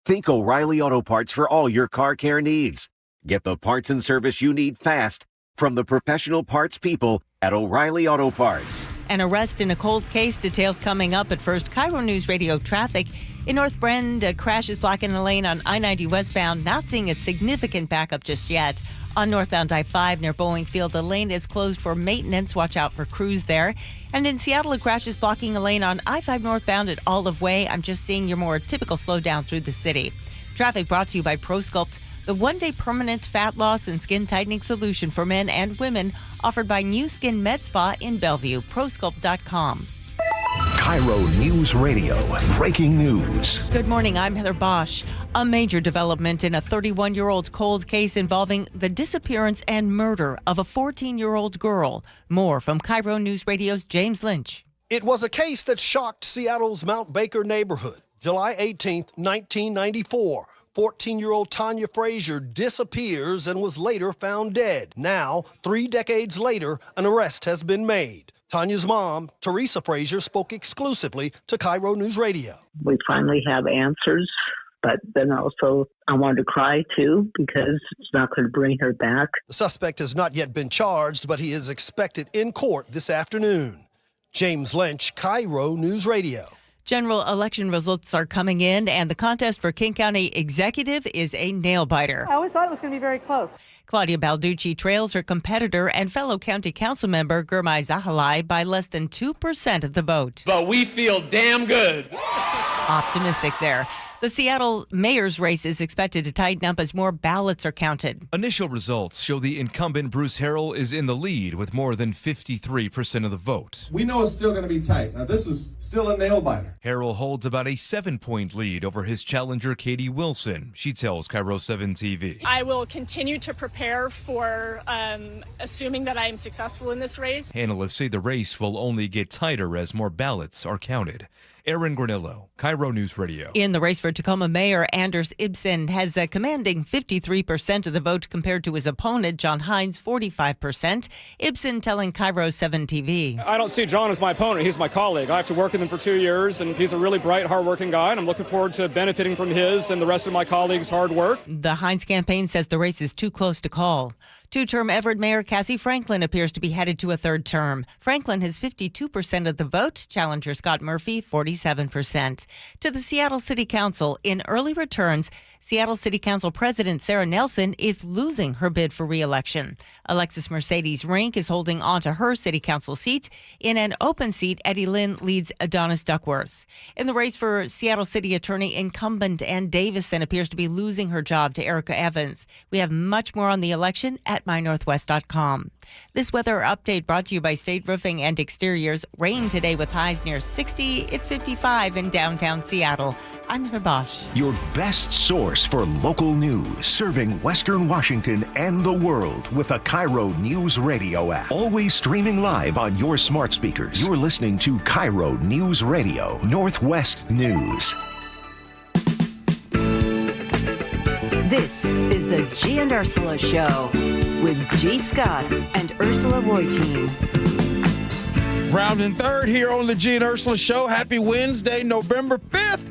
Think O'Reilly Auto Parts for all your car care needs. Get the parts and service you need fast from the professional parts people at O'Reilly Auto Parts. An arrest in a cold case. Details coming up. At first, KIRO News Radio traffic. In North Bend, a crash is blocking a lane on I-90 westbound. Not seeing a significant backup just yet. On northbound I-5 near Boeing Field, the lane is closed for maintenance. Watch out for crews there. And in Seattle, a crash is blocking a lane on I-5 northbound at Olive Way. I'm just seeing your more typical slowdown through the city. Traffic brought to you by ProSculpt, the one-day permanent fat loss and skin tightening solution for men and women, offered by New Skin Med Spa in Bellevue. ProSculpt.com. KIRO News Radio. Breaking news. Good morning, I'm Heather Bosch. A major development in a 31-year-old cold case involving the disappearance and murder of a 14-year-old girl. More from KIRO News Radio's James Lynch. It was a case that shocked Seattle's Mount Baker neighborhood. July 18th, 1994. 14-year-old Tanya Frazier disappears and was later found dead. Now, 3 decades later, an arrest has been made. Tanya's mom, Teresa Frazier, spoke exclusively to KIRO News Radio. We finally have answers, but then also I wanted to cry too because it's not going to bring her back. The suspect has not yet been charged, but he is expected in court this afternoon. James Lynch, KIRO News Radio. General election results are coming in, and the contest for King County Executive is a nail-biter. I always thought it was going to be very close. Claudia Balducci trails her competitor and fellow county council member Gurmai Zahalai by less than 2% of the vote. But we feel damn good. Optimistic there. The Seattle mayor's race is expected to tighten up as more ballots are counted. Initial results show the incumbent Bruce Harrell is in the lead with more than 53% of the vote. We know it's still going to be tight. Now, this is still a nail-biter. Harrell holds about a 7-point lead over his challenger, Katie Wilson. She tells KIRO 7 TV. I will continue to prepare for assuming that I am successful in this race. Analysts say the race will only get tighter as more ballots are counted. Aaron Granillo, KIRO News Radio. In the race for Tacoma Mayor, Anders Ibsen has a commanding 53% of the vote compared to his opponent, John Hines, 45%. Ibsen telling KIRO 7 TV. I don't see John as my opponent. He's my colleague. I have to work with him for 2 years, and he's a really bright, hardworking guy, and I'm looking forward to benefiting from his and the rest of my colleagues' hard work. The Hines campaign says the race is too close to call. Two-term Everett Mayor Cassie Franklin appears to be headed to a third term. Franklin has 52% of the vote. Challenger Scott Murphy, 47%. To the Seattle City Council, in early returns, Seattle City Council President Sarah Nelson is losing her bid for re-election. Alexis Mercedes Rink is holding on to her City Council seat. In an open seat, Eddie Lynn leads Adonis Duckworth. In the race for Seattle City Attorney, incumbent Ann Davison appears to be losing her job to Erica Evans. We have much more on the election at mynorthwest.com. This weather update brought to you by State Roofing and Exteriors. Rain today with highs near 60. It's 55 in downtown Seattle. I'm Heather Bosch. Your best source for local news, serving Western Washington and the world with the KIRO News Radio app. Always streaming live on your smart speakers. You're listening to KIRO News Radio, Northwest News. This is the Gee and Ursula Show with G. Scott and Ursula Reutin. Round and third here on the Gee and Ursula Show. Happy Wednesday, November 5th.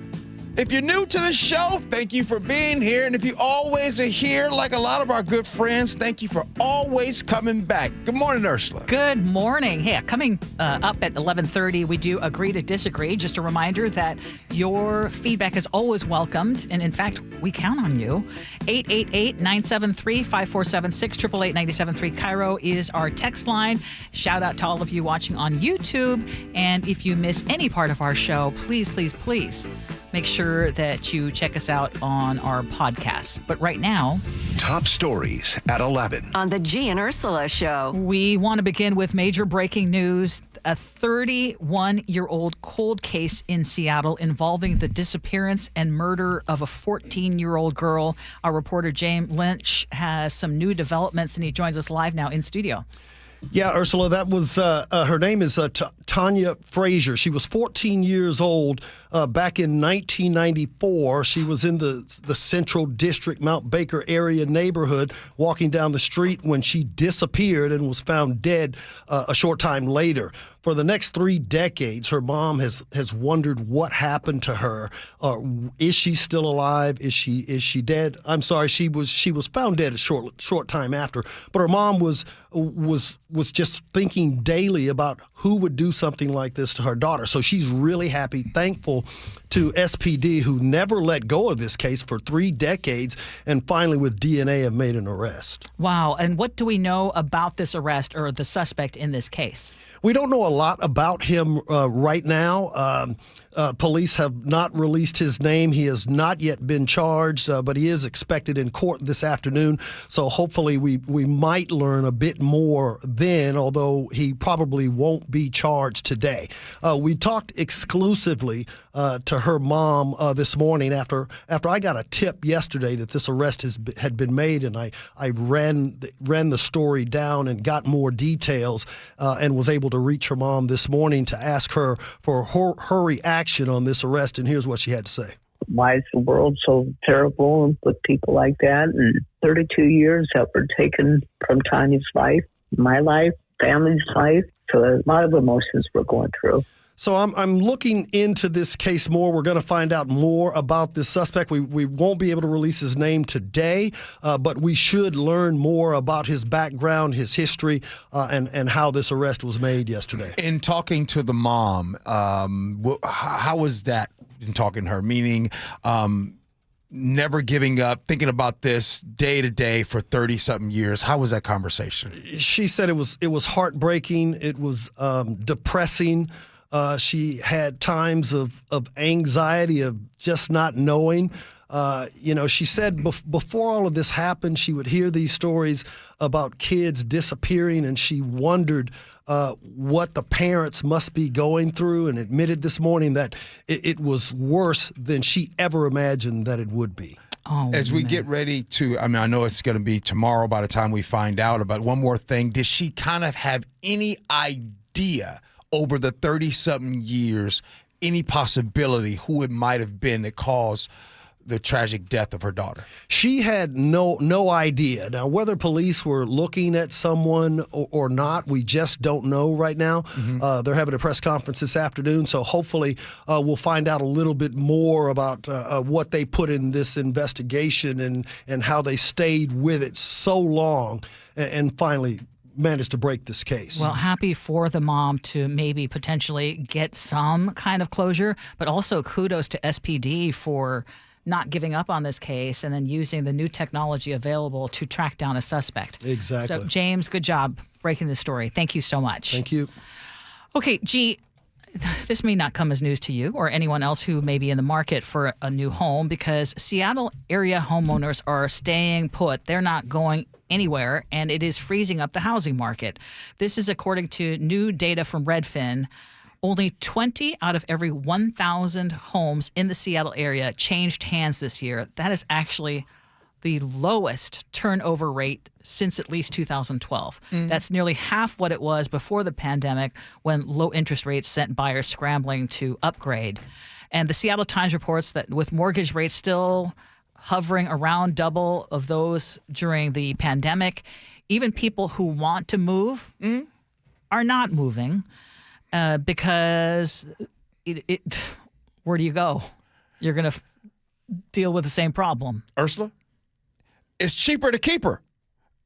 If you're new to the show, thank you for being here. And if you always are here, like a lot of our good friends, thank you for always coming back. Good morning, Ursula. Good morning. Hey, coming up at 11:30, we do Agree to Disagree. Just a reminder that your feedback is always welcomed. And in fact, we count on you. 888-973-5476, 888-973 KIRO is our text line. Shout out to all of you watching on YouTube. And if you miss any part of our show, please, please, please make sure that you check us out on our podcast. But right now, top stories at 11 on the Gee and Ursula Show. We want to begin with major breaking news. a 31-year-old cold case in Seattle involving the disappearance and murder of a 14-year-old girl. Our reporter James Lynch has some new developments, and he joins us live now in studio. Yeah, Ursula, that was her name is Tanya Frazier. She was 14 years old back in 1994. She was in the Central District, Mount Baker area neighborhood, walking down the street when she disappeared and was found dead a short time later. For the next 3 decades, her mom has wondered what happened to her. Is she still alive? Is she dead? I'm sorry, she was found dead a short time after. But her mom was just thinking daily about who would do something like this to her daughter. So she's really happy, thankful to SPD, who never let go of this case for 3 decades, and finally with DNA have made an arrest. Wow. And what do we know about this arrest or the suspect in this case? We don't know a lot about him right now. Police have not released his name. He has not yet been charged, but he is expected in court this afternoon. So hopefully we might learn a bit more then, although he probably won't be charged today. We talked exclusively to her mom this morning after I got a tip yesterday that this arrest had been made, and I ran the story down and got more details and was able to reach her mom this morning to ask her for her reaction on this arrest, and here's what she had to say. Why is the world so terrible with people like that? And 32 years that were taken from Tanya's life, my life, family's life. So a lot of emotions we're going through. So I'm looking into this case more. We're going to find out more about this suspect. We won't be able to release his name today, but we should learn more about his background, his history, and how this arrest was made yesterday. In talking to the mom, how was that in talking to her? Meaning never giving up, thinking about this day to day for 30-something years. How was that conversation? She said it was heartbreaking. It was depressing. She had times of anxiety, of just not knowing. She said before all of this happened, she would hear these stories about kids disappearing, and she wondered what the parents must be going through, and admitted this morning that it was worse than she ever imagined that it would be. As we get ready to, I know it's going to be tomorrow by the time we find out about one more thing. Did she kind of have any idea over the 30-something years, any possibility who it might have been that caused the tragic death of her daughter? She had no idea. Now, whether police were looking at someone or not, we just don't know right now. Mm-hmm. They're having a press conference this afternoon, so hopefully we'll find out a little bit more about what they put in this investigation and how they stayed with it so long and finally managed to break this case. Well, happy for the mom to maybe potentially get some kind of closure, but also kudos to SPD for not giving up on this case and then using the new technology available to track down a suspect. Exactly. So, James, good job breaking this story. Thank you so much. Thank you. Okay, Gee, this may not come as news to you or anyone else who may be in the market for a new home, because Seattle area homeowners are staying put. They're not going anywhere, and it is freezing up the housing market. This is according to new data from Redfin. Only 20 out of every 1,000 homes in the Seattle area changed hands this year. That is actually the lowest turnover rate since at least 2012. That's nearly half what it was before the pandemic, when low interest rates sent buyers scrambling to upgrade. And the Seattle Times reports that with mortgage rates still hovering around double of those during the pandemic, even people who want to move are not moving because where do you go? You're going to deal with the same problem. Ursula, it's cheaper to keep her.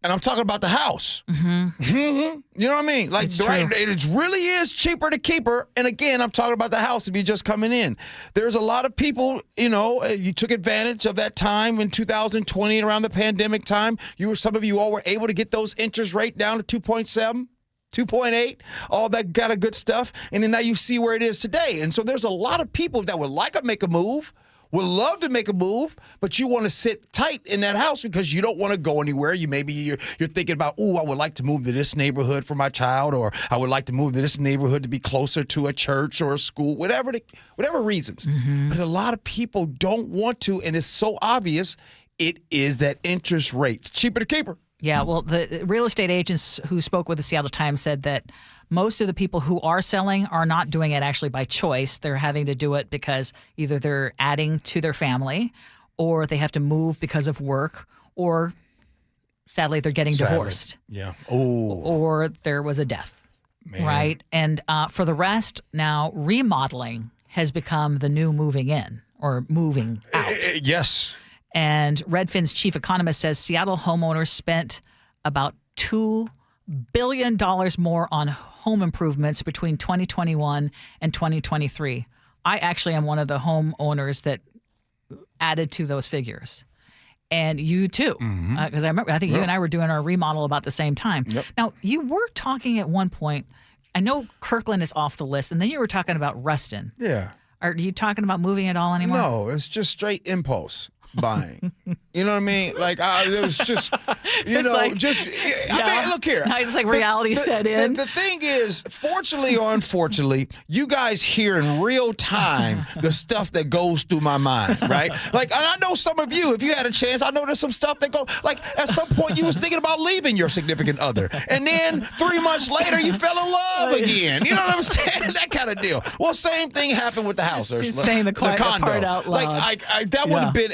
And I'm talking about the house. Mm-hmm. Mm-hmm. You know what I mean? Like, right, it really is cheaper to keep her. And again, I'm talking about the house if you're just coming in. There's a lot of people, you took advantage of that time in 2020 around the pandemic time. Some of you all were able to get those interest rate down to 2.7. 2.8, all that kind of good stuff. And then now you see where it is today. And so there's a lot of people that would like to make a move, would love to make a move, but you want to sit tight in that house because you don't want to go anywhere. You're thinking about, I would like to move to this neighborhood for my child, or I would like to move to this neighborhood to be closer to a church or a school, whatever reasons. Mm-hmm. But a lot of people don't want to, and it's so obvious. It is that interest rate. It's cheaper to keep her. Yeah, well, the real estate agents who spoke with the Seattle Times said that most of the people who are selling are not doing it actually by choice. They're having to do it because either they're adding to their family, or they have to move because of work, or sadly they're getting divorced. Yeah. Oh. Or there was a death. Man. Right? And for the rest, now remodeling has become the new moving in or moving out. Yes. And Redfin's chief economist says Seattle homeowners spent about $2 billion more on home improvements between 2021 and 2023. I actually am one of the homeowners that added to those figures. And you too, because I think you and I were doing our remodel about the same time. Yep. Now, you were talking at one point, I know Kirkland is off the list, and then you were talking about Ruston. Yeah. Are you talking about moving at all anymore? No, it's just straight impulse buying. You know what I mean? Like, it was just, I mean, look here. Now it's like reality set in. The thing is, fortunately or unfortunately, you guys hear in real time the stuff that goes through my mind, right? Like, and I know some of you, if you had a chance, I know there's some stuff that go, like, at some point you was thinking about leaving your significant other. And then 3 months later, you fell in love again. You know what I'm saying? That kind of deal. Well, same thing happened with the house, Ursula. She's saying the quiet condo. part out loud. Like, that would have been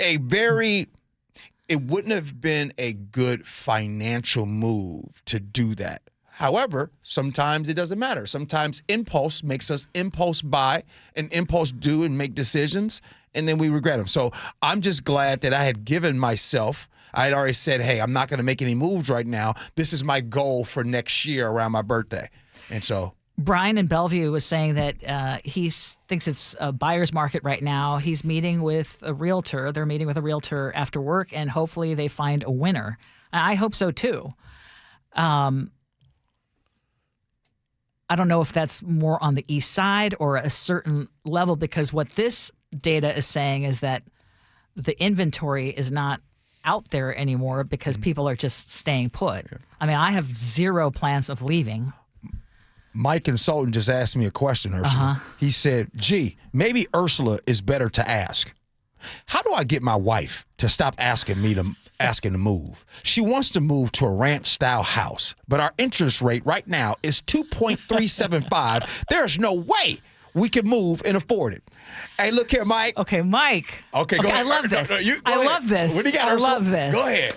it wouldn't have been a good financial move to do that. However, sometimes it doesn't matter. Sometimes impulse makes us impulse buy and impulse do and make decisions, and then we regret them. So I'm just glad that I had given myself, I had already said, hey, I'm not going to make any moves right now. This is my goal for next year around my birthday. And so Brian in Bellevue was saying that he thinks it's a buyer's market right now. He's meeting with a realtor. They're meeting with a realtor after work, and hopefully they find a winner. I hope so, too. I don't know if that's more on the east side or a certain level, because what this data is saying is that the inventory is not out there anymore because people are just staying put. I mean, I have zero plans of leaving. My consultant just asked me a question, Ursula. He said, gee, maybe Ursula is better to ask. How do I get my wife to stop asking to move? She wants to move to a ranch-style house, but our interest rate right now is 2.375. There's no way we can move and afford it. Hey, look here, Mike. Okay, Mike. Okay, go ahead. I love this. I love this. What do you got, I Ursula? love this. Go ahead.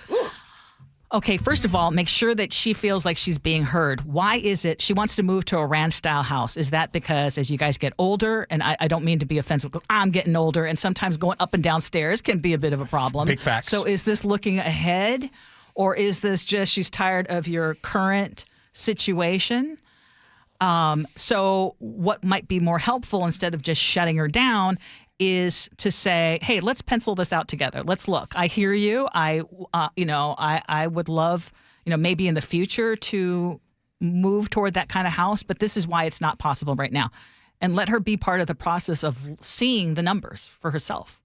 Okay, first of all, make sure that she feels like she's being heard. Why is it she wants to move to a ranch-style house? Is that because as you guys get older, and I don't mean to be offensive, but I'm getting older, and sometimes going up and down stairs can be a bit of a problem. Big facts. So is this looking ahead, or is this just she's tired of your current situation? So what might be more helpful instead of just shutting her down is to say, hey, let's pencil this out together. Let's look. I hear you. I would love, maybe in the future to move toward that kind of house, but this is why it's not possible right now. And let her be part of the process of seeing the numbers for herself.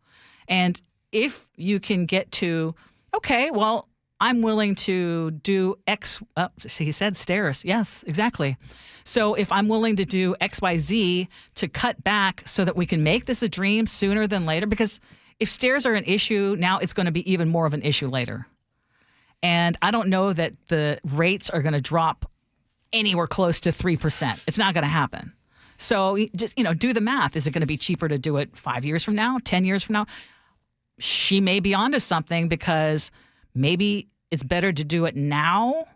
And if you can get to, okay, well, I'm willing to do X. He said stairs. Yes, exactly. So if I'm willing to do X, Y, Z to cut back so that we can make this a dream sooner than later, because if stairs are an issue now, it's going to be even more of an issue later. And I don't know that the rates are going to drop anywhere close to 3%. It's not going to happen. So just, do the math. Is it going to be cheaper to do it 5 years from now, 10 years from now? She may be onto something, because maybe it's better to do it now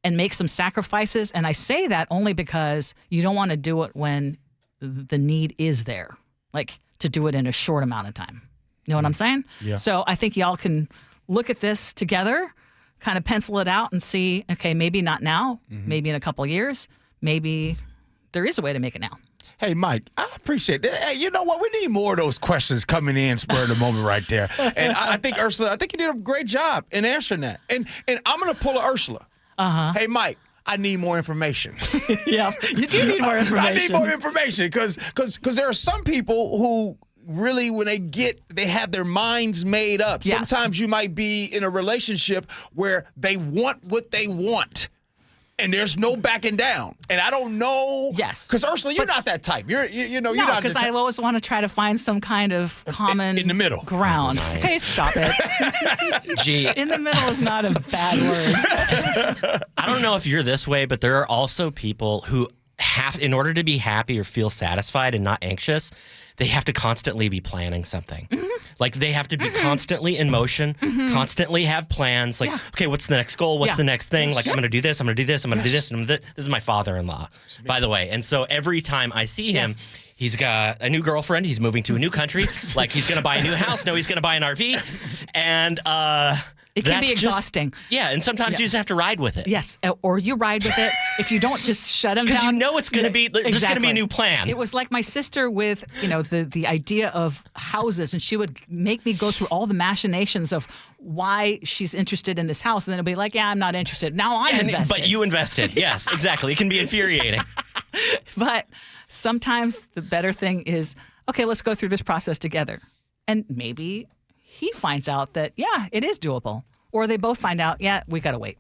and make some sacrifices. And I say that only because you don't want to do it when the need is there, like to do it in a short amount of time. You know what I'm saying? Yeah. So I think y'all can look at this together, kind of pencil it out and see, okay, maybe not now, maybe in a couple of years, maybe there is a way to make it now. Hey, Mike, I appreciate that. Hey, you know what? We need more of those questions coming in spur of the moment right there. And I think, Ursula, you did a great job in answering that. And I'm going to pull a Ursula. Hey, Mike, I need more information. Yeah, you do need more information. I need more information because there are some people who really, when they have their minds made up. Yes. Sometimes you might be in a relationship where they want what they want. And there's no backing down. And I don't know. Yes. Because Ursula, you're not that type. You're not. No, because I always want to try to find some kind of common in the middle ground. Oh, nice. Hey, stop it. Gee, In the middle is not a bad word. I don't know if you're this way, but there are also people who in order to be happy or feel satisfied and not anxious, they have to constantly be planning something. Mm-hmm. Like they have to be constantly in motion, constantly have plans. Like, okay, what's the next goal? What's the next thing? Like, I'm going to do this. I'm going to do this. I'm going to do this. And this is my father-in-law, by the way. And so every time I see him, he's got a new girlfriend. He's moving to a new country. Like he's going to buy a new house. No, he's going to buy an RV. And it can be exhausting. And sometimes you just have to ride with it. Yes, or you ride with it. If you don't, just shut him down. Because you know it's going to be there's going to be a new plan. It was like my sister with the idea of houses, and she would make me go through all the machinations of why she's interested in this house, and then it'll be like, yeah, I'm not interested. Now I'm invested. But you invested. Yes, exactly. It can be infuriating. But sometimes the better thing is, okay, let's go through this process together, and maybe he finds out that, yeah, it is doable. Or they both find out, yeah, we got to wait.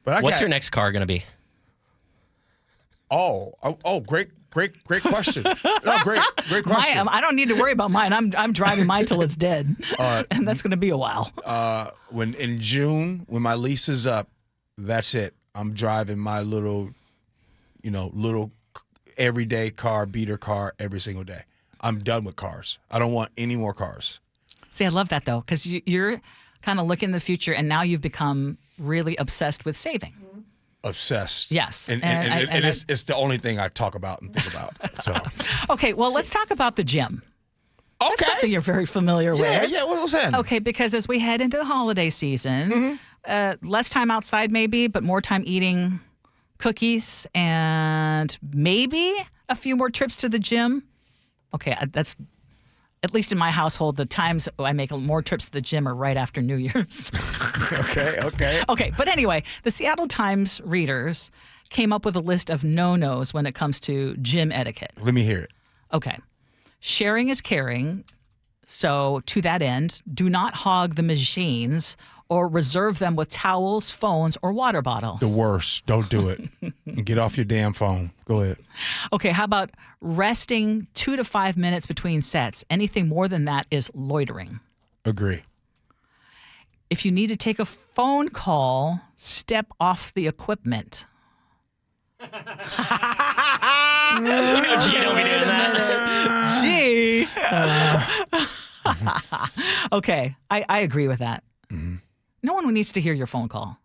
But what's your next car going to be? Oh, great question. No, great question. I don't need to worry about mine. I'm driving mine till it's dead. And that's going to be a while. When in June, when my lease is up, that's it. I'm driving my little everyday car, beater car every single day. I'm done with cars. I don't want any more cars. See, I love that, though, because you're kind of looking in the future, and now you've become really obsessed with saving. Obsessed. Yes. And it's the only thing I talk about and think about. So. Okay, well, let's talk about the gym. Okay. That's something you're very familiar with. Yeah, what was that? Okay, because as we head into the holiday season, less time outside maybe, but more time eating cookies and maybe a few more trips to the gym. Okay, that's... At least in my household, the times I make more trips to the gym are right after New Year's. Okay. Okay, but anyway, the Seattle Times readers came up with a list of no-nos when it comes to gym etiquette. Let me hear it. Okay. Sharing is caring. So to that end, do not hog the machines or reserve them with towels, phones, or water bottles. The worst. Don't do it. And get off your damn phone. Go ahead. Okay, how about resting 2 to 5 minutes between sets? Anything more than that is loitering. Agree. If you need to take a phone call, step off the equipment. Gee, don't be doing that. Gee. Okay, I agree with that. Mm-hmm. No one needs to hear your phone call.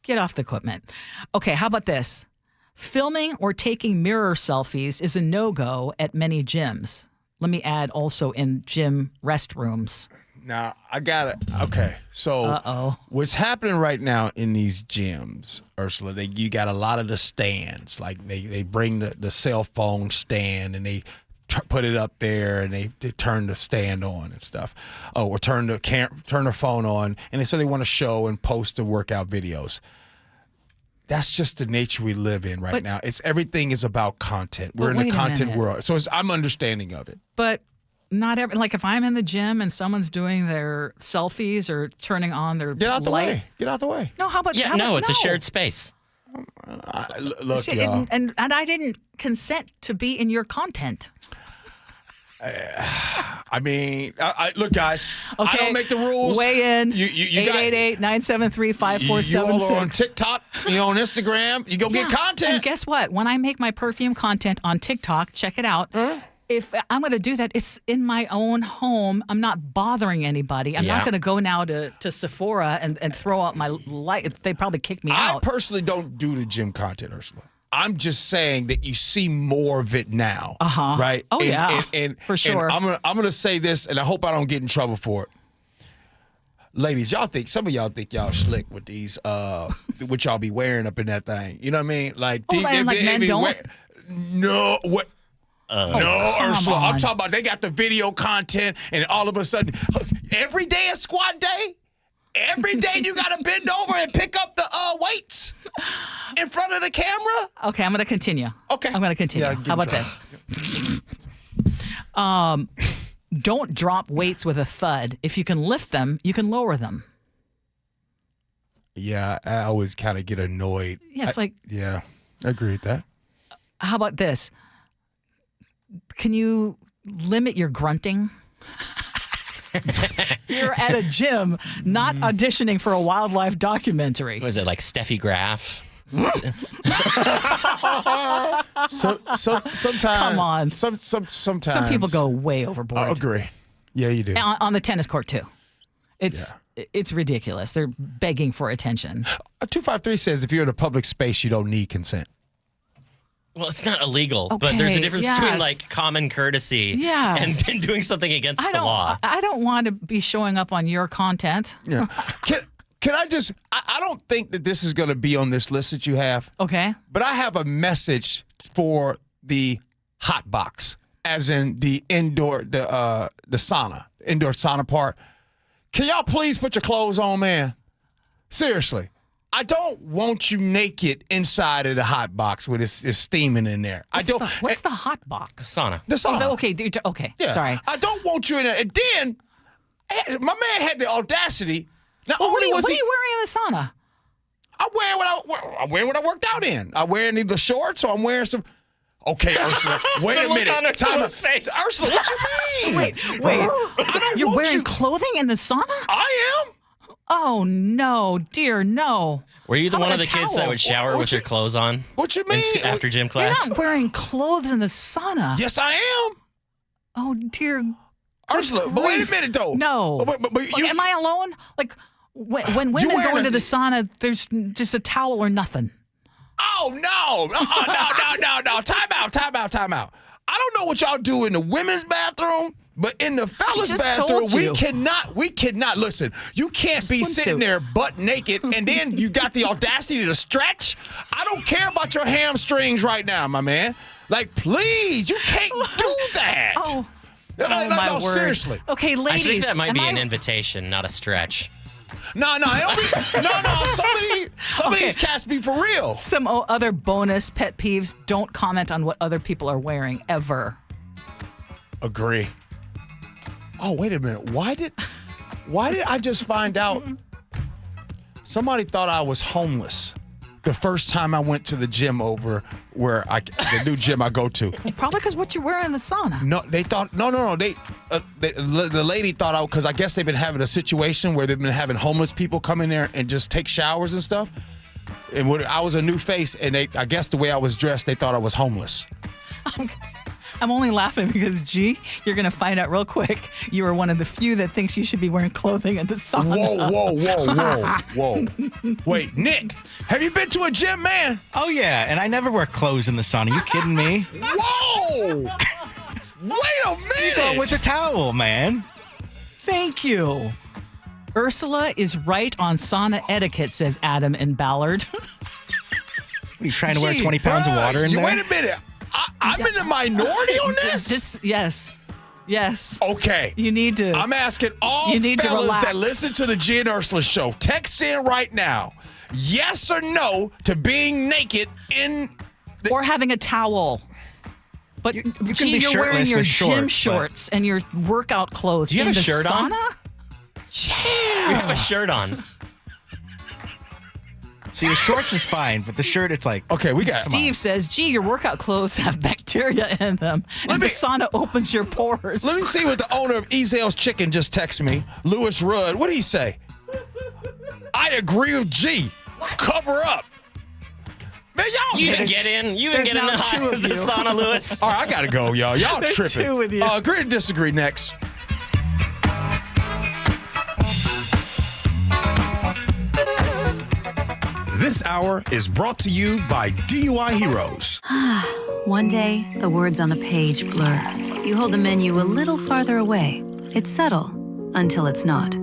Get off the equipment. Okay, how about this? Filming or taking mirror selfies is a no-go at many gyms. Let me add also in gym restrooms. Now, I got it. Okay, so what's happening right now in these gyms, Ursula, you got a lot of the stands. Like they bring the cell phone stand and they put it up there and they turn the stand on and stuff. Or turn the phone on, and they say they want to show and post the workout videos. That's just the nature we live in right now. Everything is about content. We're in the content world. So I'm understanding of it. But not every, like if I'm in the gym and someone's doing their selfies or turning on their Get out the way. Get out the way. No, how about it's a shared space. Look, see, y'all. and I didn't consent to be in your content. I mean, look, guys. Okay. I don't make the rules. Weigh in. You 888-973-5476. You all are on TikTok. You on Instagram. You go get content. And guess what? When I make my perfume content on TikTok, check it out. If I'm going to do that, it's in my own home. I'm not bothering anybody. I'm not going to go now to Sephora and throw out my light. They probably kick me out. I personally don't do the gym content, Ursula. I'm just saying that you see more of it now, right? Oh, and for sure. And I'm gonna say this, and I hope I don't get in trouble for it. Ladies, some of y'all think y'all slick with these, what y'all be wearing up in that thing. You know what I mean? Like, men don't? No, what? No, Ursula. I'm talking about they got the video content, and all of a sudden, every day is squat day. Every day you got to bend over and pick up the weights in front of the camera. Okay, I'm going to continue. Okay. I'm going to continue. Yeah, how about this? Don't drop weights with a thud. If you can lift them, you can lower them. Yeah, I always kind of get annoyed. Yeah, it's Yeah, I agree with that. How about this? Can you limit your grunting? You're at a gym, not auditioning for a wildlife documentary. Was it like Steffi Graf? Sometimes. Come on. Sometimes. Some people go way overboard. I agree. Yeah, you do. On the tennis court, too. It's ridiculous. They're begging for attention. 253 says if you're in a public space, you don't need consent. Well, it's not illegal, but there's a difference between like common courtesy and doing something against the law. I don't want to be showing up on your content. Yeah. Can I just, I don't think that this is going to be on this list that you have. Okay. But I have a message for the hot box, as in the indoor, the sauna, indoor sauna part. Can y'all please put your clothes on, man? Seriously. I don't want you naked inside of the hot box with it's steaming in there. What's the hot box? Sauna. The sauna. Oh, okay. Yeah. Sorry. I don't want you in there. And then my man had the audacity. Not Well, only what was are he, you wearing in the sauna? I'm wearing what I worked out in. I'm wearing either shorts or I'm wearing some. Okay, Ursula. Wait a minute. Time out. Ursula, what you mean? Wait. You're wearing clothing in the sauna? I am. Oh, no, dear, no. Were you the How one of about the a kids towel? that would shower with their clothes on? What you mean? After gym You're class? not wearing clothes in the sauna. Yes, I am. Oh, dear. Ursula, but wait a minute, though. No. But am I alone? Like, when women go into the sauna, there's just a towel or nothing. Oh, no. No. Time out. I don't know what y'all do in the women's bathroom, but in the fellas' bathroom, we cannot listen. You can't be sitting there butt naked and then you got the audacity to stretch. I don't care about your hamstrings right now, my man. Like, please, you can't do that. Oh, my word. Seriously. Okay, ladies. I think that might be an invitation, not a stretch. No. Some of these cats be for real. Some other bonus pet peeves: don't comment on what other people are wearing ever. Agree. Oh, wait a minute. Why did I just find out somebody thought I was homeless the first time I went to the gym over where the new gym I go to? Probably because what you wear in the sauna. No, they thought the lady thought because I guess they've been having a situation where they've been having homeless people come in there and just take showers and stuff. And when I was a new face, and I guess the way I was dressed, they thought I was homeless. I'm only laughing because, Gee, you're going to find out real quick you are one of the few that thinks you should be wearing clothing in the sauna. Whoa. Wait, Nick, have you been to a gym, man? Oh, yeah, and I never wear clothes in the sauna. You kidding me? Whoa! Wait a minute! You go with a towel, man. Thank you. Ursula is right on sauna etiquette, says Adam in Ballard. What, are you trying to wear 20 pounds of water in there? Wait a minute. I'm in the minority on this? Yes. Okay. You need to. I'm asking all fellas that listen to the Gee and Ursula Show. Text in right now. Yes or no to being naked in or having a towel. But you can Gee, be you're wearing shirtless your with gym shorts, shorts and your workout clothes. Do you in have a the shirt sauna? on? Yeah. You have a shirt on. See, the shorts is fine, but the shirt, it's like... Okay, we got... Steve says, Gee, your workout clothes have bacteria in them, and the sauna opens your pores. Let me see what the owner of Ezel's Chicken just texted me. Lewis Rudd. What did he say? I agree with G. Cover up. Man, y'all... You can get in. You can get in the sauna, Lewis. All right, I got to go, y'all. Y'all There's tripping. two with you. Agree to disagree next. This hour is brought to you by DUI Heroes. One day, the words on the page blur. You hold the menu a little farther away. It's subtle until it's not.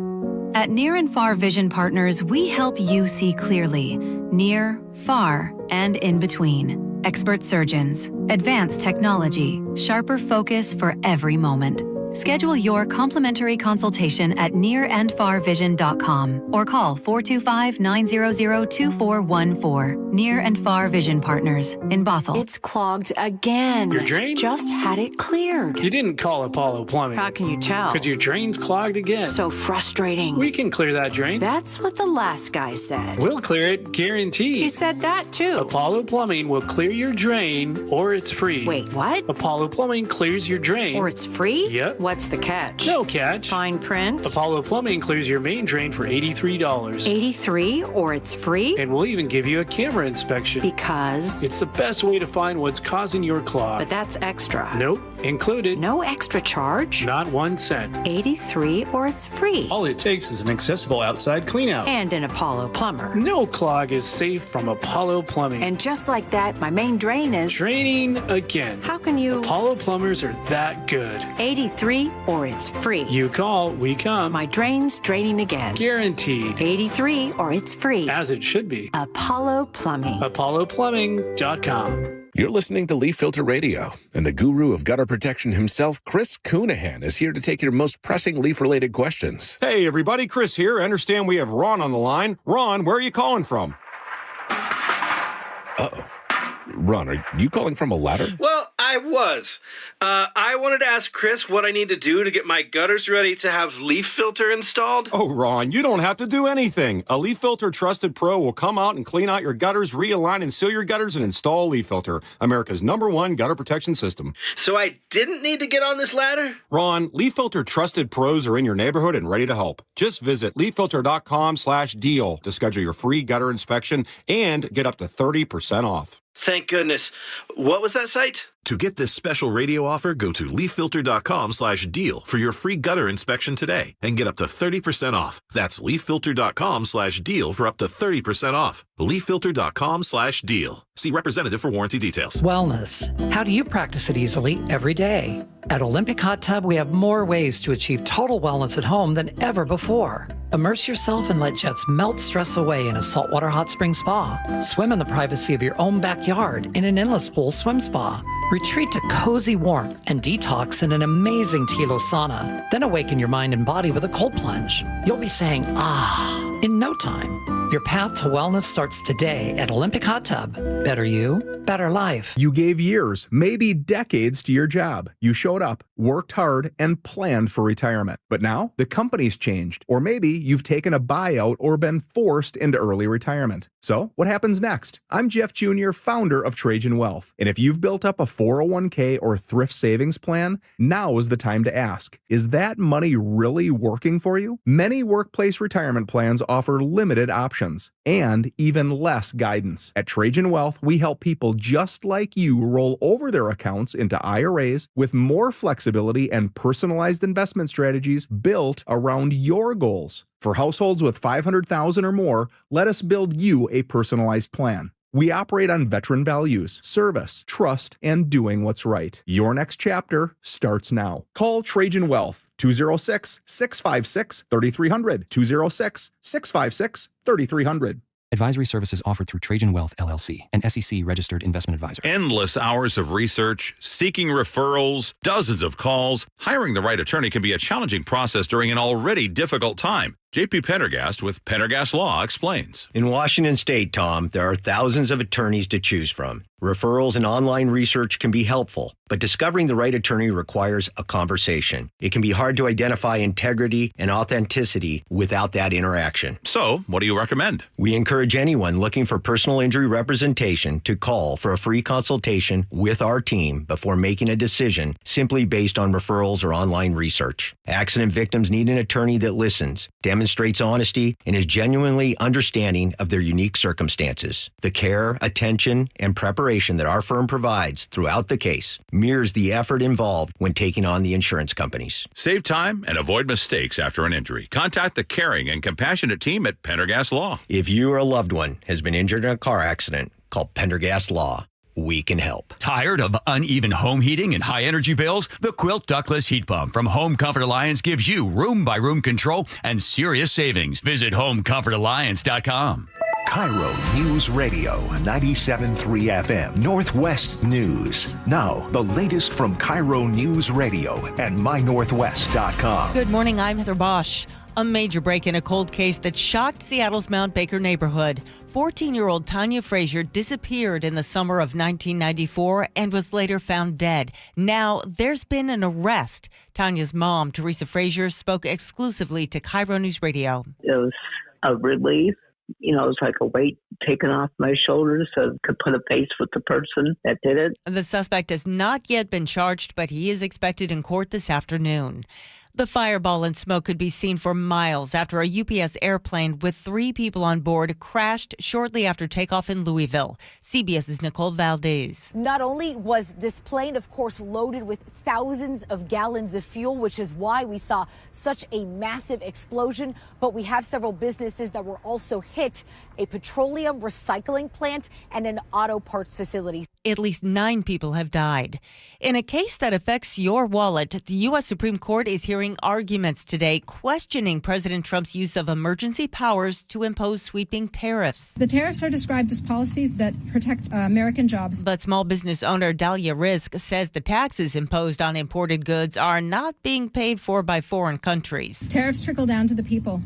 At Near and Far Vision Partners, we help you see clearly, near, far, and in between. Expert surgeons, advanced technology, sharper focus for every moment. Schedule your complimentary consultation at nearandfarvision.com or call 425-900-2414. Near and Far Vision Partners in Bothell. It's clogged again. Your drain? Just had it cleared. You didn't call Apollo Plumbing. How can you tell? Because your drain's clogged again. So frustrating. We can clear that drain. That's what the last guy said. We'll clear it, guaranteed. He said that too. Apollo Plumbing will clear your drain, or it's free. Wait, what? Apollo Plumbing clears your drain. Or it's free? Yep. What's the catch? No catch. Fine print? Apollo Plumbing clears your main drain for $83. 83 or it's free? And we'll even give you a camera inspection. Because? It's the best way to find what's causing your clog. But that's extra. Nope. Included. No extra charge? Not 1 cent. 83 or it's free. All it takes is an accessible outside cleanout. And an Apollo plumber. No clog is safe from Apollo Plumbing. And just like that, my main drain is... Draining again. How can you... Apollo plumbers are that good. 83 or it's free. You call, we come. My drain's draining again. Guaranteed. 83 or it's free. As it should be. Apollo Plumbing. ApolloPlumbing.com. You're listening to Leaf Filter Radio, and the guru of gutter protection himself, Chris Coonahan, is here to take your most pressing leaf-related questions. Hey, everybody, Chris here. I understand we have Ron on the line. Ron, where are you calling from? Uh-oh. Ron, are you calling from a ladder? Well, I was. I wanted to ask Chris what I need to do to get my gutters ready to have leaf filter installed. Oh, Ron, you don't have to do anything. A Leaf Filter Trusted Pro will come out and clean out your gutters, realign and seal your gutters, and install Leaf Filter, America's #1 gutter protection system. So I didn't need to get on this ladder? Ron, Leaf Filter Trusted Pros are in your neighborhood and ready to help. Just visit leaffilter.com/deal to schedule your free gutter inspection and get up to 30% off. Thank goodness. What was that site? To get this special radio offer, go to leaffilter.com/deal for your free gutter inspection today and get up to 30% off. That's leaffilter.com/deal for up to 30% off. leaffilter.com/deal. See representative for warranty details. Wellness. How do you practice it easily every day? At Olympic Hot Tub, we have more ways to achieve total wellness at home than ever before. Immerse yourself and let jets melt stress away in a saltwater hot spring spa. Swim in the privacy of your own backyard in an endless pool swim spa. Retreat to cozy warmth and detox in an amazing Tilo sauna. Then awaken your mind and body with a cold plunge. You'll be saying, ah, in no time. Your path to wellness starts today at Olympic Hot Tub. Better you, better life. You gave years, maybe decades to your job. You showed up, worked hard, and planned for retirement. But now the company's changed. Or maybe you've taken a buyout or been forced into early retirement. So what happens next? I'm Jeff Jr., founder of Trajan Wealth. And if you've built up a 401k or thrift savings plan, now is the time to ask, is that money really working for you? Many workplace retirement plans offer limited options and even less guidance. At Trajan Wealth, we help people just like you roll over their accounts into IRAs with more flexibility and personalized investment strategies built around your goals. For households with $500,000 or more, let us build you a personalized plan. We operate on veteran values, service, trust, and doing what's right. Your next chapter starts now. Call Trajan Wealth, 206-656-3300, 206-656-3300. Advisory services offered through Trajan Wealth, LLC, an SEC-registered investment advisor. Endless hours of research, seeking referrals, dozens of calls. Hiring the right attorney can be a challenging process during an already difficult time. JP Pendergast with Pendergast Law explains. In Washington State, Tom, there are thousands of attorneys to choose from. Referrals and online research can be helpful, but discovering the right attorney requires a conversation. It can be hard to identify integrity and authenticity without that interaction. So, what do you recommend? We encourage anyone looking for personal injury representation to call for a free consultation with our team before making a decision simply based on referrals or online research. Accident victims need an attorney that listens, demonstrates honesty, and is genuinely understanding of their unique circumstances. The care, attention, and preparation that our firm provides throughout the case mirrors the effort involved when taking on the insurance companies. Save time and avoid mistakes after an injury. Contact the caring and compassionate team at Pendergast Law. If you or a loved one has been injured in a car accident, call Pendergast Law. We can help. Tired of uneven home heating and high energy bills? The Quilt Ductless Heat Pump from Home Comfort Alliance gives you room-by-room control and serious savings. Visit homecomfortalliance.com. KIRO News Radio 97.3 FM Northwest News. Now, the latest from KIRO News Radio and mynorthwest.com. Good morning, I'm Heather Bosch. A major break in a cold case that shocked Seattle's Mount Baker neighborhood. 14-year-old Tanya Frazier disappeared in the summer of 1994 and was later found dead. Now, there's been an arrest. Tanya's mom, Teresa Frazier, spoke exclusively to KIRO News Radio. It was a relief. You know, it was like a weight taken off my shoulders so I could put a face with the person that did it. The suspect has not yet been charged, but he is expected in court this afternoon. The fireball and smoke could be seen for miles after a UPS airplane with 3 people on board crashed shortly after takeoff in Louisville. CBS's Nicole Valdez. Not only was this plane, of course, loaded with thousands of gallons of fuel, which is why we saw such a massive explosion, but we have several businesses that were also hit, a petroleum recycling plant and an auto parts facility. At least 9 people have died. In a case that affects your wallet, the U.S. Supreme Court is hearing arguments today questioning President Trump's use of emergency powers to impose sweeping tariffs. The tariffs are described as policies that protect American jobs. But small business owner Dahlia Risk says the taxes imposed on imported goods are not being paid for by foreign countries. Tariffs trickle down to the people,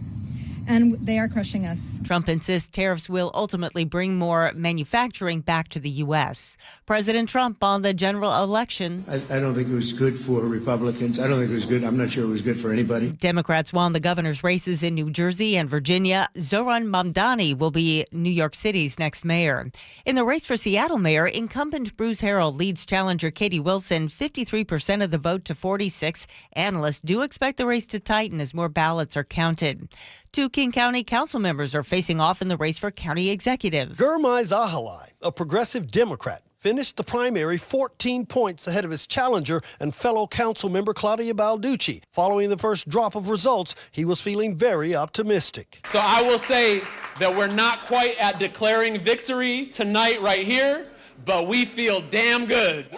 and they are crushing us. Trump insists tariffs will ultimately bring more manufacturing back to the U.S. President Trump on the general election. I don't think it was good for Republicans. I don't think it was good. I'm not sure it was good for anybody. Democrats won the governor's races in New Jersey and Virginia. Zohran Mamdani will be New York City's next mayor. In the race for Seattle mayor, incumbent Bruce Harrell leads challenger Katie Wilson 53% of the vote to 46%. Analysts do expect the race to tighten as more ballots are counted. 2 King County council members are facing off in the race for county executive. Gurmai Zahalai, a progressive Democrat, finished the primary 14 points ahead of his challenger and fellow council member Claudia Balducci. Following the first drop of results, he was feeling very optimistic. So I will say that we're not quite at declaring victory tonight right here, but we feel damn good.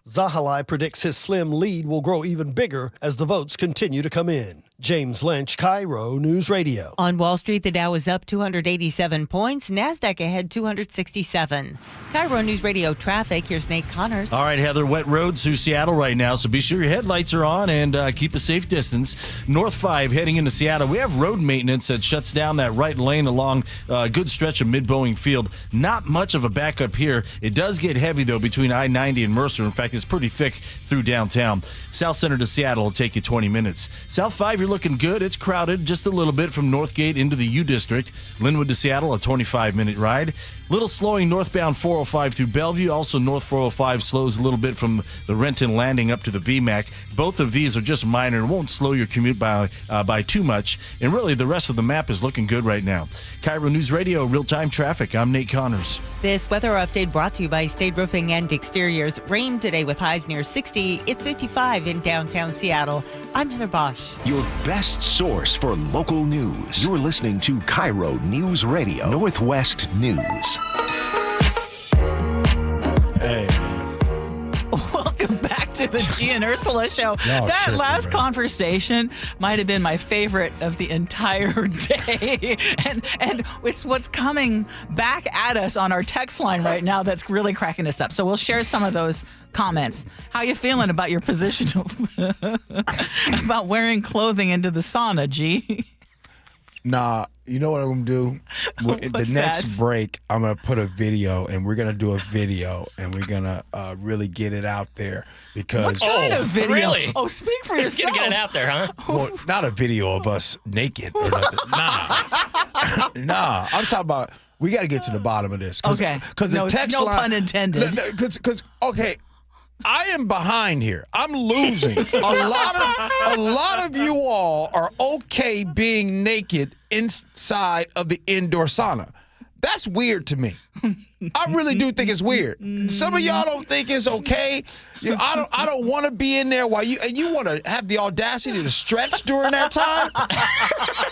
Zahalai predicts his slim lead will grow even bigger as the votes continue to come in. James Lynch, KIRO News Radio. On Wall Street, the Dow is up 287 points. NASDAQ ahead 267. KIRO News Radio traffic. Here's Nate Connors. All right, Heather, wet roads through Seattle right now, so be sure your headlights are on and keep a safe distance. North 5 heading into Seattle. We have road maintenance that shuts down that right lane along a good stretch of Mid-Boeing Field. Not much of a backup here. It does get heavy, though, between I-90 and Mercer. In fact, it's pretty thick through downtown. South Center to Seattle will take you 20 minutes. South 5, you're looking good. It's crowded just a little bit from Northgate into the U District. Linwood to Seattle, a 25-minute ride. Little slowing northbound 405 through Bellevue. Also, North 405 slows a little bit from the Renton Landing up to the VMAC. Both of these are just minor and won't slow your commute by too much. And really, the rest of the map is looking good right now. KIRO News Radio, real-time traffic. I'm Nate Connors. This weather update brought to you by State Roofing and Exteriors. Rain today with highs near 60. It's 55 in downtown Seattle. I'm Heather Bosch. Your best source for local news. You're listening to KIRO News Radio, Northwest News. Hey. Welcome back to the Gee and Ursula Show. That last conversation might have been my favorite of the entire day. And it's what's coming back at us on our text line right now that's really cracking us up. So we'll share some of those comments. How you feeling about your position about wearing clothing into the sauna, G? Nah, you know what I'm going to do? The next break, I'm going to put a video, and we're going to do a video, and we're going to really get it out there. Because what kind of video? Really? Oh, speak for yourself. Get it out there, huh? Well, not a video of us naked or nothing. Nah. I'm talking about, we got to get to the bottom of this. Okay. Because the text no line, pun intended. Because, okay, I am behind here. I'm losing. A lot of you all are okay being naked inside of the indoor sauna. That's weird to me. I really do think it's weird. Some of y'all don't think it's okay. I don't want to be in there while you want to have the audacity to stretch during that time.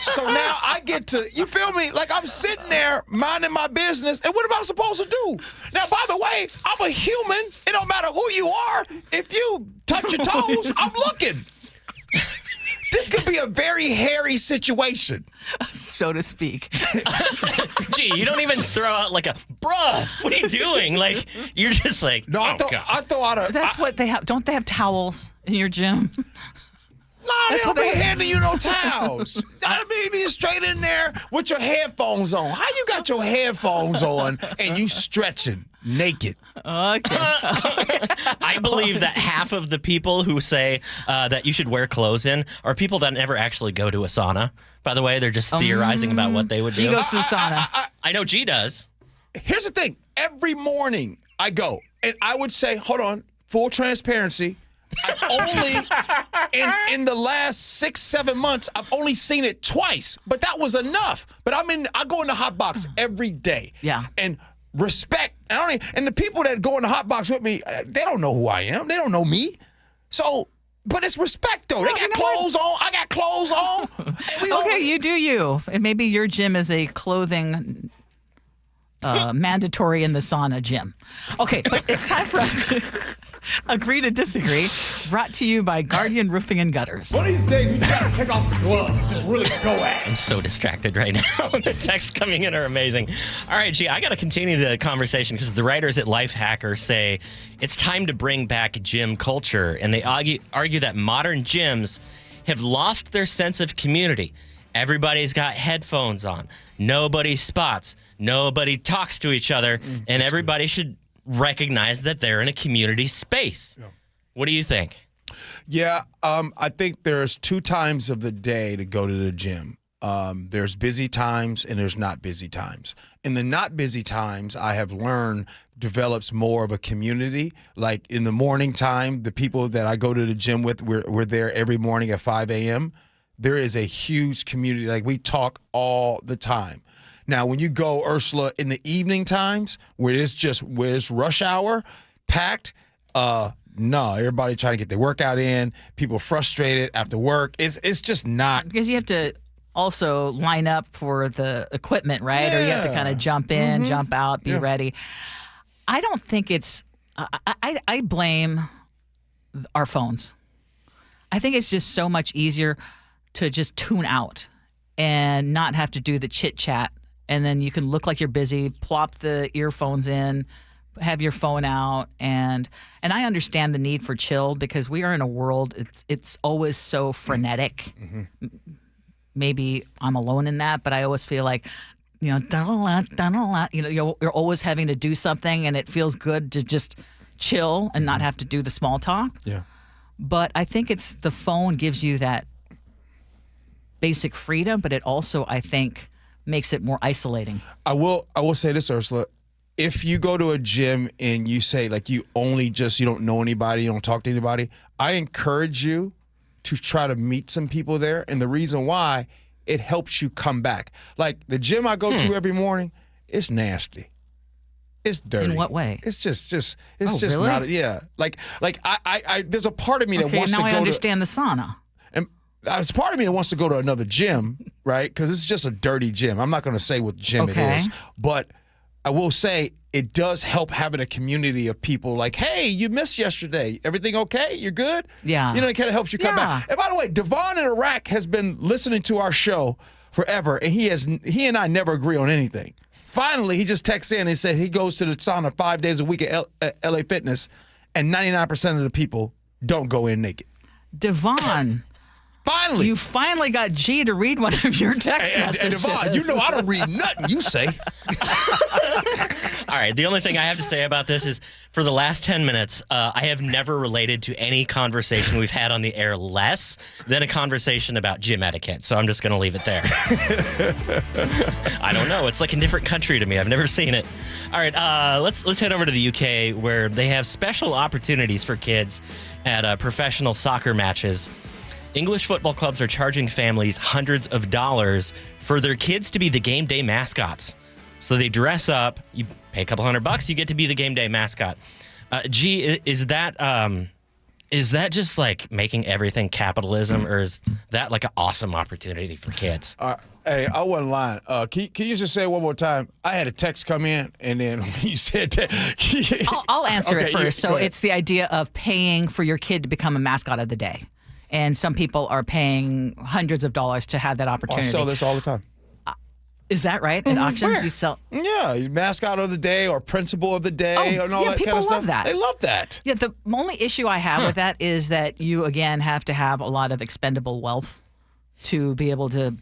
So now I get to, you feel me? Like I'm sitting there minding my business, and what am I supposed to do? Now, by the way, I'm a human. It don't matter who you are. If you touch your toes, I'm looking. This could be a very hairy situation, so to speak. Gee, you don't even throw out like a bruh. What are you doing? Like you're just like no. I throw out a. That's what they have. Don't they have towels in your gym? No, They don't be handing you no towels. I mean, be straight in there with your headphones on. How you got your headphones on and you stretching naked? Okay. I believe that half of the people who say that you should wear clothes in are people that never actually go to a sauna. By the way, they're just theorizing about what they would do. G goes to the sauna. I know G does. Here's the thing. Every morning I go, and I would say, hold on, full transparency, I've only, in the last 6-7 months, I've only seen it twice, but that was enough. But I go in the hot box every day. Yeah. And respect, and the people that go in the hot box with me, they don't know who I am. They don't know me. So, but it's respect, though. They got clothes on. I got clothes on. Okay, you do you. And maybe your gym is a clothing mandatory in the sauna gym. Okay, but it's time for us to agree to disagree. Brought to you by Guardian Roofing and Gutters. One of these days, we just got to take off the gloves. Just really go at it. I'm so distracted right now. The texts coming in are amazing. All right, G, I got to continue the conversation because the writers at Lifehacker say it's time to bring back gym culture, and they argue that modern gyms have lost their sense of community. Everybody's got headphones on. Nobody spots. Nobody talks to each other, and everybody should recognize that they're in a community space. Yeah. What do you think? Yeah, I think there's 2 times of the day to go to the gym. There's busy times and there's not busy times. In the not busy times, I have learned develops more of a community. Like in the morning time, the people that I go to the gym with, we're there every morning at 5 a.m. There is a huge community. Like we talk all the time. Now, when you go, Ursula, in the evening times, where it's rush hour, packed, no, everybody trying to get their workout in, people frustrated after work. It's just not. Because you have to also line up for the equipment, right? Yeah. Or you have to kind of jump in, jump out, be ready. I don't think it's, I blame our phones. I think it's just so much easier to just tune out and not have to do the chit chat. And then you can look like you're busy, plop the earphones in, have your phone out, and I understand the need for chill because we are in a world, it's always so frenetic. Mm-hmm. Maybe I'm alone in that, but I always feel like, you're always having to do something, and it feels good to just chill and not have to do the small talk. Yeah. But I think it's the phone gives you that basic freedom, but it also, I think, makes it more isolating. I will say this, Ursula. If you go to a gym and you say like you don't know anybody, you don't talk to anybody, I encourage you to try to meet some people there. And the reason why, it helps you come back. Like the gym I go to every morning, it's nasty. It's dirty. In what way? It's just really? not. Yeah. Like I there's a part of me that wants to go to. Now I understand the sauna. It's part of me that wants to go to another gym, right? Because it's just a dirty gym. I'm not going to say what gym it is, but I will say it does help having a community of people like, hey, you missed yesterday. Everything okay? You're good? Yeah. It kind of helps you come back. And by the way, Devon in Iraq has been listening to our show forever, and he and I never agree on anything. Finally, he just texts in and says he goes to the sauna 5 days a week at LA Fitness, and 99% of the people don't go in naked. Devon. Finally. You finally got G to read one of your text messages. And Devon, you know I don't read nothing you say. All right, the only thing I have to say about this is for the last 10 minutes, I have never related to any conversation we've had on the air less than a conversation about gym etiquette. So I'm just going to leave it there. I don't know. It's like a different country to me. I've never seen it. All right, let's head over to the UK where they have special opportunities for kids at professional soccer matches. English football clubs are charging families hundreds of dollars for their kids to be the game day mascots. So they dress up, you pay a couple $100, you get to be the game day mascot. Gee, is that just like making everything capitalism, or is that like an awesome opportunity for kids? Hey, I wasn't lying. Can you just say it one more time? I had a text come in, and then you said that. I'll answer it first. So it's the idea of paying for your kid to become a mascot of the day. And some people are paying hundreds of dollars to have that opportunity. I sell this all the time. Is that right? At auctions, you sell. Yeah, mascot of the day or principal of the day and all that people kind of stuff. love that. They love that. Yeah, the only issue I have with that is that you, again, have to have a lot of expendable wealth to be able to,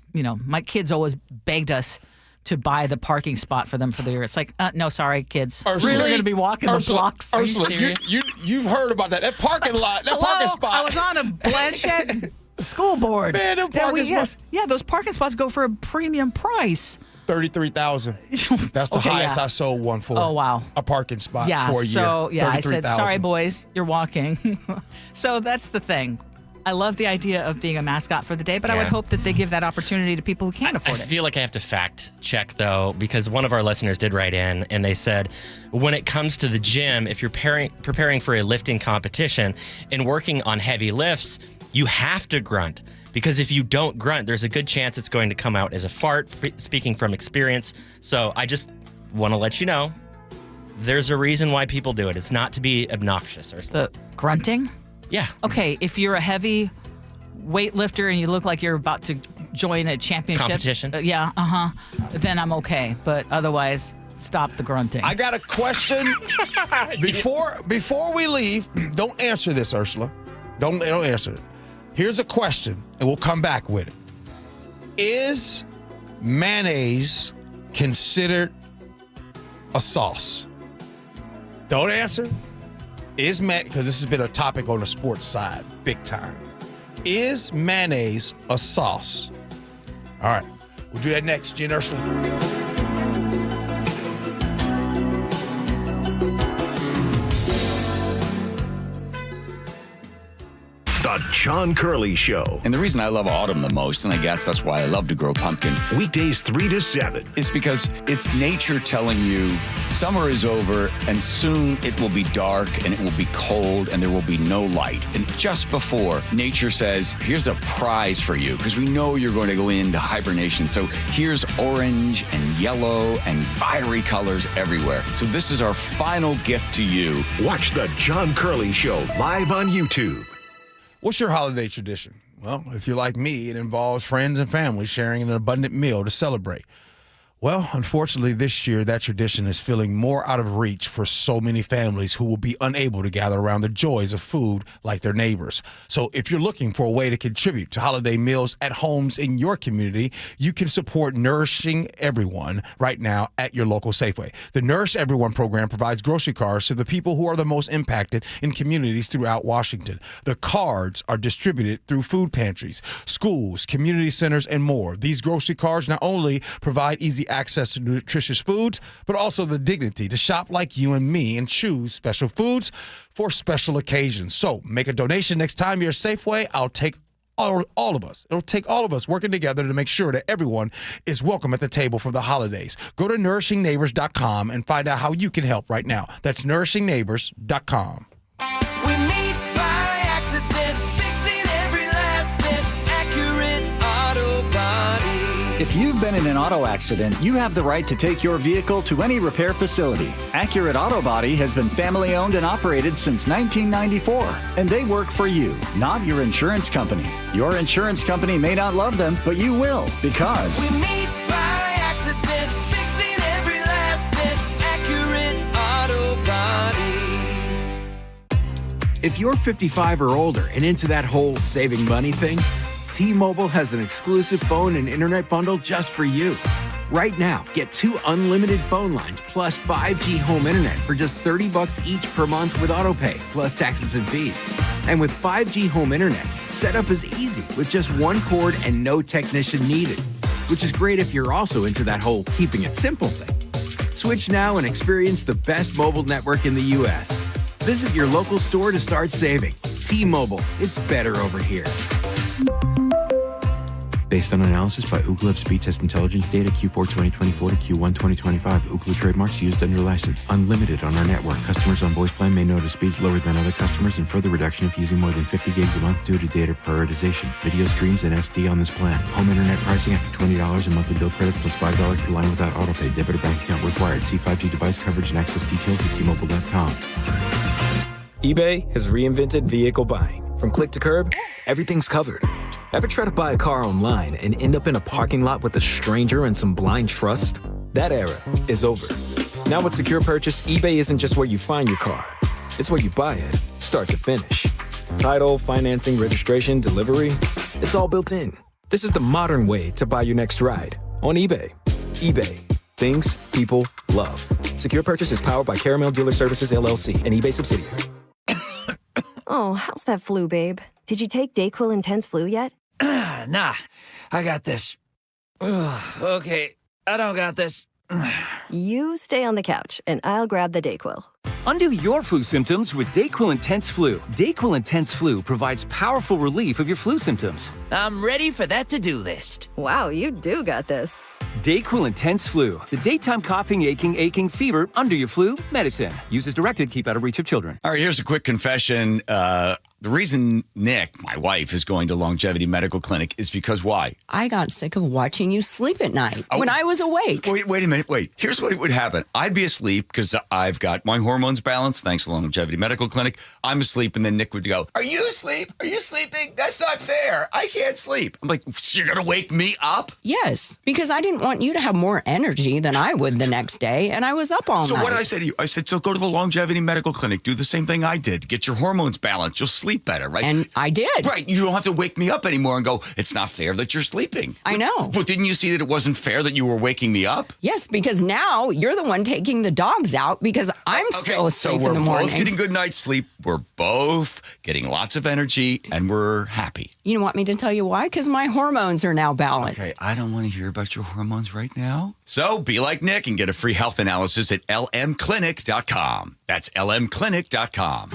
my kids always begged us to buy the parking spot for them for the year. It's like, no, sorry, kids. Ursula, They're going to be walking the blocks. Ursula, you've heard about that. That parking lot, that parking spot. I was on a Blanchette school board. Man, them parking spots. Yeah, those parking spots go for a premium price. $33,000. That's the highest I sold one for. Oh, wow. A parking spot Yeah, for a year. so, I said, sorry, $33,000. boys, you're walking. So that's the thing. I love the idea of being a mascot for the day, but I would hope that they give that opportunity to people who can't afford it. I feel like I have to fact check, though, because one of our listeners did write in, and they said, when it comes to the gym, if you're preparing for a lifting competition and working on heavy lifts, you have to grunt. Because if you don't grunt, there's a good chance it's going to come out as a fart, speaking from experience. So I just want to let you know, there's a reason why people do it. It's not to be obnoxious or something. The grunting? Yeah. Okay, if you're a heavy weightlifter and you look like you're about to join a championship. Competition? Then I'm okay. But otherwise, stop the grunting. I got a question. Before we leave, don't answer this, Ursula. Don't answer it. Here's a question, and we'll come back with it. Is mayonnaise considered a sauce? Don't answer. Because this has been a topic on the sports side, big time. Is mayonnaise a sauce? All right, we'll do that next. Gee and Ursula. The John Curley Show. And the reason I love autumn the most, and I guess that's why I love to grow pumpkins. Weekdays 3 to 7. Is because it's nature telling you summer is over and soon it will be dark and it will be cold and there will be no light. And just before, nature says, here's a prize for you because we know you're going to go into hibernation. So here's orange and yellow and fiery colors everywhere. So this is our final gift to you. Watch The John Curley Show live on YouTube. What's your holiday tradition? Well, if you're like me, it involves friends and family sharing an abundant meal to celebrate. Well, unfortunately, this year, that tradition is feeling more out of reach for so many families who will be unable to gather around the joys of food like their neighbors. So if you're looking for a way to contribute to holiday meals at homes in your community, you can support Nourishing Everyone right now at your local Safeway. The Nourish Everyone program provides grocery cards to the people who are the most impacted in communities throughout Washington. The cards are distributed through food pantries, schools, community centers, and more. These grocery cards not only provide easy access to nutritious foods, but also the dignity to shop like you and me and choose special foods for special occasions. So make a donation next time you're Safeway. I'll take all of us. It'll take all of us working together to make sure that everyone is welcome at the table for the holidays. Go to nourishingneighbors.com and find out how you can help right now. That's nourishingneighbors.com. We meet by accident, fixing every last bit, Accurate Auto Body. If you've been in an auto accident, you have the right to take your vehicle to any repair facility. Accurate Auto Body has been family owned and operated since 1994, and they work for you, not your insurance company. Your insurance company may not love them, but you will, because We meet by accident, fixing every last bit, Accurate Auto Body. If you're 55 or older and into that whole saving money thing, T-Mobile has an exclusive phone and internet bundle just for you. Right now, get 2 unlimited phone lines plus 5G home internet for just $30 each per month with AutoPay, plus taxes and fees. And with 5G home internet, setup is easy with just one cord and no technician needed, which is great if you're also into that whole keeping it simple thing. Switch now and experience the best mobile network in the U.S. Visit your local store to start saving. T-Mobile, it's better over here. Based on analysis by Ookla of speed test intelligence data Q4 2024 to Q1 2025, Ookla trademarks used under license. Unlimited on our network. Customers on voice plan may notice speeds lower than other customers and further reduction if using more than 50 gigs a month due to data prioritization. Video streams and SD on this plan. Home internet pricing after $20 a monthly bill credit plus $5 per line without autopay. Debit or bank account required. See 5G device coverage and access details at T-Mobile.com. eBay has reinvented vehicle buying. From click to curb, everything's covered. Ever try to buy a car online and end up in a parking lot with a stranger and some blind trust? That era is over. Now with Secure Purchase, eBay isn't just where you find your car. It's where you buy it, start to finish. Title, financing, registration, delivery, it's all built in. This is the modern way to buy your next ride on eBay. eBay. Things people love. Secure Purchase is powered by Caramel Dealer Services, LLC, an eBay subsidiary. Oh, how's that flu, babe? Did you take DayQuil Intense Flu yet? Nah, I got this. Ugh, okay, I don't got this. You stay on the couch, and I'll grab the DayQuil. Undo your flu symptoms with DayQuil Intense Flu. DayQuil Intense Flu provides powerful relief of your flu symptoms. I'm ready for that to-do list. Wow, you do got this. DayQuil Intense Flu. The daytime coughing, aching, fever, under your flu medicine. Use as directed. Keep out of reach of children. All right, here's a quick confession. The reason Nick, my wife, is going to Longevity Medical Clinic is because why? I got sick of watching you sleep at night when I was awake. Wait a minute. Wait. Here's what would happen. I'd be asleep because I've got my hormones balanced thanks to Longevity Medical Clinic. I'm asleep, and then Nick would go, "Are you asleep? Are you sleeping? That's not fair. I can't sleep." I'm like, "So you're going to wake me up?" Yes, because I didn't want you to have more energy than I would the next day, and I was up all night. So what did I say to you? I said, so go to the Longevity Medical Clinic. Do the same thing I did. Get your hormones balanced. You'll sleep better, right? And I did. Right. You don't have to wake me up anymore and go, it's not fair that you're sleeping. I know. But didn't you see that it wasn't fair that you were waking me up? Yes, because now you're the one taking the dogs out because I'm still asleep in the morning. So we're both getting good night's sleep. We're both getting lots of energy, and we're happy. You want me to tell you why? Because my hormones are now balanced. Okay, I don't want to hear about your hormones right now. So be like Nick and get a free health analysis at lmclinic.com. That's lmclinic.com.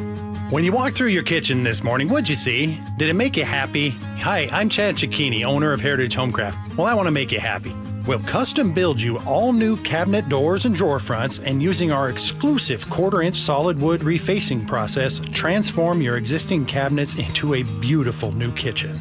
When you walked through your kitchen this morning, what'd you see? Did it make you happy? Hi, I'm Chad Cicchini, owner of Heritage Homecraft. Well, I want to make you happy. We'll custom build you all new cabinet doors and drawer fronts, and using our exclusive 1/4-inch solid wood refacing process, transform your existing cabinets into a beautiful new kitchen.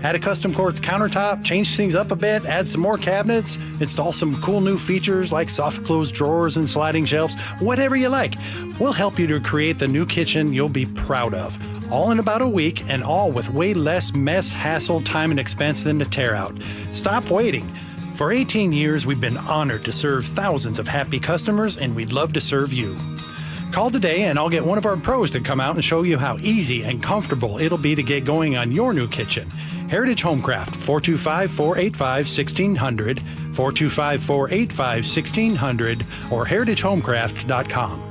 Add a custom quartz countertop, change things up a bit, add some more cabinets, install some cool new features like soft close drawers and sliding shelves, whatever you like. We'll help you to create the new kitchen you'll be proud of. All in about a week, and all with way less mess, hassle, time, and expense than to tear out. Stop waiting. For 18 years, we've been honored to serve thousands of happy customers, and we'd love to serve you. Call today and I'll get one of our pros to come out and show you how easy and comfortable it'll be to get going on your new kitchen. Heritage Homecraft, 425-485-1600, 425-485-1600, or heritagehomecraft.com.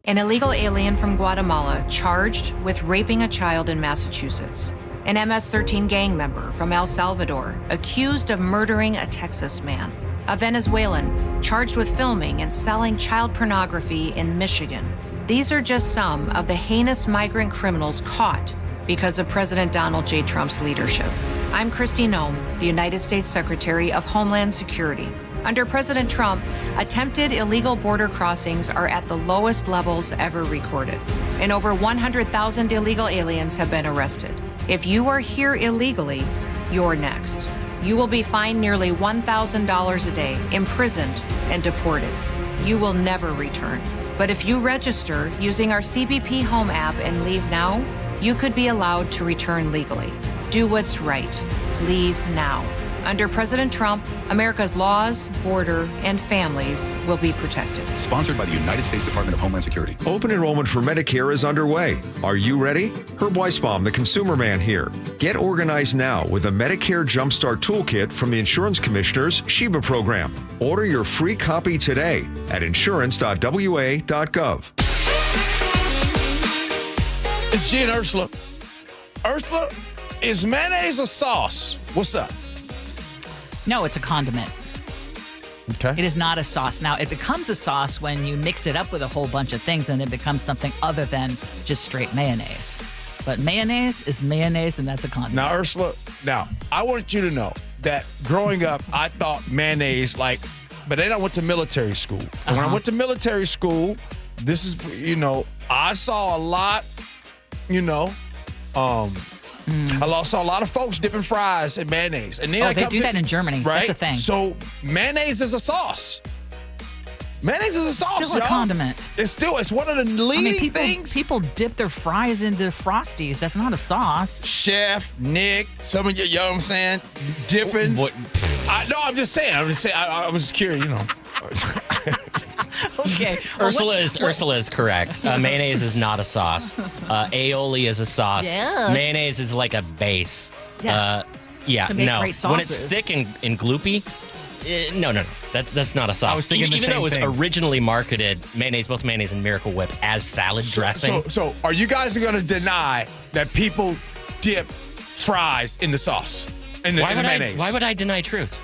An illegal alien from Guatemala charged with raping a child in Massachusetts. An MS-13 gang member from El Salvador accused of murdering a Texas man. A Venezuelan charged with filming and selling child pornography in Michigan. These are just some of the heinous migrant criminals caught because of President Donald J. Trump's leadership. I'm Kristi Noem, the United States Secretary of Homeland Security. Under President Trump, attempted illegal border crossings are at the lowest levels ever recorded, and over 100,000 illegal aliens have been arrested. If you are here illegally, you're next. You will be fined nearly $1,000 a day, imprisoned, and deported. You will never return. But if you register using our CBP Home app and leave now, you could be allowed to return legally. Do what's right. Leave now. Under President Trump, America's laws, border, and families will be protected. Sponsored by the United States Department of Homeland Security. Open enrollment for Medicare is underway. Are you ready? Herb Weisbaum, the consumer man here. Get organized now with a Medicare Jumpstart Toolkit from the Insurance Commissioner's Sheba program. Order your free copy today at insurance.wa.gov. It's Gee and Ursula. Ursula, is mayonnaise a sauce? What's up? No, it's a condiment. Okay. It is not a sauce. Now, it becomes a sauce when you mix it up with a whole bunch of things and it becomes something other than just straight mayonnaise. But mayonnaise is mayonnaise, and that's a condiment. Now, Ursula, I want you to know that growing up, I thought mayonnaise, but then I went to military school. And when I went to military school, this is, I saw a lot, I saw a lot of folks dipping fries in mayonnaise. And then they do that in Germany. Right? That's a thing. So mayonnaise is a sauce. Mayonnaise is a sauce, Still a y'all. condiment. It's one of the leading things. People dip their fries into Frosties. That's not a sauce. Chef, Nick, some of you know what I'm saying? Dipping. What? I'm just saying. I was just curious, you know. Okay. Ursula is correct. Mayonnaise is not a sauce. Aioli is a sauce. Yes. Mayonnaise is like a base. Yes. Yeah, To make no. great When it's sauces. thick and gloopy, no. That's not a sauce. I was thinking the even same though it was thing. originally marketed, both mayonnaise and Miracle Whip, as salad dressing. So are you guys going to deny that people dip fries in the sauce? In the mayonnaise? Why would I deny truth?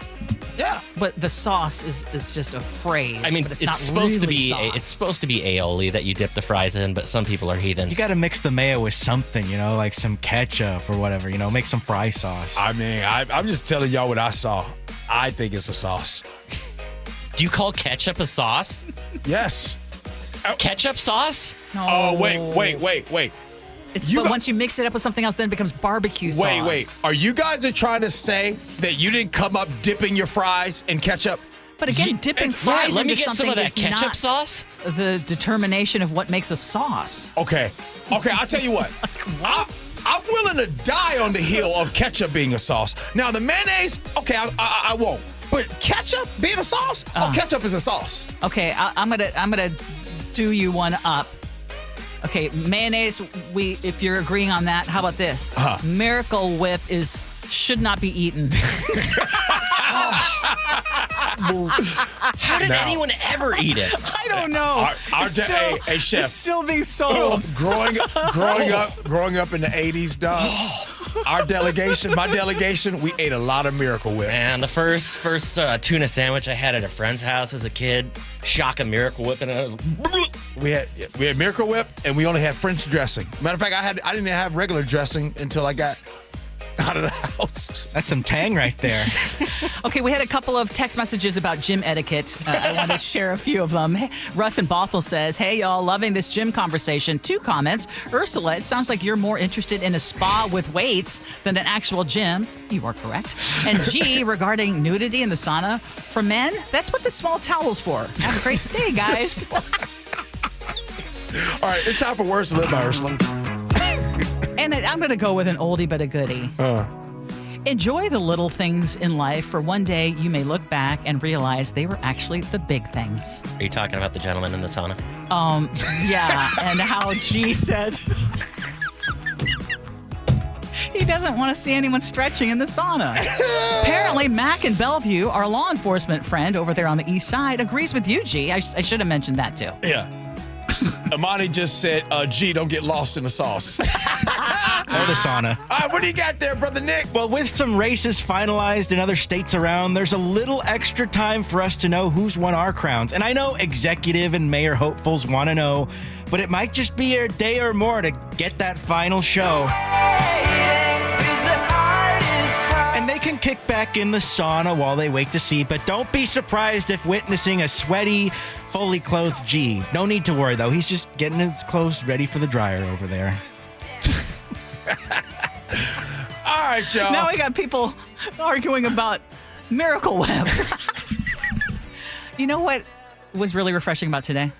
Yeah. But the sauce is just a phrase. I mean, but it's it's not supposed to really be sauce. it's supposed to be aioli that you dip the fries in, but some people are heathens. You got to mix the mayo with something, like some ketchup or whatever, make some fry sauce. I mean, I'm just telling y'all what I saw. I think it's a sauce. Do you call ketchup a sauce? Yes. Ketchup sauce? No. Oh, wait. But once you mix it up with something else, then it becomes barbecue sauce. Wait. Are you guys trying to say that you didn't come up dipping your fries in ketchup? But again, dipping fries let me into get some something of that is ketchup not sauce. The determination of what makes a sauce. Okay, I'll tell you what. I'm willing to die on the hill of ketchup being a sauce. Now, the mayonnaise, okay, I won't. But ketchup being a sauce? Ketchup is a sauce. Okay, I'm gonna do you one up. Okay, mayonnaise. If you're agreeing on that, how about this? Miracle Whip should not be eaten. How did anyone ever eat it? I don't know. Hey, chef. It's still being sold. Growing up in the 80s, dog. My delegation, we ate a lot of Miracle Whip. Man, the first tuna sandwich I had at a friend's house as a kid, shock a Miracle Whip, and we had Miracle Whip, and we only had French dressing. Matter of fact, I didn't have regular dressing until I got out of the house. That's some tang right there. Okay, we had a couple of text messages about gym etiquette. I want to share a few of them. Russ in Bothell says, "Hey, y'all, loving this gym conversation." 2 comments. Ursula, it sounds like you're more interested in a spa with weights than an actual gym. You are correct. And G, regarding nudity in the sauna, for men, that's what the small towel's for. Have a great day, guys. All right, it's time for Words to Live by Ursula. And I'm going to go with an oldie but a goodie. Enjoy the little things in life, for one day you may look back and realize they were actually the big things. Are you talking about the gentleman in the sauna? Yeah, and how G said he doesn't want to see anyone stretching in the sauna. Apparently, Mac in Bellevue, our law enforcement friend over there on the east side, agrees with you, G. I should have mentioned that too. Yeah. Amani just said, G, don't get lost in the sauce. Or the sauna. All right, what do you got there, Brother Nick? Well, with some races finalized in other states around, there's a little extra time for us to know who's won our crowns. And I know executive and mayor hopefuls want to know, but it might just be a day or more to get that final show. And they can kick back in the sauna while they wait to see, but don't be surprised if witnessing a sweaty, fully clothed G. No need to worry, though. He's just getting his clothes ready for the dryer over there. All right, y'all. Now we got people arguing about Miracle Whip. You know what was really refreshing about today?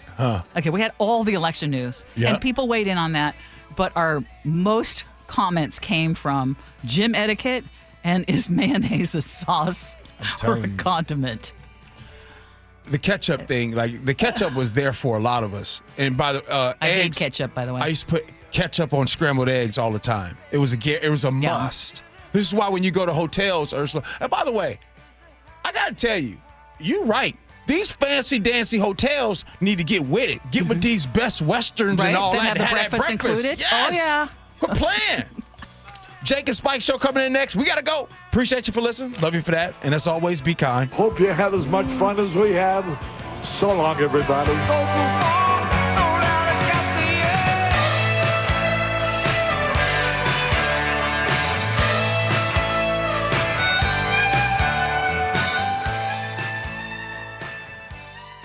Okay, we had all the election news, and people weighed in on that, but our most comments came from gym etiquette and is mayonnaise a sauce or a condiment? The ketchup thing, like the ketchup was there for a lot of us. And by the I eggs, hate ketchup, by the way. I used to put ketchup on scrambled eggs all the time. It was a must. This is why when you go to hotels, Ursula. And by the way, I gotta tell you, you're right. These fancy dancy hotels need to get with it. Get with these Best Westerns and all that. Have the breakfast included? Yes. Oh yeah. Quit playing. Jake and Spike show coming in next. We got to go. Appreciate you for listening. Love you for that. And as always, be kind. Hope you had as much fun as we had. So long, everybody.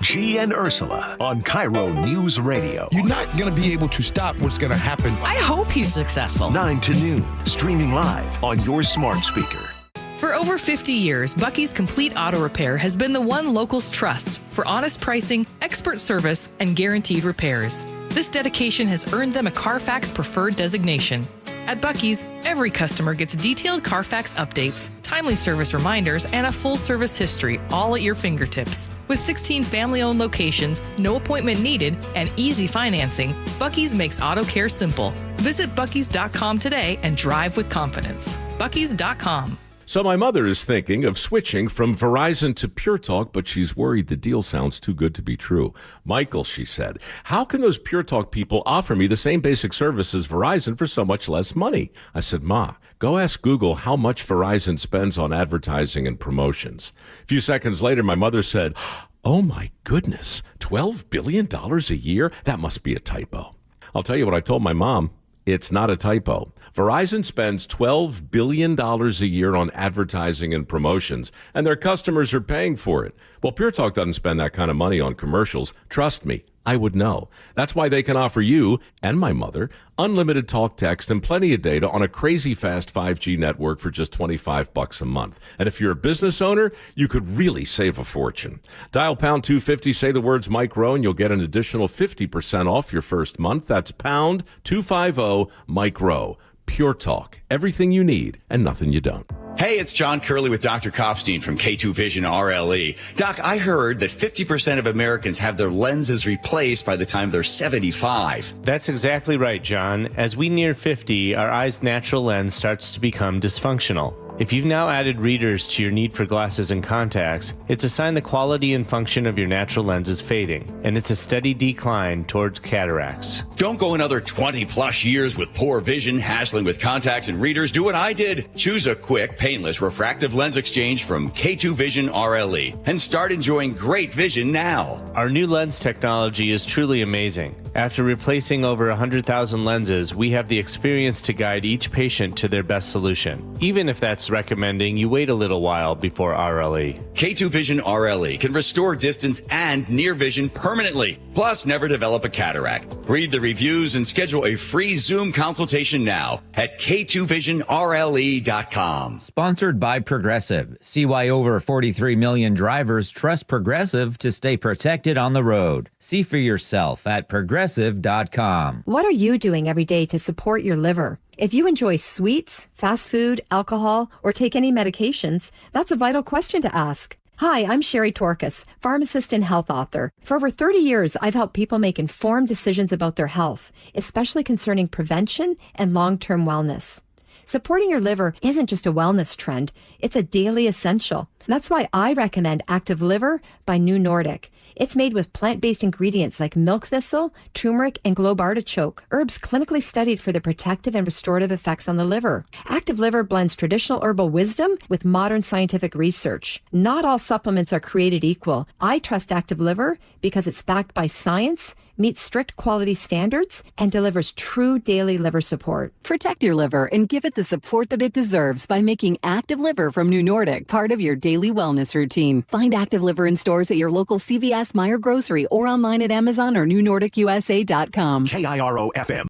Gee and Ursula on KIRO News Radio. You're not going to be able to stop what's going to happen. I hope he's successful. 9 to noon, streaming live on your smart speaker. For over 50 years, Bucky's Complete Auto Repair has been the one locals trust for for honest pricing, expert service, and guaranteed repairs. This dedication has earned them a Carfax Preferred designation. At Buc-ee's, every customer gets detailed Carfax updates, timely service reminders, and a full service history, all at your fingertips. With 16 family-owned locations, no appointment needed, and easy financing, Buc-ee's makes auto care simple. Visit Buc-ee's.com today and drive with confidence. Buc-ee's.com. So my mother is thinking of switching from Verizon to Pure Talk, but she's worried the deal sounds too good to be true. Michael, she said, how can those Pure Talk people offer me the same basic service as Verizon for so much less money? I said, Ma, go ask Google how much Verizon spends on advertising and promotions. A few seconds later, my mother said, oh my goodness, $12 billion a year? That must be a typo. I'll tell you what I told my mom. It's not a typo. Verizon spends $12 billion a year on advertising and promotions, and their customers are paying for it. Well, Pure Talk doesn't spend that kind of money on commercials. Trust me, I would know. That's why they can offer you and my mother unlimited talk, text, and plenty of data on a crazy fast 5G network for just $25 a month. And if you're a business owner, you could really save a fortune. Dial pound 250, say the words Mike Rowe, and you'll get an additional 50% off your first month. That's pound 250 Mike Rowe. Pure Talk. Everything you need and nothing you don't. Hey, it's John Curley with Dr. Kopstein from K2 Vision RLE. Doc, I heard that 50% of Americans have their lenses replaced by the time they're 75. That's exactly right, John. As we near 50, our eye's natural lens starts to become dysfunctional. If you've now added readers to your need for glasses and contacts, it's a sign the quality and function of your natural lens is fading, and it's a steady decline towards cataracts. Don't go another 20 plus years with poor vision, hassling with contacts and readers. Do what I did. Choose a quick, painless refractive lens exchange from K2 Vision RLE and start enjoying great vision now. Our new lens technology is truly amazing. After replacing over 100,000 lenses, we have the experience to guide each patient to their best solution, even if that's recommending you wait a little while before RLE. K2 Vision RLE can restore distance and near vision permanently, plus never develop a cataract. Read the reviews and schedule a free Zoom consultation now at K2VisionRLE.com. Sponsored by Progressive. See why over 43 million drivers trust Progressive to stay protected on the road. See for yourself at Progressive.com. What are you doing every day to support your liver? If you enjoy sweets, fast food, alcohol, or take any medications, that's a vital question to ask. Hi, I'm Sherry Torkas, pharmacist and health author. For over 30 years, I've helped people make informed decisions about their health, especially concerning prevention and long-term wellness. Supporting your liver isn't just a wellness trend, it's a daily essential. That's why I recommend Active Liver by New Nordic. It's made with plant-based ingredients like milk thistle, turmeric, and globe artichoke, herbs clinically studied for their protective and restorative effects on the liver. Active Liver blends traditional herbal wisdom with modern scientific research. Not all supplements are created equal. I trust Active Liver because it's backed by science, meets strict quality standards, and delivers true daily liver support. Protect your liver and give it the support that it deserves by making Active Liver from New Nordic part of your daily wellness routine. Find Active Liver in stores at your local CVS, Meijer Grocery, or online at Amazon or NewNordicUSA.com. KIRO FM.